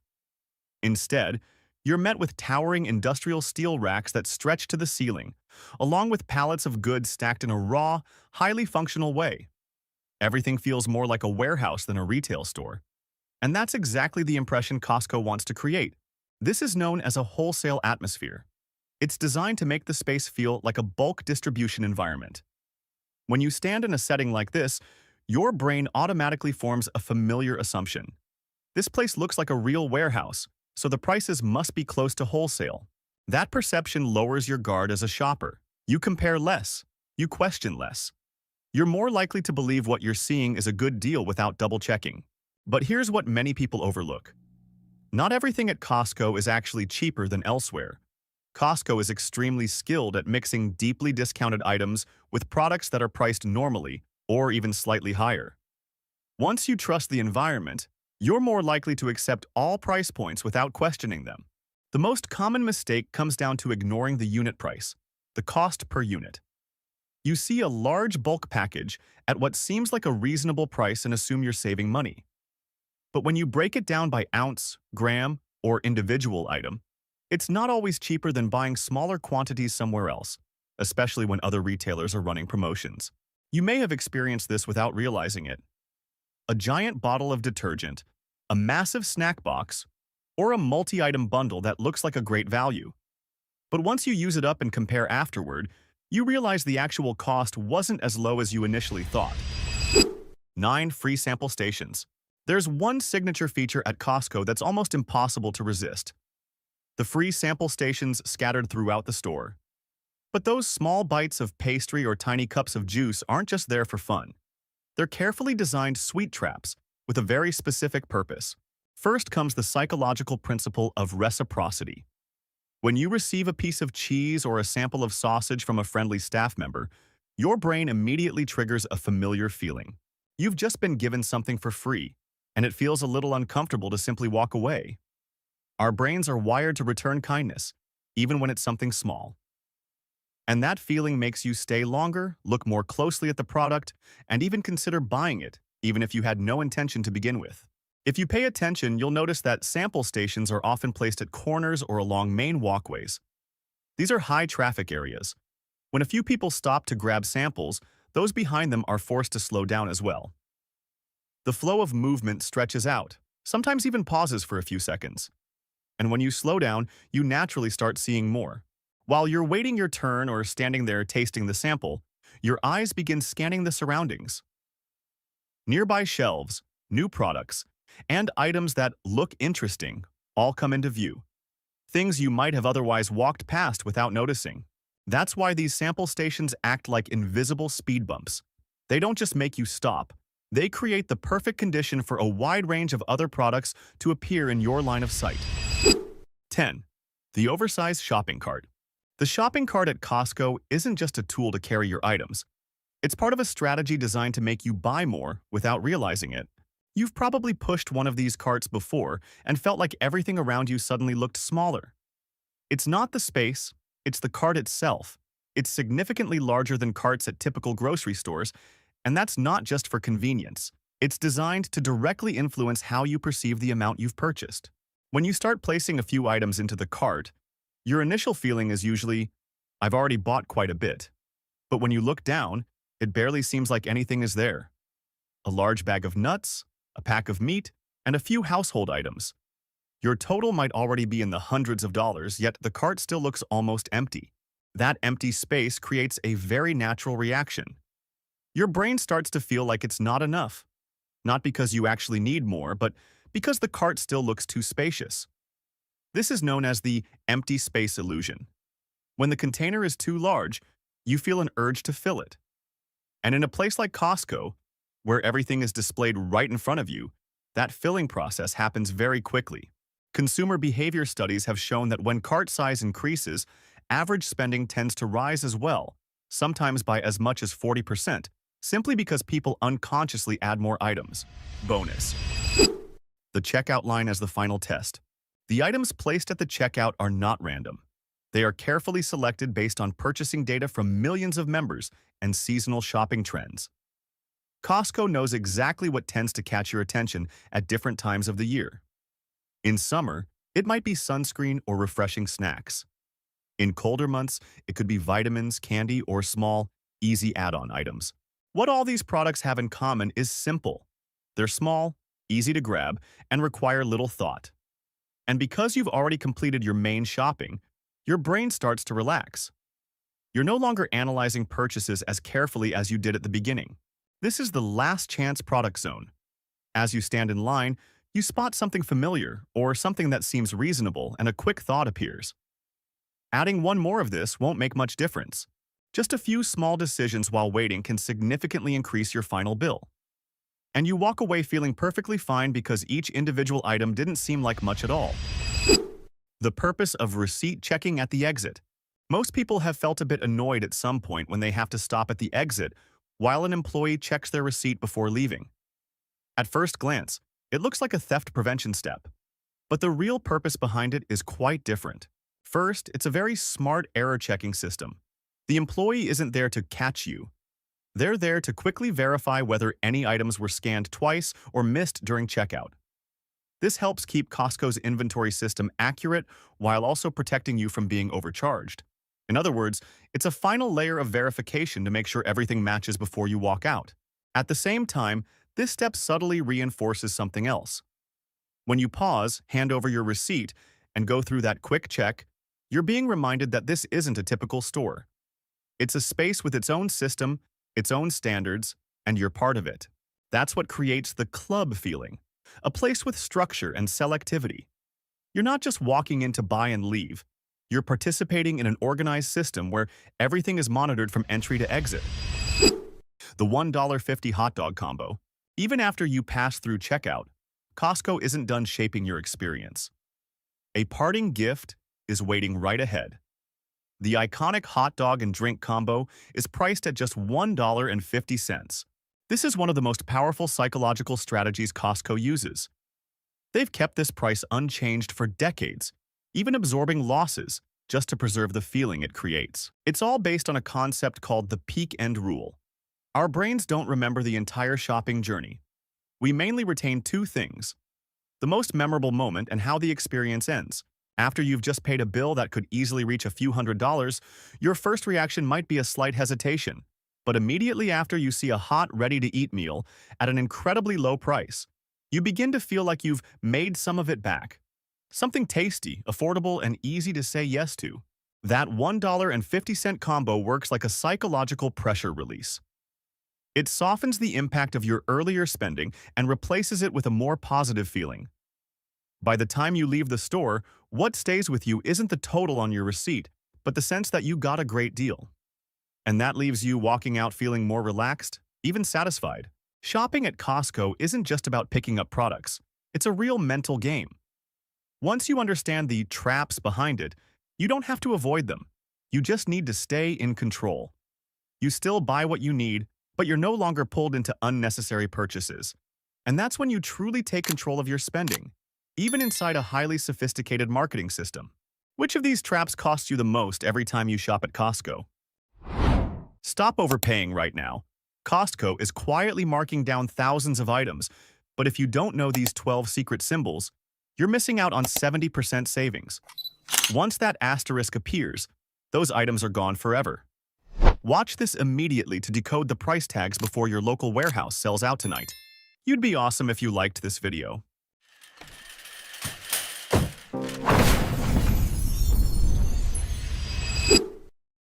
A: Instead, you're met with towering industrial steel racks that stretch to the ceiling, along with pallets of goods stacked in a raw, highly functional way. Everything feels more like a warehouse than a retail store. And that's exactly the impression Costco wants to create. This is known as a wholesale atmosphere. It's designed to make the space feel like a bulk distribution environment. When you stand in a setting like this, your brain automatically forms a familiar assumption. This place looks like a real warehouse, so the prices must be close to wholesale. That perception lowers your guard as a shopper. You compare less. You question less. You're more likely to believe what you're seeing is a good deal without double-checking. But here's what many people overlook. Not everything at Costco is actually cheaper than elsewhere. Costco is extremely skilled at mixing deeply discounted items with products that are priced normally or even slightly higher. Once you trust the environment, you're more likely to accept all price points without questioning them. The most common mistake comes down to ignoring the unit price, the cost per unit. You see a large bulk package at what seems like a reasonable price and assume you're saving money. But when you break it down by ounce, gram, or individual item, it's not always cheaper than buying smaller quantities somewhere else, especially when other retailers are running promotions. You may have experienced this without realizing it. A giant bottle of detergent, a massive snack box, or a multi-item bundle that looks like a great value. But once you use it up and compare afterward, you realize the actual cost wasn't as low as you initially thought. 9. Free sample stations. There's one signature feature at Costco that's almost impossible to resist. The free sample stations scattered throughout the store. But those small bites of pastry or tiny cups of juice aren't just there for fun. They're carefully designed sweet traps with a very specific purpose. First comes the psychological principle of reciprocity. When you receive a piece of cheese or a sample of sausage from a friendly staff member, your brain immediately triggers a familiar feeling. You've just been given something for free, and it feels a little uncomfortable to simply walk away. Our brains are wired to return kindness, even when it's something small. And that feeling makes you stay longer, look more closely at the product, and even consider buying it, even if you had no intention to begin with. If you pay attention, you'll notice that sample stations are often placed at corners or along main walkways. These are high-traffic areas. When a few people stop to grab samples, those behind them are forced to slow down as well. The flow of movement stretches out, sometimes even pauses for a few seconds. And when you slow down, you naturally start seeing more. While you're waiting your turn or standing there tasting the sample, your eyes begin scanning the surroundings. Nearby shelves, new products, and items that look interesting all come into view. Things you might have otherwise walked past without noticing. That's why these sample stations act like invisible speed bumps. They don't just make you stop. They create the perfect condition for a wide range of other products to appear in your line of sight. 10. The oversized shopping cart. The shopping cart at Costco isn't just a tool to carry your items. It's part of a strategy designed to make you buy more without realizing it. You've probably pushed one of these carts before and felt like everything around you suddenly looked smaller. It's not the space, it's the cart itself. It's significantly larger than carts at typical grocery stores, and that's not just for convenience. It's designed to directly influence how you perceive the amount you've purchased. When you start placing a few items into the cart, your initial feeling is usually, I've already bought quite a bit. But when you look down, it barely seems like anything is there. A large bag of nuts, a pack of meat, and a few household items. Your total might already be in the hundreds of dollars, yet the cart still looks almost empty. That empty space creates a very natural reaction. Your brain starts to feel like it's not enough. Not because you actually need more, but because the cart still looks too spacious. This is known as the empty space illusion. When the container is too large, you feel an urge to fill it. And in a place like Costco, where everything is displayed right in front of you, that filling process happens very quickly. Consumer behavior studies have shown that when cart size increases, average spending tends to rise as well, sometimes by as much as 40%, simply because people unconsciously add more items. Bonus. The checkout line as the final test. The items placed at the checkout are not random. They are carefully selected based on purchasing data from millions of members and seasonal shopping trends. Costco knows exactly what tends to catch your attention at different times of the year. In summer, it might be sunscreen or refreshing snacks. In colder months, it could be vitamins, candy, or small, easy add-on items. What all these products have in common is simple. They're small, easy to grab, and require little thought. And because you've already completed your main shopping, your brain starts to relax. You're no longer analyzing purchases as carefully as you did at the beginning. This is the last chance product zone. As you stand in line, you spot something familiar or something that seems reasonable, and a quick thought appears. Adding one more of this won't make much difference. Just a few small decisions while waiting can significantly increase your final bill. And you walk away feeling perfectly fine because each individual item didn't seem like much at all. The purpose of receipt checking at the exit. Most people have felt a bit annoyed at some point when they have to stop at the exit while an employee checks their receipt before leaving. At first glance, it looks like a theft prevention step. But the real purpose behind it is quite different. First, it's a very smart error-checking system. The employee isn't there to catch you. They're there to quickly verify whether any items were scanned twice or missed during checkout. This helps keep Costco's inventory system accurate while also protecting you from being overcharged. In other words, it's a final layer of verification to make sure everything matches before you walk out. At the same time, this step subtly reinforces something else. When you pause, hand over your receipt, and go through that quick check, you're being reminded that this isn't a typical store. It's a space with its own system, its own standards, and you're part of it. That's what creates the club feeling, a place with structure and selectivity. You're not just walking in to buy and leave. You're participating in an organized system where everything is monitored from entry to exit. The $1.50 hot dog combo. Even after you pass through checkout, Costco isn't done shaping your experience. A parting gift is waiting right ahead. The iconic hot dog and drink combo is priced at just $1.50. This is one of the most powerful psychological strategies Costco uses. They've kept this price unchanged for decades, even absorbing losses just to preserve the feeling it creates. It's all based on a concept called the peak end rule. Our brains don't remember the entire shopping journey. We mainly retain two things: the most memorable moment and how the experience ends. After you've just paid a bill that could easily reach a few $100s, your first reaction might be a slight hesitation. But immediately after you see a hot, ready-to-eat meal at an incredibly low price, you begin to feel like you've made some of it back. Something tasty, affordable, and easy to say yes to. That $1.50 combo works like a psychological pressure release. It softens the impact of your earlier spending and replaces it with a more positive feeling. By the time you leave the store, what stays with you isn't the total on your receipt, but the sense that you got a great deal. And that leaves you walking out feeling more relaxed, even satisfied. Shopping at Costco isn't just about picking up products. It's a real mental game. Once you understand the traps behind it, you don't have to avoid them. You just need to stay in control. You still buy what you need, but you're no longer pulled into unnecessary purchases. And that's when you truly take control of your spending, even inside a highly sophisticated marketing system. Which of these traps costs you the most every time you shop at Costco? Stop overpaying right now. Costco is quietly marking down thousands of items, but if you don't know these 12 secret symbols, you're missing out on 70% savings. Once that asterisk appears, those items are gone forever. Watch this immediately to decode the price tags before your local warehouse sells out tonight. You'd be awesome if you liked this video.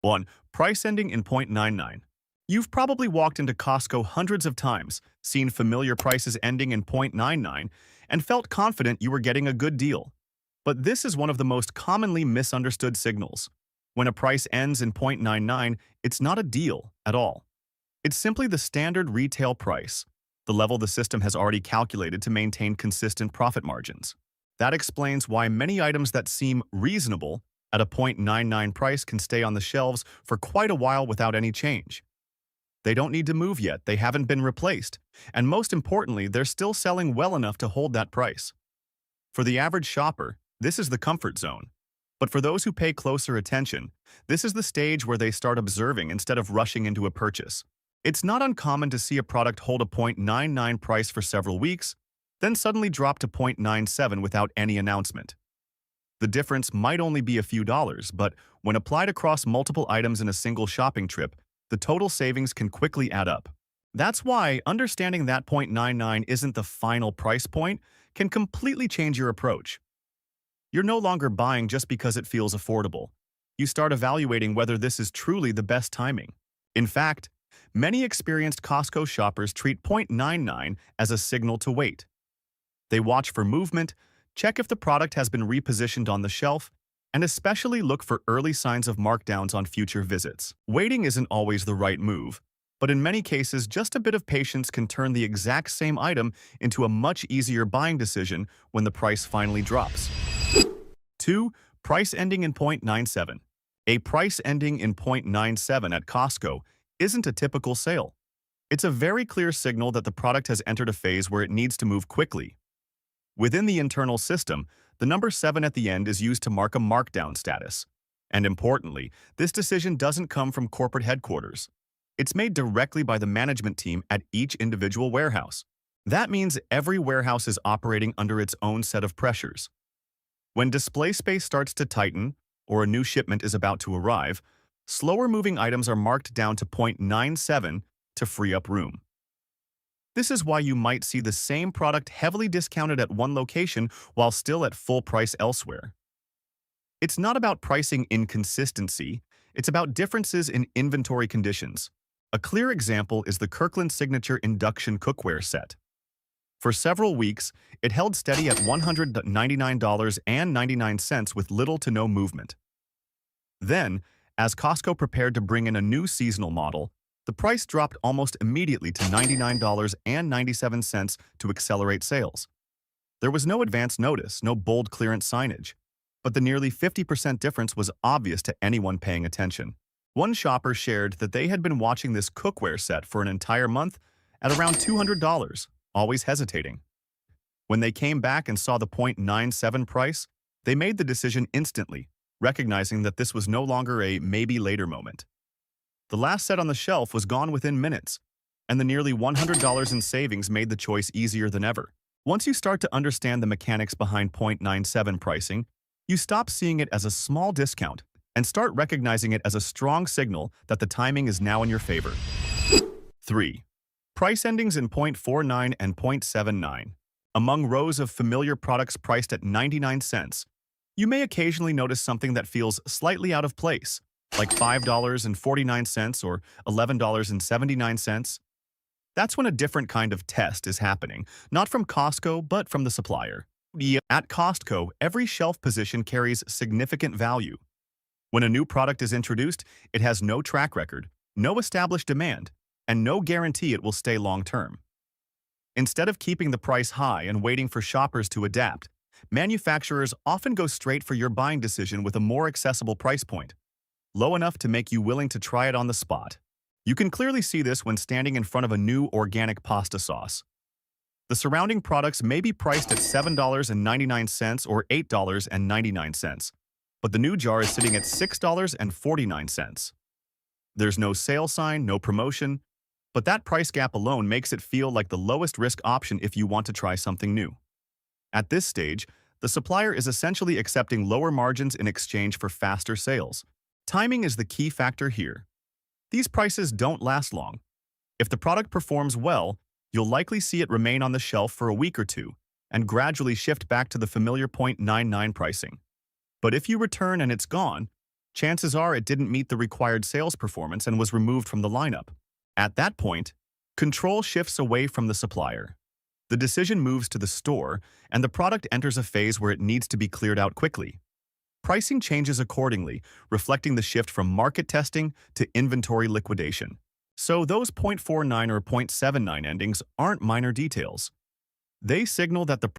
A: 1. Price ending in 0.99. You've probably walked into Costco hundreds of times, seen familiar prices ending in 0.99, and felt confident you were getting a good deal. But this is one of the most commonly misunderstood signals. When a price ends in 0.99, it's not a deal at all. It's simply the standard retail price, the level the system has already calculated to maintain consistent profit margins. That explains why many items that seem reasonable at a 0.99 price can stay on the shelves for quite a while without any change. They don't need to move yet, they haven't been replaced, and most importantly, they're still selling well enough to hold that price. For the average shopper, this is the comfort zone. But for those who pay closer attention, this is the stage where they start observing instead of rushing into a purchase. It's not uncommon to see a product hold a 0.99 price for several weeks, then suddenly drop to 0.97 without any announcement. The difference might only be a few dollars, but when applied across multiple items in a single shopping trip, the total savings can quickly add up. That's why understanding that 0.99 isn't the final price point can completely change your approach. You're no longer buying just because it feels affordable. You start evaluating whether this is truly the best timing. In fact, many experienced Costco shoppers treat 0.99 as a signal to wait. They watch for movement, check if the product has been repositioned on the shelf, and especially look for early signs of markdowns on future visits. Waiting isn't always the right move, but in many cases, just a bit of patience can turn the exact same item into a much easier buying decision when the price finally drops. 2. Price ending in 0.97. A price ending in 0.97 at Costco isn't a typical sale. It's a very clear signal that the product has entered a phase where it needs to move quickly. Within the internal system, the number 7 at the end is used to mark a markdown status. And importantly, this decision doesn't come from corporate headquarters. It's made directly by the management team at each individual warehouse. That means every warehouse is operating under its own set of pressures. When display space starts to tighten, or a new shipment is about to arrive, slower-moving items are marked down to 0.97 to free up room. This is why you might see the same product heavily discounted at one location while still at full price elsewhere. It's not about pricing inconsistency, it's about differences in inventory conditions. A clear example is the Kirkland Signature Induction Cookware Set. For several weeks, it held steady at $199.99 with little to no movement. Then, as Costco prepared to bring in a new seasonal model, the price dropped almost immediately to $99.97 to accelerate sales. There was no advance notice, no bold clearance signage, but the nearly 50% difference was obvious to anyone paying attention. One shopper shared that they had been watching this cookware set for an entire month at around $200, always hesitating. When they came back and saw the 0.97 price, they made the decision instantly, recognizing that this was no longer a maybe-later moment. The last set on the shelf was gone within minutes, and the nearly $100 in savings made the choice easier than ever. Once you start to understand the mechanics behind 0.97 pricing, you stop seeing it as a small discount and start recognizing it as a strong signal that the timing is now in your favor. 3. Price endings in 0.49 and 0.79. Among rows of familiar products priced at 99 cents, you may occasionally notice something that feels slightly out of place, like $5.49 or $11.79. That's when a different kind of test is happening, not from Costco, but from the supplier. At Costco, every shelf position carries significant value. When a new product is introduced, it has no track record, no established demand, and no guarantee it will stay long-term. Instead of keeping the price high and waiting for shoppers to adapt, manufacturers often go straight for your buying decision with a more accessible price point, low enough to make you willing to try it on the spot. You can clearly see this when standing in front of a new organic pasta sauce. The surrounding products may be priced at $7.99 or $8.99, but the new jar is sitting at $6.49. There's no sale sign, no promotion, but that price gap alone makes it feel like the lowest risk option if you want to try something new. At this stage, The supplier is essentially accepting lower margins in exchange for faster sales. Timing is the key factor here. These prices don't last long. If the product performs well, you'll likely see it remain on the shelf for a week or two and gradually shift back to the familiar 0.99 pricing. But if you return and it's gone, chances are it didn't meet the required sales performance and was removed from the lineup. At that point, control shifts away from the supplier. The decision moves to the store, and the product enters a phase where it needs to be cleared out quickly. Pricing changes accordingly, reflecting the shift from market testing to inventory liquidation. So those 0.49 or 0.79 endings aren't minor details. They signal that the